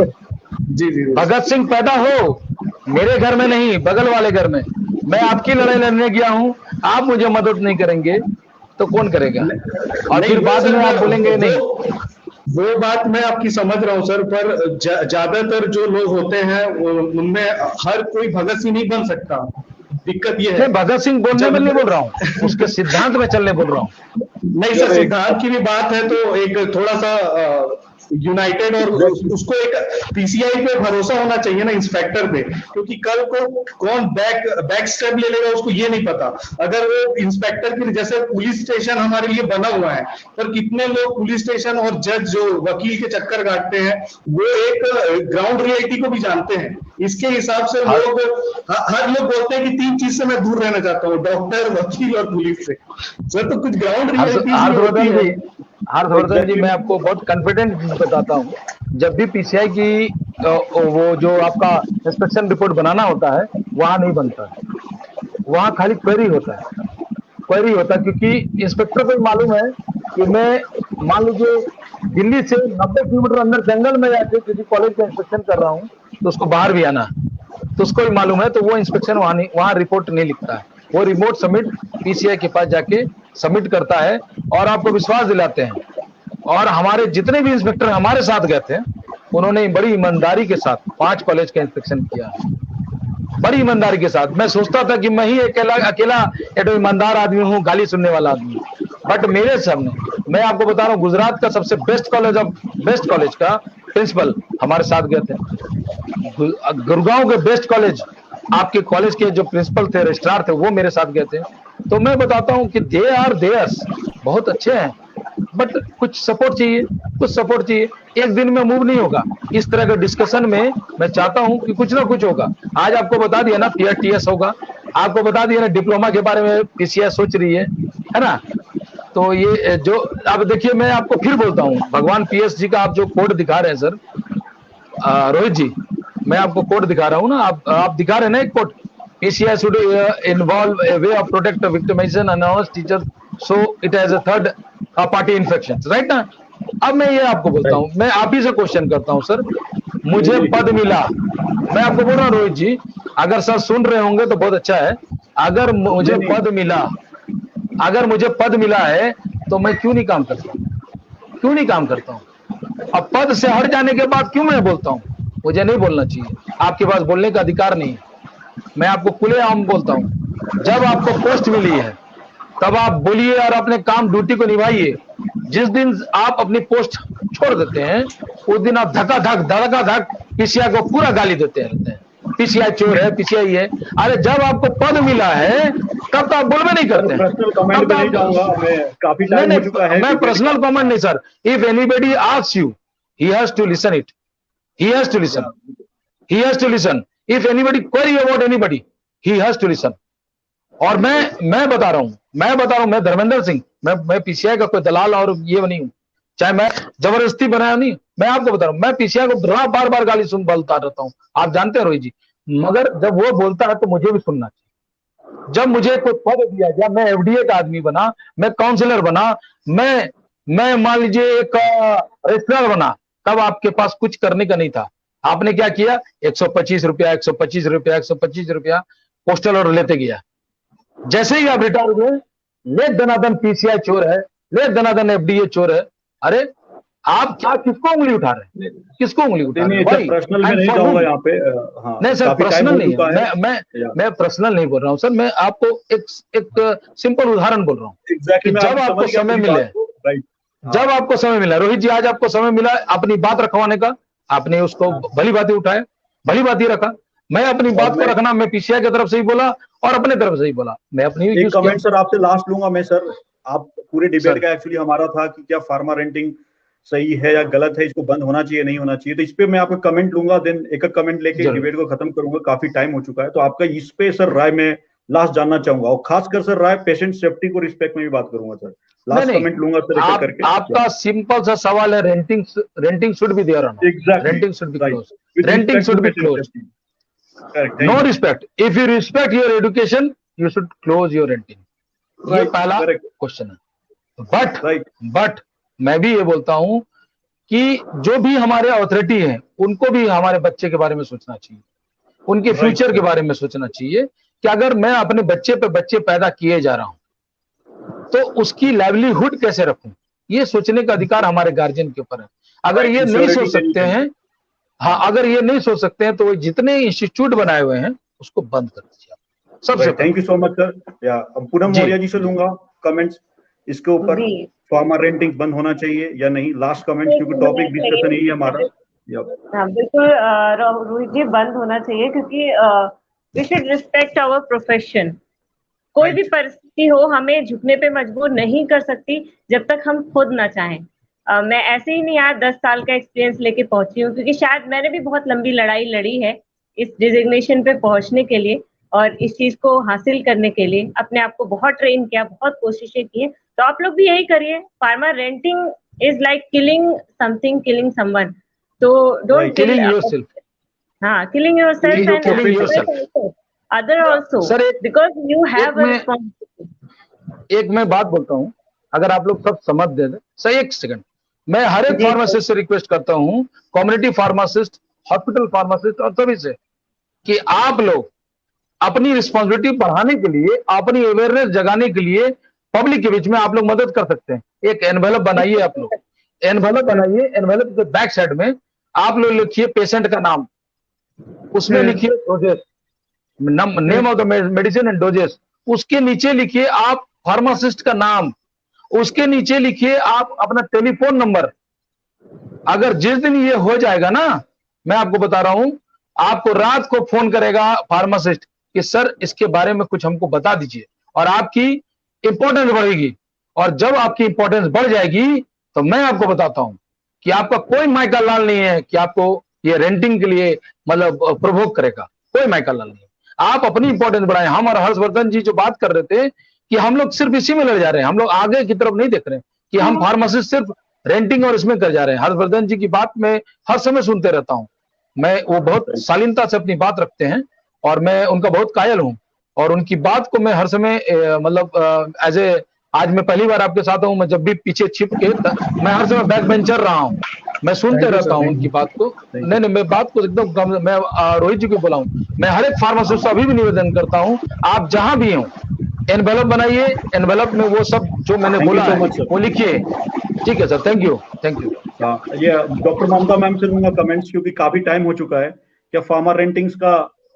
जी। भगत सिंह पैदा हो मेरे घर में नहीं, बगल वाले घर में। मैं आपकी लड़ाई लड़ने गया हूँ, आप मुझे मदद नहीं करेंगे तो कौन करेगा? और फिर बाद में आप बोलेंगे नहीं। वो बात मैं आपकी समझ रहा हूँ सर, पर ज्यादातर जो लोग होते हैं उनमें हर कोई भगत सिंह नहीं बन सकता। दिक्कत ये है, भगत सिंह बोलने में नहीं बोल रहा हूँ, उसके सिद्धांत में चलने बोल रहा हूँ। नहीं सर, सिद्धांत की भी बात है तो एक थोड़ा सा यूनाइटेड और उसको एक पीसीआई पे भरोसा होना चाहिए ना इंस्पेक्टर पे, क्योंकि कल को कौन बैक स्टेप ले लेगा उसको ये नहीं पता। अगर वो इंस्पेक्टर की जैसे पुलिस स्टेशन हमारे लिए बना हुआ है, पर कितने लोग पुलिस स्टेशन और जज जो वकील के चक्कर काटते हैं वो एक ग्राउंड रियलिटी को भी जानते हैं। इसके हिसाब से लोग हर लोग बोलते हैं कि 3 चीज से मैं दूर रहना चाहता हूँ, डॉक्टर, वकील और पुलिस से। सर तो कुछ ग्राउंड रियलिटी। हर्षवर्धन जी मैं आपको बहुत कॉन्फिडेंट बताता हूँ, जब भी पीसीआई की वो जो आपका इंस्पेक्शन रिपोर्ट बनाना होता है वहां नहीं बनता है, वहां खाली क्वेरी होता है, क्योंकि इंस्पेक्टर को मालूम है कि मैं मान लीजिए दिल्ली से 90 किलोमीटर अंदर जंगल में जाके किसी कॉलेज का इंस्पेक्शन कर रहा हूँ तो उसको बाहर भी आना, तो उसको भी मालूम है, तो वो इंस्पेक्शन वहां रिपोर्ट नहीं लिखता है, वो रिमोट सबमिट पीसीआई के पास जाके सबमिट करता है और आपको विश्वास दिलाते हैं। और हमारे जितने भी इंस्पेक्टर हमारे साथ गए थे उन्होंने बड़ी ईमानदारी के साथ 5 कॉलेज का इंस्पेक्शन किया, बड़ी ईमानदारी के साथ। मैं सोचता था कि मैं ही अकेला एक ईमानदार आदमी हूँ, गाली सुनने वाला आदमी, बट मेरे सामने मैं आपको बता रहा हूँ गुजरात का सबसे बेस्ट कॉलेज का प्रिंसिपल हमारे साथ गए थे, गुड़गांव के बेस्ट कॉलेज आपके कॉलेज के जो प्रिंसिपल थे, रजिस्ट्रार थे, वो मेरे साथ गए थे। तो मैं बताता हूँ कि दे आर देयर्स बहुत अच्छे हैं, बट कुछ सपोर्ट चाहिए, एक दिन में मूव नहीं होगा। इस तरह के डिस्कशन में मैं चाहता हूं कि कुछ ना कुछ होगा। आज आपको बता दिया ना पीआरटीएस होगा, आपको बता दिया ना डिप्लोमा के बारे में पीसीआई सोच रही है ना। तो ये जो अब देखिए मैं आपको फिर बोलता हूँ, भगवान पीएसजी का आप जो कोड दिखा रहे हैं सर रोहित जी, मैं आपको कोड दिखा रहा हूँ ना, आप दिखा रहे हैं ना एक code, PCI should involve a way of protect victimization and anonymous teachers, so it has a third party infections, right ना। अब मैं ये आपको बोलता हूँ, मैं आप ही से क्वेश्चन करता हूँ सर, मुझे पद मिला, मैं आपको बोल रहा हूँ रोहित जी, अगर सर सुन रहे होंगे तो बहुत अच्छा है। अगर मुझे पद मिला है तो मैं क्यों नहीं काम करता हूँ, क्यों नहीं काम करता हूँ? अब पद से हट जाने के बाद क्यों मैं बोलता हूँ? मुझे नहीं बोलना चाहिए, आपके पास बोलने का अधिकार नहीं है। मैं आपको खुलेआम बोलता हूँ, जब आपको पोस्ट मिली है तब आप बोलिए और अपने काम ड्यूटी को निभाइए। जिस दिन आप अपनी पोस्ट छोड़ देते हैं उस दिन आप धड़का पीसीआई को पूरा गाली देते रहते हैं, पीसीआई चोर है, पीसीआई है। अरे जब आपको पद मिला है तब तो आप बोलवे नहीं करते हैं। मैं पर्सनल कमेंट नहीं sir. If anybody asks you, he has to listen it, he has to listen, he has to listen. If anybody query about anybody, he has to listen. और मैं बता रहा हूं, मैं धर्मेंद्र सिंह, मैं पीसीआई का कोई दलाल और ये नहीं हूं, चाहे मैं जबरदस्ती बनाया नहीं। मैं आपको बता रहा हूं, मैं पीसीआई को बार बार गाली बोलता रहता हूं, आप जानते हैं रोहित जी। मगर जब वो बोलता है तो मुझे भी सुनना चाहिए। जब मुझे कोई पद दिया गया, मैं एफडीए का आदमी बना, मैं काउंसलर बना, मैं मान लीजिए एक रजिस्ट्रार बना, तब आपके पास कुछ करने का नहीं था। आपने क्या किया? 125 रुपया 125 रुपया 125 रुपया पोस्टल और लेते गया। जैसे ही आप रिटायर हुए, ले दनादन पीसीआई चोर है, ले दनादन एफडीए चोर है। अरे आप क्या किसको उंगली उठा रहे हैं? किसको उंगली उठा रहे हैं? पर्सनल में नहीं जाऊंगा यहाँ पे। नहीं सर, पर्सनल नहीं है, मैं पर्सनल नहीं बोल रहा हूँ सर। मैं आपको एक सिंपल उदाहरण बोल रहा हूँ कि जब आपको समय मिले, जब आपको समय मिला, रोहित जी आज आपको समय मिला अपनी बात रखवाने का, आपने उसको भली बात ही उठाया, भली बात ही रखा। मैं अपनी बात को रखना, मैं पीसीआई की तरफ से ही बोला और अपने तरफ से ही बोला। मैं अपनी एक कमेंट सर आपसे लास्ट लूंगा मैं सर। आप पूरे डिबेट का एक्चुअली हमारा था कि क्या फार्मा रेंटिंग सही है या गलत है, इसको बंद होना चाहिए नहीं होना चाहिए, तो इस पे मैं आपका कमेंट लूंगा, देन एक कमेंट लेके डिबेट को खत्म करूंगा। काफी टाइम हो चुका है, तो आपका इस पे सर राय में लास्ट जानना चाहूंगा, और खासकर सर राय पेशेंट सेफ्टी को रिस्पेक्ट में भी बात करूंगा सर। लास्ट कमेंट लूंगा सर करके। आपका सिंपल सा सवाल है, renting should be there, renting should be close, renting should be close, no respect. If you respect your education you should close your renting. ये पहला क्वेश्चन है। बट मैं भी ये बोलता हूं कि जो भी हमारे अथॉरिटी हैं उनको भी हमारे बच्चे के बारे में सोचना चाहिए, उनके फ्यूचर के बारे में सोचना चाहिए कि अगर मैं अपने बच्चे पे बच्चे पैदा किए जा रहा हूं तो उसकी लाइवलीहुड कैसे रखूं, ये सोचने का अधिकार हमारे गार्जियन के ऊपर है। अगर ये नहीं सोच सकते हैं, हाँ अगर ये नहीं सोच सकते हैं तो जितने इंस्टीट्यूट बनाए हुए हैं उसको बंद कर दीजिए सबसे। Thank you so much sir. या अब पूनम मौर्य जी से लूंगा कमेंट्स इसके ऊपर, फार्मा रेंटिंग बंद होना चाहिए या नहीं। लास्ट कमेंट, क्योंकि टॉपिक डिस्कशन ही है हमारा। हाँ बिल्कुल रोहित जी, बंद होना चाहिए क्योंकि we should respect our profession. कोई भी परिस्थिति हो हमें झुकने पे मजबूर नहीं कर सकती जब तक हम खुद ना चाहें। मैं ऐसे ही नहीं यार 10 साल का एक्सपीरियंस लेके पहुंची हूँ, क्योंकि शायद मैंने भी बहुत लंबी लड़ाई लड़ी है इस डिजिग्नेशन पे पहुंचने के लिए और इस चीज को हासिल करने के लिए। अपने आप को बहुत ट्रेन किया, बहुत कोशिशें की, तो आप लोग भी यही करिए। Pharma renting is like killing something, killing someone, तो डोंट किल योरसेल्फ। हाँ, killing yourself and other also, because you have a responsibility। एक मैं बात बोलता हूँ, अगर आप लोग सब समझ दे सही, एक सेकंड। मैं हर एक फार्मासिस्ट से रिक्वेस्ट करता हूँ, कम्युनिटी फार्मासिस्ट, हॉस्पिटल फार्मासिस्ट और सभी से, कि आप लोग अपनी रिस्पॉन्सिबिलिटी बढ़ाने के लिए, अपनी अवेयरनेस जगाने के लिए पब्लिक के बीच में आप लोग मदद कर सकते हैं। एक एनवेलप बनाइए, आप लोग एनवेलप बनाइए, एनवेलप के बैक साइड में आप लोग लिखिए पेशेंट का नाम, उसमें लिखिए doses, name of the medicine and doses, उसके नीचे लिखिए आप फार्मासिस्ट का नाम, उसके नीचे लिखिए आप अपना टेलीफोन नंबर। अगर जिस दिन ये हो जाएगा ना, मैं आपको बता रहा हूं, आपको रात को फोन करेगा फार्मासिस्ट कि सर इसके बारे में कुछ हमको बता दीजिए, और आपकी इंपॉर्टेंस बढ़ेगी। और जब आपकी इंपॉर्टेंस बढ़ जाएगी तो मैं आपको बताता हूं कि आपका कोई मायका लाल नहीं है कि आपको ये रेंटिंग के लिए मतलब प्रोवोक करेगा, कोई मायका लाल नहीं है। आप अपनी इंपॉर्टेंस बढ़ाएं। हम और हर्षवर्धन जी जो बात कर रहे थे कि हम लोग सिर्फ इसी में लड़ जा रहे हैं, हम लोग आगे की तरफ नहीं देख रहे हैं कि हम फार्मासिस्ट सिर्फ रेंटिंग और इसमें कर जा रहे हैं। हर्षवर्धन जी की बात मैं हर समय सुनते रहता हूं, मैं वो बहुत शालीनता से अपनी बात रखते हैं और मैं उनका बहुत कायल हूं, और उनकी बात को मैं हर समय मतलब एज ए, आज मैं पहली बार आपके साथ हूं, मैं जब भी पीछे छिप के, मैं हर समय बैक बेंचर रहा हूं, मैं सुनते रहता हूँ उनकी बात को। नहीं, मैं बात को एकदम, मैं रोहित जी को बोला हूँ, मैं हर एक फार्मासिस्ट से अभी भी निवेदन करता हूँ, आप जहां भी हो एनवेलप बनाइए, एनवेलप में वो सब जो मैंने बोला है वो लिखिए। ठीक है सर, थैंक यू। ये डॉक्टर ममता मैम से लूंगा कमेंट्स, क्योंकि काफी टाइम हो चुका है। क्या फार्मा रेंटिंग्स का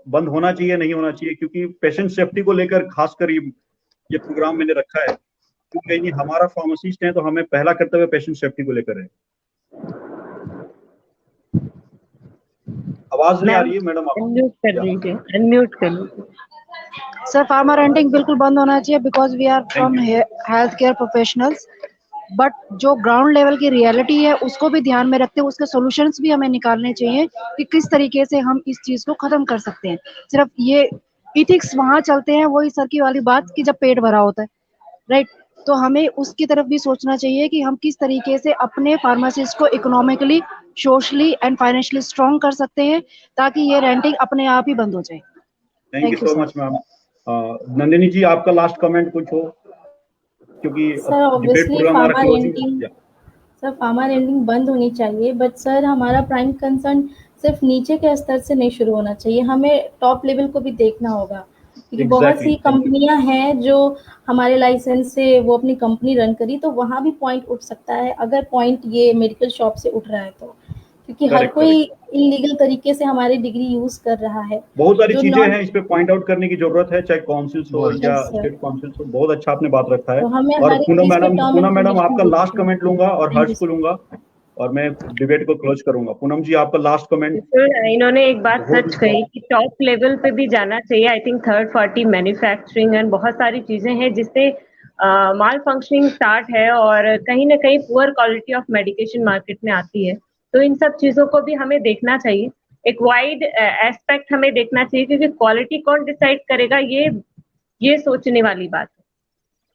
बंद होना चाहिए, नहीं होना चाहिए? क्योंकि पेशेंट सेफ्टी को लेकर खासकर ये प्रोग्राम मैंने रखा है, क्योंकि हमारा फार्मासिस्ट है तो हमें पहला कर्तव्य पेशेंट सेफ्टी को लेकर है। आवाज नहीं आ रही है मैडम, अनम्यूट कर लीजिए, अनम्यूट कर लीजिए। सर फार्मा रेंटिंग बिल्कुल बंद होना चाहिए, because we are from health care professionals, but जो ग्राउंड लेवल की रियलिटी है उसको भी ध्यान में रखते हुए उसके सॉल्यूशंस भी हमें निकालने चाहिए कि किस तरीके से हम इस चीज को खत्म कर सकते हैं। सिर्फ ये इथिक्स वहां चलते हैं, वही सर की वाली बात कि जब पेट भरा होता है, राइट? तो हमें उसकी तरफ भी सोचना चाहिए कि हम किस तरीके से अपने फार्मासिस्ट को economically, socially and financially strong कर सकते हैं ताकि ये रेंटिंग अपने आप ही बंद हो जाए। Thank you so much ma'am. Nandini ji, आपका लास्ट कमेंट कुछ हो, क्योंकि सर ऑब्वियसली फार्मा रेंटिंग बंद होनी चाहिए, बट सर हमारा प्राइम कंसर्न सिर्फ नीचे के स्तर से नहीं शुरू होना चाहिए, हमें टॉप लेवल को भी देखना होगा, क्योंकि बहुत सी कंपनियां हैं जो हमारे लाइसेंस से वो अपनी कंपनी रन करी, तो वहां भी पॉइंट उठ सकता है अगर पॉइंट ये मेडिकल शॉप से उठ रहा है तो, क्योंकि हर कोई इलीगल तरीके से हमारी डिग्री यूज कर रहा है। बहुत सारी चीजें हैं इस पे पॉइंट आउट करने की जरूरत है, चाहे काउंसिल्स हो या स्टेट काउंसिल्स हो। बहुत अच्छा आपने बात रखा है। तो और पूनम मैडम आपका लास्ट कमेंट लूंगा और हर्ष को लूंगा और मैं डिबेट को क्लोज करूंगा। पूनम जी, आपका लास्ट कमेंट। इन्होंने एक बात सच कही कि टॉप लेवल पे भी जाना चाहिए। I think third party manufacturing and बहुत सारी चीजें हैं जिससे माल फंक्शनिंग स्टार्ट है और कहीं ना कहीं poor quality of medication market में आती है। तो इन सब चीजों को भी हमें देखना चाहिए, एक वाइड एस्पेक्ट हमें देखना चाहिए, क्योंकि क्वालिटी कौन डिसाइड करेगा ये सोचने वाली बात है।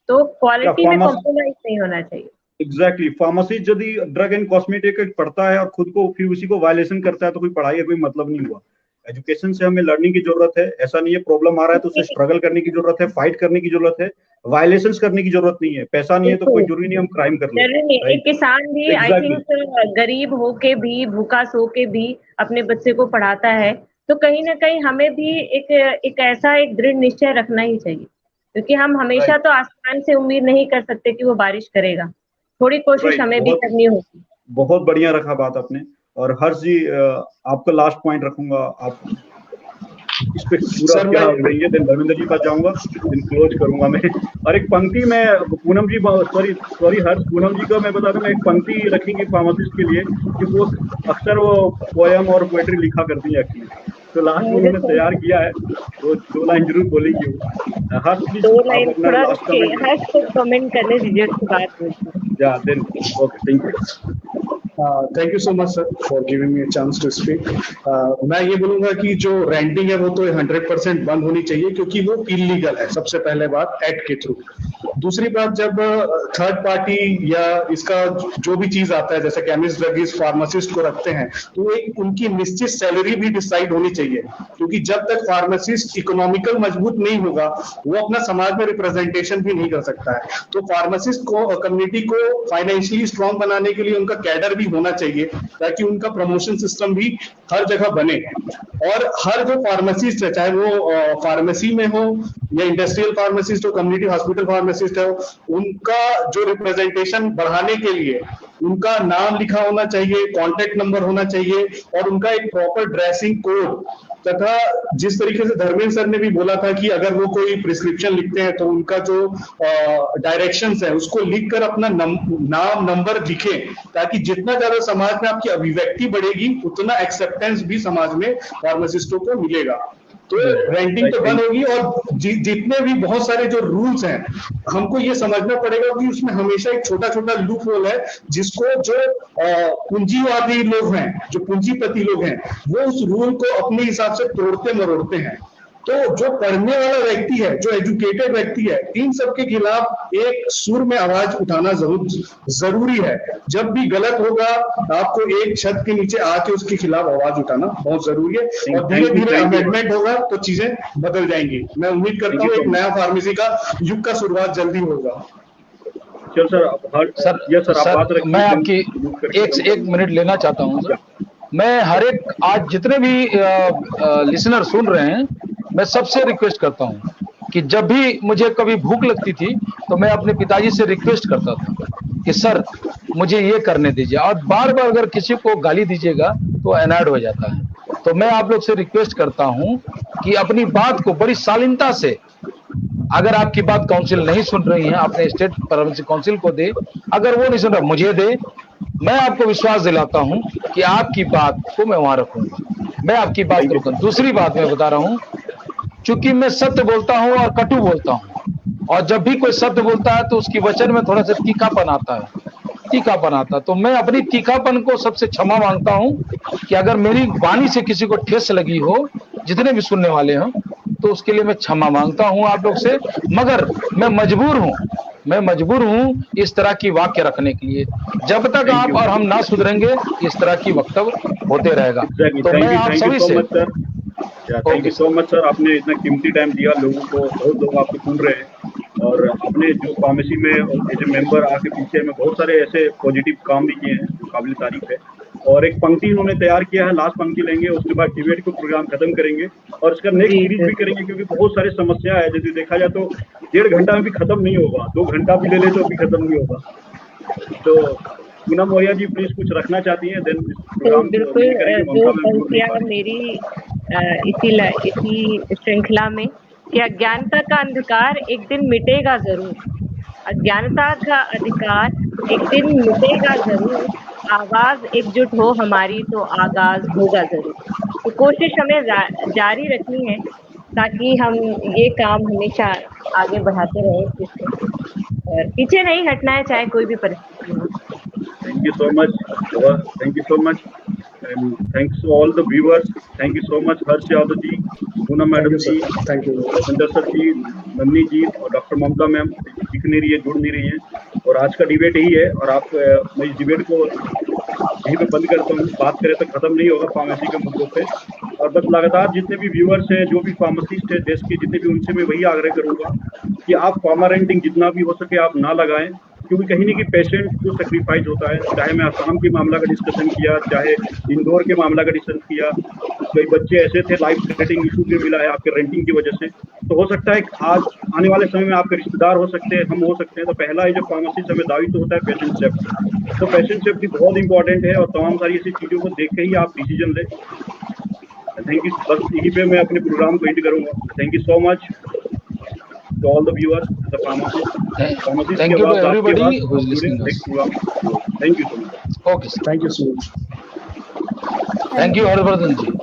तो क्वालिटी में कॉम्प्रोमाइज नहीं होना चाहिए। एग्जैक्टली फार्मासिस्ट यदि ड्रग एंड कॉस्मेटिक पढ़ता है और खुद को फिर उसी को वायलेशन करता है तो कोई पढ़ाई का कोई मतलब नहीं हुआ। एजुकेशन से हमें लर्निंग की जरूरत है। ऐसा नहीं है प्रॉब्लम आ रहा है तो उससे स्ट्रगल करने की जरूरत है, फाइट करने की जरूरत है, वायलेशंस करने की जरूरत नहीं है। पैसा नहीं है तो कोई जरूरी नहीं हम क्राइम कर लें। एक किसान भी आई थिंक गरीब होके भी, भूखा सो के भी अपने बच्चे को पढ़ाता है, तो कहीं ना कहीं हमें भी एक ऐसा एक दृढ़ निश्चय रखना ही चाहिए, क्योंकि हम हमेशा तो आसमान से उम्मीद नहीं कर सकते कि वो बारिश करेगा, थोड़ी कोशिश हमें भी करनी होगी। बहुत बढ़िया रखा बात आपने। और हर्ष जी, आपका लास्ट पॉइंट रखूंगा, आप इस पे पूरा क्या लेंगे, देन धर्मेंद्र जी पास जाऊंगा, देन क्लोज करूंगा मैं। और एक पंक्ति में पूनम जी, सॉरी हर्ष, पूनम जी को मैं बता दूं, एक पंक्ति रखेंगे फार्मासिस्ट के लिए कि वो अक्सर वो पोयम और पोएट्री लिखा करती है एक्चुअली, तो लास्ट में उन्होंने तैयार किया है, वो 2 लाइन जरूर बोलेंगे। हर्ष प्लीज 2 लाइन थोड़ा हर्ष को कमेंट करने दीजिए उसके बाद। या then okay, thank you. Thank you so much sir for giving me a chance to speak. मैं ये बोलूंगा कि जो रेंटिंग है वो तो 100% बंद होनी चाहिए, क्योंकि वो इलीगल है, सबसे पहले बात एक्ट के थ्रू। दूसरी बात, जब थर्ड पार्टी या इसका जो भी चीज आता है, जैसे केमिस्ट, ड्रगिस्ट, फार्मासिस्ट को रखते हैं, तो एक उनकी निश्चित सैलरी भी डिसाइड होनी चाहिए, क्योंकि जब तक फार्मासिस्ट इकोनॉमिकल मजबूत नहीं होगा वो अपना समाज में रिप्रेजेंटेशन भी नहीं कर सकता है। तो फार्मासिस्ट को, कम्युनिटी को फाइनेंशियली स्ट्रॉन्ग बनाने के लिए उनका कैडर भी होना चाहिए, ताकि उनका प्रमोशन सिस्टम भी हर जगह बने। और हर जो फार्मासिस्ट है, चाहे वो फार्मेसी में हो या इंडस्ट्रियल फार्मासिस्ट हो, कम्युनिटी हॉस्पिटल फार्मासिस्ट हो, उनका जो रिप्रेजेंटेशन बढ़ाने के लिए उनका नाम लिखा होना चाहिए, कॉन्टेक्ट नंबर होना चाहिए और उनका एक प्रॉपर ड्रेसिंग कोड, तथा जिस तरीके से धर्मेंद्र सर ने भी बोला था कि अगर वो कोई प्रिस्क्रिप्शन लिखते हैं तो उनका जो डायरेक्शंस है उसको लिखकर अपना नाम नंबर लिखें, ताकि जितना ज्यादा समाज में आपकी अभिव्यक्ति बढ़ेगी उतना एक्सेप्टेंस भी समाज में फार्मासिस्टों को मिलेगा। तो रेंटिंग तो बंद होगी। और जितने भी बहुत सारे जो रूल्स हैं, हमको ये समझना पड़ेगा कि उसमें हमेशा एक छोटा छोटा लूप होल है, जिसको जो पूंजीवादी लोग हैं, जो पूंजीपति लोग हैं, वो उस रूल को अपने हिसाब से तोड़ते मरोड़ते हैं। तो जो पढ़ने वाला व्यक्ति है, जो एजुकेटेड व्यक्ति है, इन सब के खिलाफ एक सुर में आवाज उठाना जरूरी है। जब भी गलत होगा आपको एक छत के नीचे आके उसके खिलाफ आवाज उठाना बहुत जरूरी है, और धीरे धीरे अमेंडमेंट होगा तो चीजें बदल जाएंगी। मैं उम्मीद करता हूँ एक नया फार्मेसी का युग का शुरुआत जल्दी होगा। चल सर, सर यस सर, आप बात रखिए। मैं आपकी एक मिनट लेना चाहता हूं सर। मैं हर एक आज जितने भी लिसनर सुन रहे हैं, मैं सबसे रिक्वेस्ट करता हूं कि जब भी मुझे कभी भूख लगती थी तो मैं अपने पिताजी से रिक्वेस्ट करता था कि सर मुझे ये करने दीजिए, और बार बार अगर किसी को गाली दीजिएगा तो अनर्ड हो जाता है। तो मैं आप लोग से रिक्वेस्ट करता हूं कि अपनी बात को बड़ी शालीनता से, अगर आपकी बात काउंसिल नहीं सुन रही है, आपने स्टेट प्रोविंशियल काउंसिल को दे, अगर वो नहीं सुन रहा मुझे दे, मैं आपको विश्वास दिलाता हूं कि आपकी बात को मैं वहां रखूंगा, मैं आपकी बात को रखूंगा। दूसरी बात मैं बता रहा हूं, चूंकि मैं सत्य बोलता हूं और कटु बोलता हूं, और जब भी कोई सत्य बोलता है तो उसकी वचन में थोड़ा सा तीखापन आता है, तो मैं अपनी तीखापन को सबसे क्षमा मांगता हूं कि अगर मेरी वाणी से किसी को ठेस लगी हो, जितने भी सुनने वाले हों, तो उसके लिए मैं क्षमा मांगता हूं आप लोग से। मगर मैं मजबूर हूं इस तरह की वाक्य रखने के लिए। जब तक आप और हम ना सुधरेंगे इस तरह की वक्तव्य होते रहेगा। तो मैं आप सभी से thank you so much sir, आपने इतना कीमती टाइम दिया लोगों को, बहुत लोग आपको सुन रहे हैं, और आपने जो फार्मेसी में एज ए मेंबर आके पीछे में बहुत सारे ऐसे पॉजिटिव काम भी किए हैं जो काबिल तारीफ है। और एक पंक्ति इन्होंने तैयार किया है, लास्ट पंक्ति लेंगे, उसके बाद डिबेट को प्रोग्राम खत्म करेंगे और इसका नेक्स्ट सीरीज भी करेंगे, क्योंकि बहुत सारी समस्या है। जैसे देखा जाए तो 1.5 घंटा में भी खत्म नहीं होगा, 2 घंटा भी ले ले तो भी खत्म नहीं होगा। तो पूनम मौर्य जी प्लीज कुछ रखना चाहती हैं, देन प्रोग्राम बिल्कुल जो पंक्तियां मेरी इसी श्रृंखला में कि अज्ञानता का अंधकार एक दिन मिटेगा जरूर, अज्ञानता का अधिकार एक दिन मिटेगा जरूर, आवाज एकजुट हो हमारी तो आगाज होगा जरूर। तो कोशिश हमें जारी रखनी है ताकि हम ये काम हमेशा आगे बढ़ाते रहें, और पीछे नहीं हटना है चाहे कोई भी परिस्थिति हो। Thank you so much. Thank you so much. And thanks to all the viewers. Thank you so much, Harsh Yadav ji, Poonam madam ji, thank you, Sanjay sir ji, Nanni ji और डॉक्टर ममता मैम दिख नहीं रही है, जुड़ नहीं रही है। और आज का डिबेट यही है, और आप मैं इस डिबेट को यहीं पे बंद करता हूँ। बात करें तो खत्म नहीं होगा फार्मेसी के मुद्दों पे, और बस लगातार जितने भी व्यूअर्स हैं, जो भी फार्मासिस्ट है देश के जितने भी, उनसे मैं वही आग्रह करूंगा कि आप फार्मा रेंटिंग जितना भी हो सके आप ना लगाएं, क्योंकि कहीं ना कहीं पेशेंट को सेक्रीफाइस होता है। चाहे मैं आसाम के मामला का डिस्कशन किया, चाहे इंदौर के मामला का डिस्कशन किया, कई बच्चे ऐसे थे लाइफ थ्रेटनिंग इशू में मिला है आपके रेंटिंग की वजह से। तो हो सकता है आज आने वाले समय में आपके रिश्तेदार हो सकते हैं, हम हो सकते हैं। तो पहला ही जो फार्मासिस्ट हमें दायित्व होता है पेशेंट सेफ्टी, तो पेशेंट सेफ्टी बहुत इंपॉर्टेंट है, और तमाम सारी ऐसी चीज़ों को देख के ही आप डिसीजन लें। थैंक यू, बस यहीं पे मैं अपने प्रोग्राम को एंड करूंगा। Thank you so much to all the viewers, the pharmacists. Thank you to everybody who is listening us. Thank you so much. Okay, sir. Thank you so much. Thank you, Harbhajan ji.